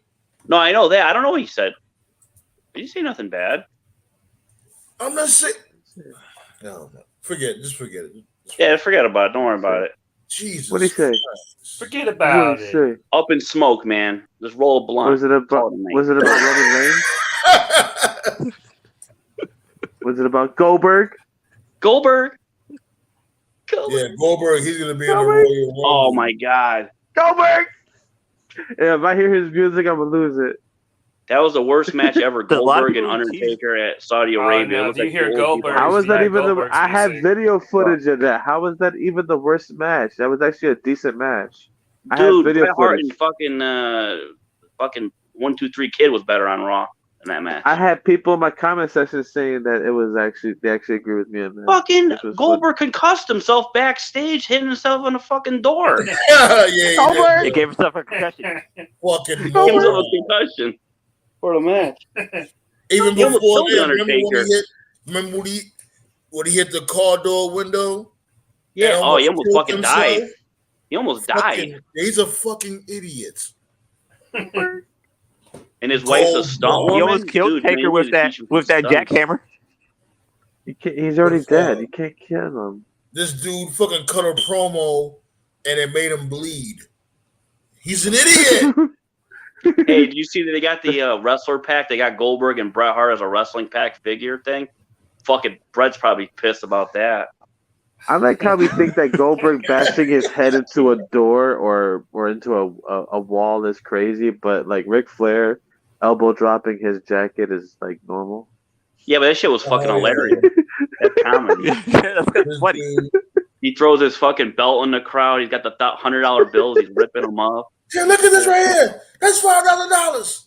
No, I know that. I don't know what he said. Did you say nothing bad? I'm not saying. No, forget. Just forget it. Yeah, forget about it. Don't worry about it. Jesus. What'd he say? Christ. Forget What about did it. he say? Up in smoke, man. Just roll a blunt. Was it about Call it a night. Roman Reigns? Was it about Goldberg? Goldberg? Yeah, Goldberg. He's gonna be in the Royal Rumble. Oh my God, Goldberg! Yeah, if I hear his music, I'm gonna lose it. that was the worst match ever. A lot of Goldberg and people Undertaker at Saudi Oh, Arabia. no, It was if you like hear the old Goldberg- people. How was that Yeah, even the? Goldberg's I have music. video footage of that. How was that even the worst match? That was actually a decent match. I have Dude, video Bret Hart footage. and fucking 1-2-3 Kid was better on Raw in that match. I had people in my comment section saying that it was actually they actually agree with me on that. Fucking Which was Goldberg concussed himself backstage, hitting himself on the fucking door. yeah, he Goldberg! He did. gave himself a concussion. Fucking Gave himself moron. a concussion for the match. Even He almost before killed the that, Undertaker. remember when he hit the car door window? Yeah. and Oh, he almost killed fucking himself? died. He almost died. He's a fucking idiot. And his wife's a stunt Goldberg. woman. He almost killed Dude, man, Taker you with need to that teach him some stunts. jackhammer. he's already What the fuck? dead. You can't kill him. This dude fucking cut a promo and it made him bleed. He's an idiot. Hey, did you see that they got the wrestler pack? They got Goldberg and Bret Hart as a wrestling pack figure thing. Fucking Bret's probably pissed about that. I like how we think that Goldberg bashing his head into a door or into a wall is crazy, but like Ric Flair elbow dropping his jacket is like normal. Yeah, but that shit was fucking Oh, yeah. hilarious. That's comedy. That's This funny. dude- He throws his fucking belt in the crowd. He's got the $100 bills. He's ripping them off. Yeah, look at this right here. That's $5,000.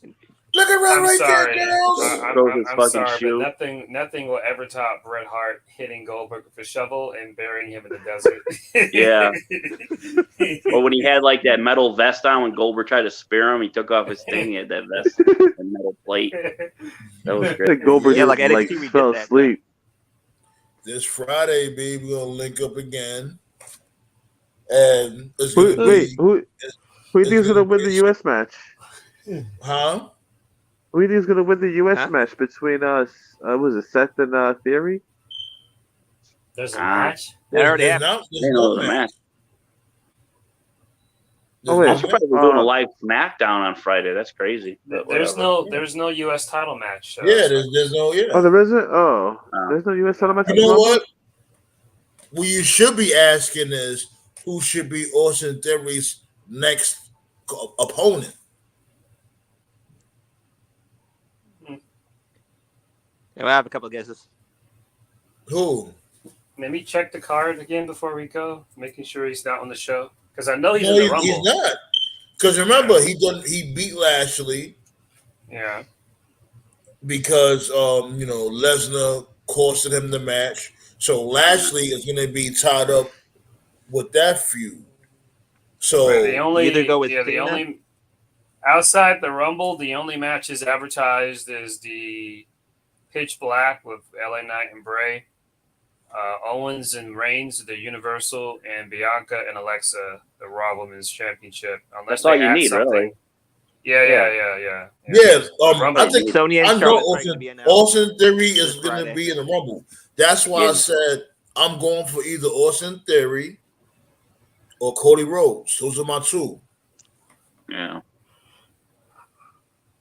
Look at I'm right sorry. there, girls. Throws his I'm fucking sorry, shoe. but nothing will ever top Bret Hart hitting Goldberg with a shovel and burying him in the desert. Yeah. Or when he had like that metal vest on when Goldberg tried to spear him, he took off his thing. He had that vest, the metal plate. That was I great. think Goldberg Yeah, just like like, NXT we fell did that. asleep. This Friday, baby, we're gonna link up again. And it's Who, gonna wait, be, who do you think's gonna win the U.S. match? huh? Who do you think's gonna win the U.S. Huh? match between was it Seth and Theory? There's a match. That already There's happened. there's They no know the match. There's Oh, wait. no I'm surprised we're doing a Uh, live SmackDown on Friday. That's crazy. But There's whatever. no U.S. title match. Yeah, there's no Oh, there isn't. Oh, Oh. there's no U.S. title match. You at the know Rumble? what? What you should be asking is who should be Austin Theory's next opponent. Yeah, I have a couple of guesses. Who? Maybe check the card again before we go, making sure he's not on the show. Because I know he's No, in the Rumble. he's not. Because remember, he beat Lashley Yeah. because Lesnar costed him the match. So Lashley is going to be tied up with that feud. So Right, the only either go with the Cena? only outside the Rumble, the only matches advertised is the Pitch Black with LA Knight and Bray, Owens and Reigns, the Universal, and Bianca and Alexa, the Raw Women's Championship. Unless That's all they you add need, something. really. Yeah. I think Sony and I know Charlotte are going to be announced. Austin Theory is this going to Friday. be in the Rumble. That's why I Yeah. said I'm going for either Austin Theory or Cody Rhodes. Those are my two. Yeah.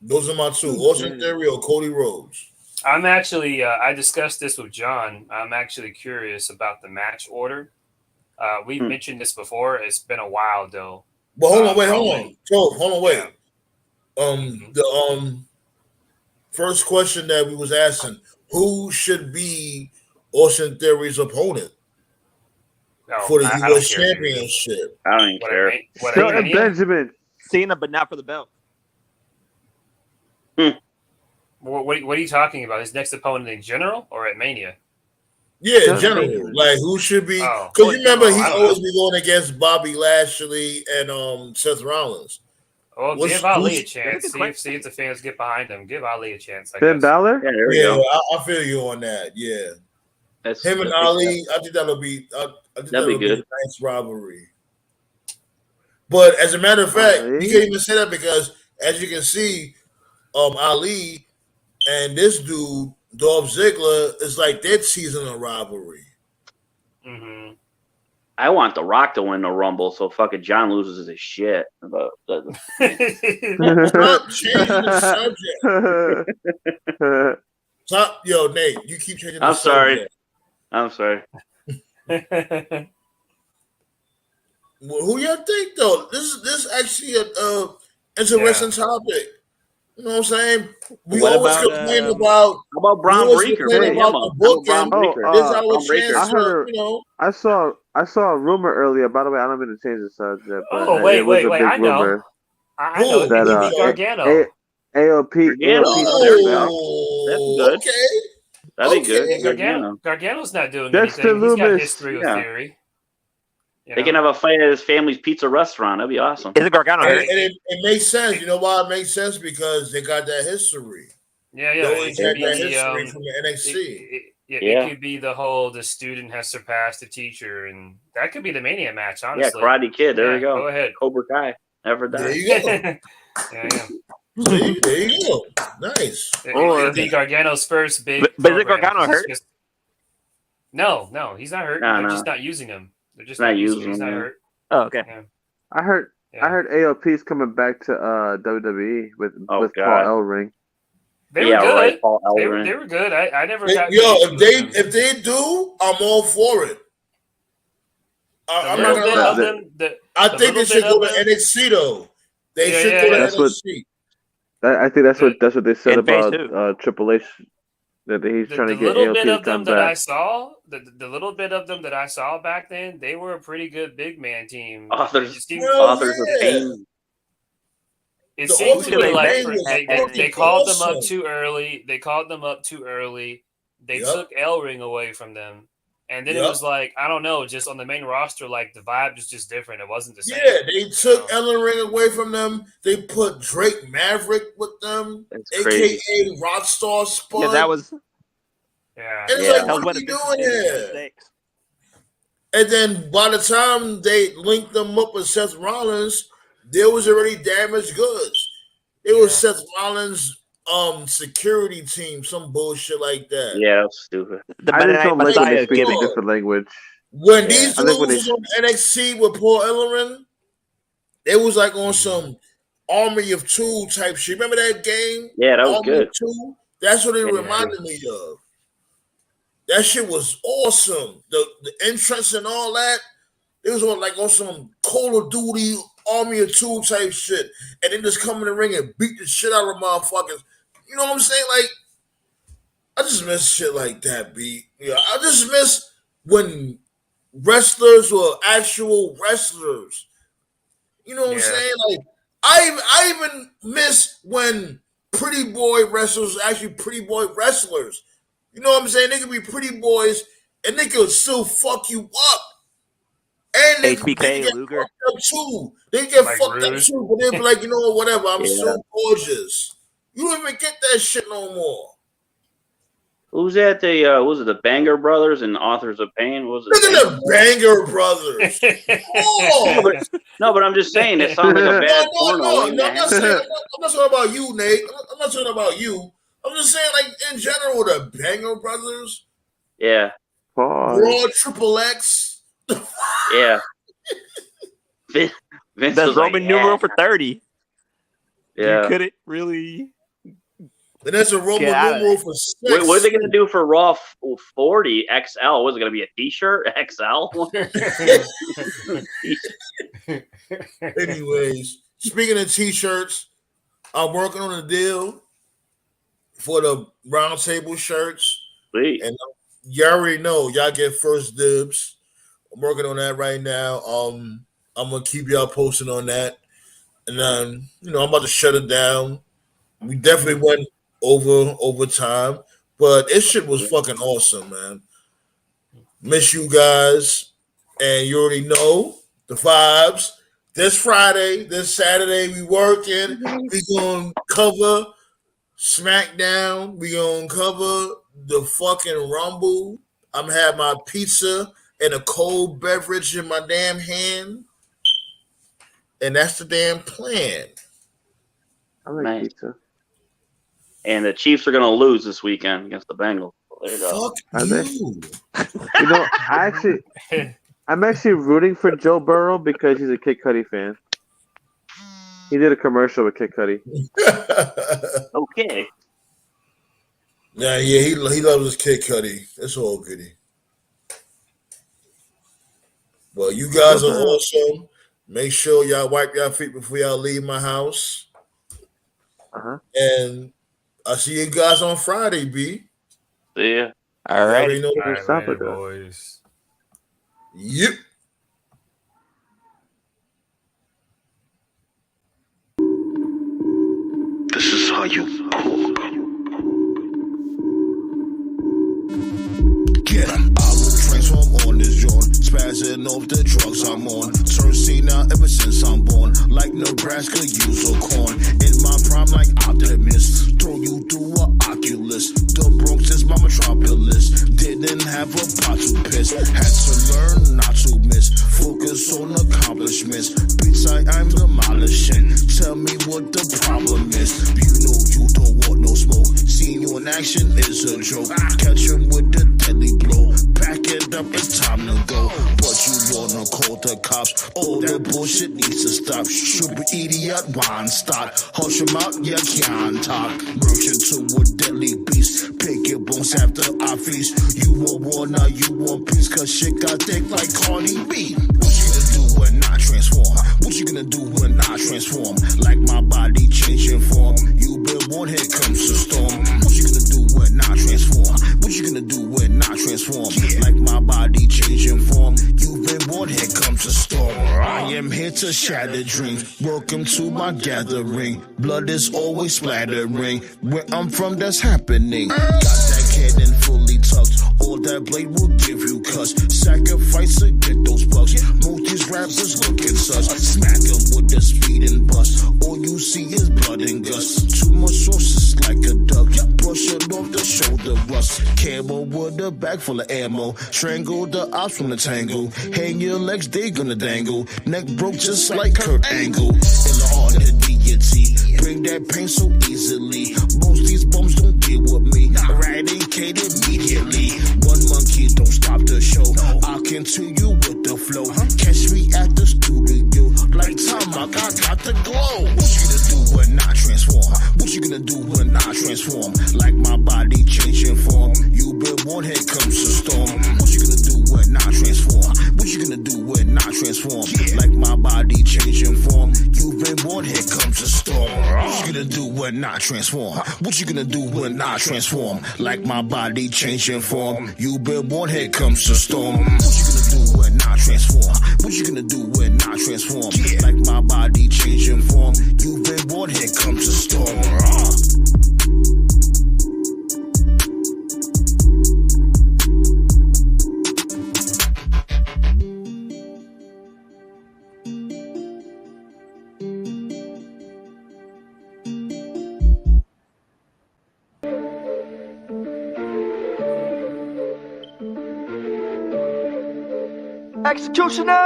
Those are my two. Austin Theory or Cody Rhodes. I'm actually, I discussed this with John. I'm actually curious about the match order. We've mentioned this before. It's been a while, though. But hold on, wait, hold Roman. on. So hold on, wait. Yeah. first question that we was asking: who should be Austin Theory's opponent for the I don't U.S. care, dude. Championship? I don't even care. Shelton Benjamin. Cena, but not for the belt. What are you talking about? His next opponent in general or at Mania? Yeah, in general, like who should be? Oh, Because you remember I he don't always know. be going against Bobby Lashley and Seth Rollins. Well, What's- give Ali a who's- chance. That's a good See if the fans get behind him. Give Ali a chance. I Finn guess. Balor? Yeah, there we Yeah, go. I feel you on that. Yeah, That's him and Ali. I think that'll be. I think that'll be good. a nice rivalry. But as a matter of fact, Ali? you can't even say that because, as you can see, Ali and this dude Dolph Ziggler is like their seasonal rivalry. Mm-hmm. I want The Rock to win the Rumble, so fucking John loses his shit. About Stop changing the subject. Stop, yo, Nate. You keep changing the I'm sorry. subject. I'm sorry. Well, who y'all think though? This is actually a interesting topic. You know what I'm saying? We What always about, complain about. How about Braun we always Breaker? complain Bring about him up. the How about booking. Braun Breaker? This is our Braun Breaker. chance I heard to, her- you know. I saw a rumor earlier. By the way, I don't mean to change the subject, but Oh, it was a big I know. rumor I know. Who? It that could be Gargano. AOP Gargano. stepped back. That's good. Okay. That'd be good. Okay. Gargano's not doing Dexter anything. He's got Loomis. history with Yeah. Theory. You They know? can have a fight at his family's pizza restaurant. That'd be awesome. Isn't Gargano And, hurt? it makes sense. You know why it makes sense? Because they got that history. Yeah. They It always could had be that the, history from the NXT. Yeah. It could be the whole the student has surpassed the teacher, and that could be the Mania match. Yeah, Honestly, Karate Kid. There Yeah, we go. Go ahead. Cobra Kai. Never There die. you go. Yeah. See, there you go. Nice. It Or- could be Gargano's first big. But is it program. Gargano hurt? No, he's not hurt. No, They're no. just not using him. They're just Not not using using him. He's him, not yeah. hurt. Oh, okay. I heard Yeah. AOP's coming back to WWE with Oh, Paul God. Ellering. They were Yeah, good. right. Paul They Ellering. were good. I never Hey, got. yo, good with them. if they do, I'm all for it. I'm The not little bit gonna of lie. them. I the think they little should bit go of to them- NXT though. They Yeah, should yeah, go to yeah. That's what- NXT. I think that's what they said And phase about two. Triple H, that he's trying to The get little AOP bit to of them come that I back. saw, the little bit of them that I saw back then, they were a pretty good big man team. They Authors, just seemed- Well, authors yeah. of pain. It The seemed to me Ultimate like Pain was they fucking called them up awesome. too early. They called them up too early. They Yep. took Ellering away from them. And then it Yep. was like, I don't know, just on the main roster, like the vibe was just different. It wasn't the same. Yeah, they took Ellering away from them. They put Drake Maverick with them, That's aka crazy. Rockstar Spud. Yeah, that was. Yeah. And it's Yeah. like, That was what one are of you the doing biggest here? mistakes. And then by the time they linked them up with Seth Rollins, there was already damaged goods. It was Seth Rollins' security team, some bullshit like that. Yeah, that was stupid. The I Monday just Night don't like when they Messiah speak in gimmick. different language. When Yeah. these I think when dudes they- was on NXT with Paul Ellering, they was like on some Army of Two type shit. Remember that game? Yeah, that was Army good. of Two? That's what it Yeah. reminded me of. That shit was awesome. The entrance and all that. It was on some Call of Duty Army of Two type shit. And then just come in the ring and beat the shit out of motherfuckers. You know what I'm saying? Like, I just miss shit like that, B. Yeah, I just miss when wrestlers were actual wrestlers. You know what I'm Yeah. saying? Like, I even miss when pretty boy wrestlers were actually pretty boy wrestlers. You know what I'm saying? They could be pretty boys and they could still fuck you up. And they HBK, get Luger. fucked up too. They get Like fucked up Rouge. too, but they be like, you know what, whatever. I'm Yeah. so gorgeous. You don't even get that shit no more. Who's that? Was it the Banger Brothers and Authors of Pain? What was Look it? at the Banger Brothers. Oh. No, but I'm just saying it sounds like a bad porno. No, waiting to I'm not happen. saying. I'm not talking about you, Nate. I'm not talking about you. I'm just saying, like in general, the Banger Brothers, Yeah, Pause. Raw Triple X. yeah. Vince That's was Roman like, numeral yeah. for 30. Yeah. You couldn't really. And that's a Roman Get out of numeral for 6. What are they going to do for Raw 40 XL? Was it going to be a T-shirt XL? Anyways, speaking of T-shirts, I'm working on a deal for the Roundtable shirts. Sweet. And you already know y'all get first dibs. I'm working on that right now. I'm gonna keep y'all posted on that. And then, I'm about to shut it down. We definitely went over time, but this shit was fucking awesome, man. Miss you guys, and you already know the vibes. This Friday, this Saturday, we working. We gonna cover SmackDown. We gonna cover the fucking Rumble. I'm gonna have my pizza and a cold beverage in my damn hand, and that's the damn plan. I like pizza. And the Chiefs are gonna lose this weekend against the Bengals. There you go. Fuck you. I'm actually rooting for Joe Burrow because he's a Kid Cudi fan. He did a commercial with Kid Cudi. Okay. Yeah, he loves his Kid Cudi. That's all goody. Well, you guys are awesome. Make sure y'all wipe your feet before y'all leave my house. And I'll see you guys on Friday, B. See ya. All right. Later, boys. Yep. This is how you cook. Get 'em. I will transform on this joint, spazzing off the drugs I'm on. Turn C now ever since I'm born, like Nebraska use a corn. In my prime like Optimus, throw you through a Oculus. The Bronx is my metropolis, didn't have a pot to piss. Had to learn not to miss, focus on accomplishments. Beats I'm demolishing, tell me what the problem is. You know you don't want no smoke, seeing you in action is a joke. Catch him with the deadly blow, pack it up, it's time to go. But you wanna call the cops, all the bullshit needs to stop. Super idiot, wine start, hush him out, you can't talk. Merchant to a deadly beast, pick your bones after I feast. You want war, now you want peace, cause shit got thick like Cardi B. What you gonna do when I transform? What you gonna do when I transform? Like my body changing form, you been warned, here comes the storm. What you gonna do when I transform? What you gonna do when I transform? Like my body changing form, you've been warned, here comes the storm. I am here to shatter dreams, welcome to my gathering. Blood is always splattering, where I'm from that's happening. Got that cannon fully tucked, all that blade will give you cuts. Sacrifice to get those bucks, most these rappers looking sus. Smack them with the speed and bust, all you see is blood and guts. Too much sauce like a duck, brush it off the shoulder rust. Camo with a bag full of ammo, strangle the ops from the tangle. Hang your legs, they gonna dangle. Neck broke just like Kurt Angle. In the heart of the deity, bring that pain so easily. Most these bums don't deal with me, eradicate immediately. One monkey don't stop the show, I'll continue with the flow. Catch me at the studio, like time I got the glow. What you gonna do when I transform? What you gonna do when I transform? Like my body changing form, you been warned, here comes the storm. What you gonna do when I transform? What you gonna do when I transform? Like my body changing form, you've been warned, here comes the storm. What you gonna do when I transform? What you gonna do when I transform? Like my body changing form, you've been warned, here comes the storm. What you gonna do when I transform? What you gonna do when I transform? Like my body changing form, you've been warned, here comes the storm. Executioner!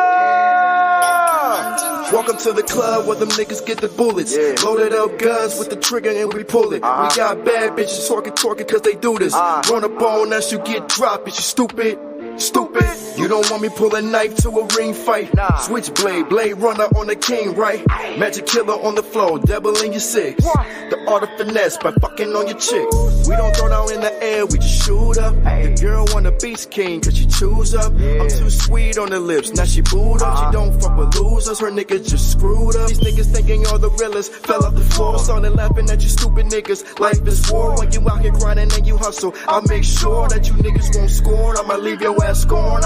Welcome to the club where them niggas get the bullets. Loaded up guns with the trigger and we pull it. We got bad bitches talking cause they do this. Run up on us, you get dropped, bitch, you stupid. Stupid. You don't want me pull a knife to a ring fight. Switchblade, blade runner on the king, right? Magic killer on the floor, devil in your six. The art of finesse by fucking on your chick. We don't throw down in the air, we just shoot up. The girl want a beast king, cause she choose up. I'm too sweet on the lips, now she booed up. She don't fuck with losers, her niggas just screwed up. These niggas thinking y'all the realest, fell off the floor. Started laughing at you stupid niggas. Life is war when you out here grinding and you hustle. I'll make sure that you niggas won't scorn. I'ma leave your ass scorn.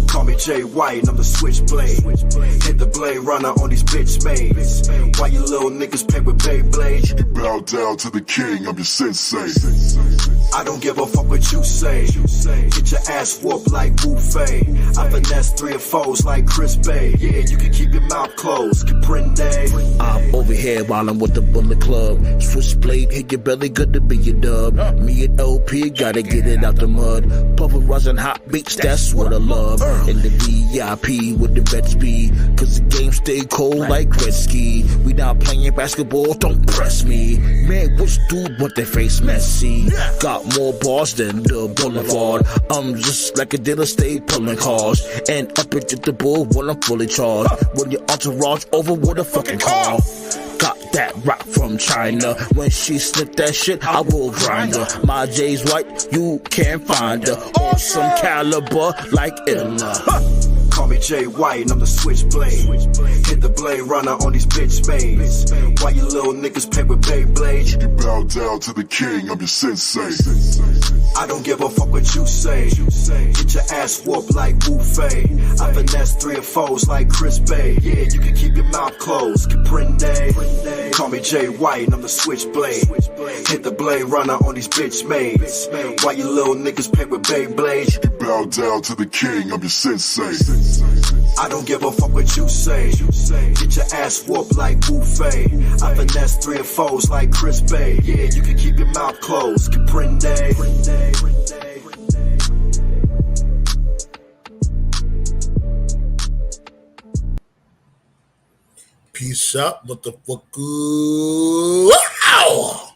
Call me Jay White and I'm the switchblade. Hit the blade runner on these bitch maids. Why you little niggas play with Beyblade? You bow down to the king, I'm your sensei. I don't give a fuck what you say. Get your ass whooped like Wu Fei. I finesse 3 or 4s like Chris Bay. Yeah, you can keep your mouth closed. Caprende. I'm over here while I'm with the Bullet Club. Switchblade, hit your belly, good to be your dub. Me and LP, gotta get it out the mud. Pulverizing hot beats, that's what I love. In the VIP with the red speed, cause the game stay cold like Gretzky. We not playing basketball, don't press me. Man, which dude want their face messy? Got more bars than the boulevard. I'm just like a dealer, stay pulling cars. And up into the bull when I'm fully charged. When your entourage over with a fucking car. Got that rock from China. When she slip that shit, I will grind her. My J's white, you can't find her. Awesome caliber like Illa. Call me Jay White and I'm the switchblade. Hit the blade runner on these bitch maids. Why you little niggas play with Beyblade? You bow down to the king, I'm your sensei. I don't give a fuck what you say. Get your ass whooped like Wu Fei. I finesse 3 or 4s like Chris Bay. Yeah, you can keep your mouth closed. Caprende. Call me Jay White and I'm the switchblade. Hit the blade runner on these bitch maids. Why you little niggas play with Beyblade? You bow down to the king, I'm your sensei. I don't give a fuck what you say. Get your ass whooped like Wu Fei. I finesse 3 or 4s like Chris Bay. Yeah, you can keep your mouth closed. Caprende. Peace out, motherfucker. Wow.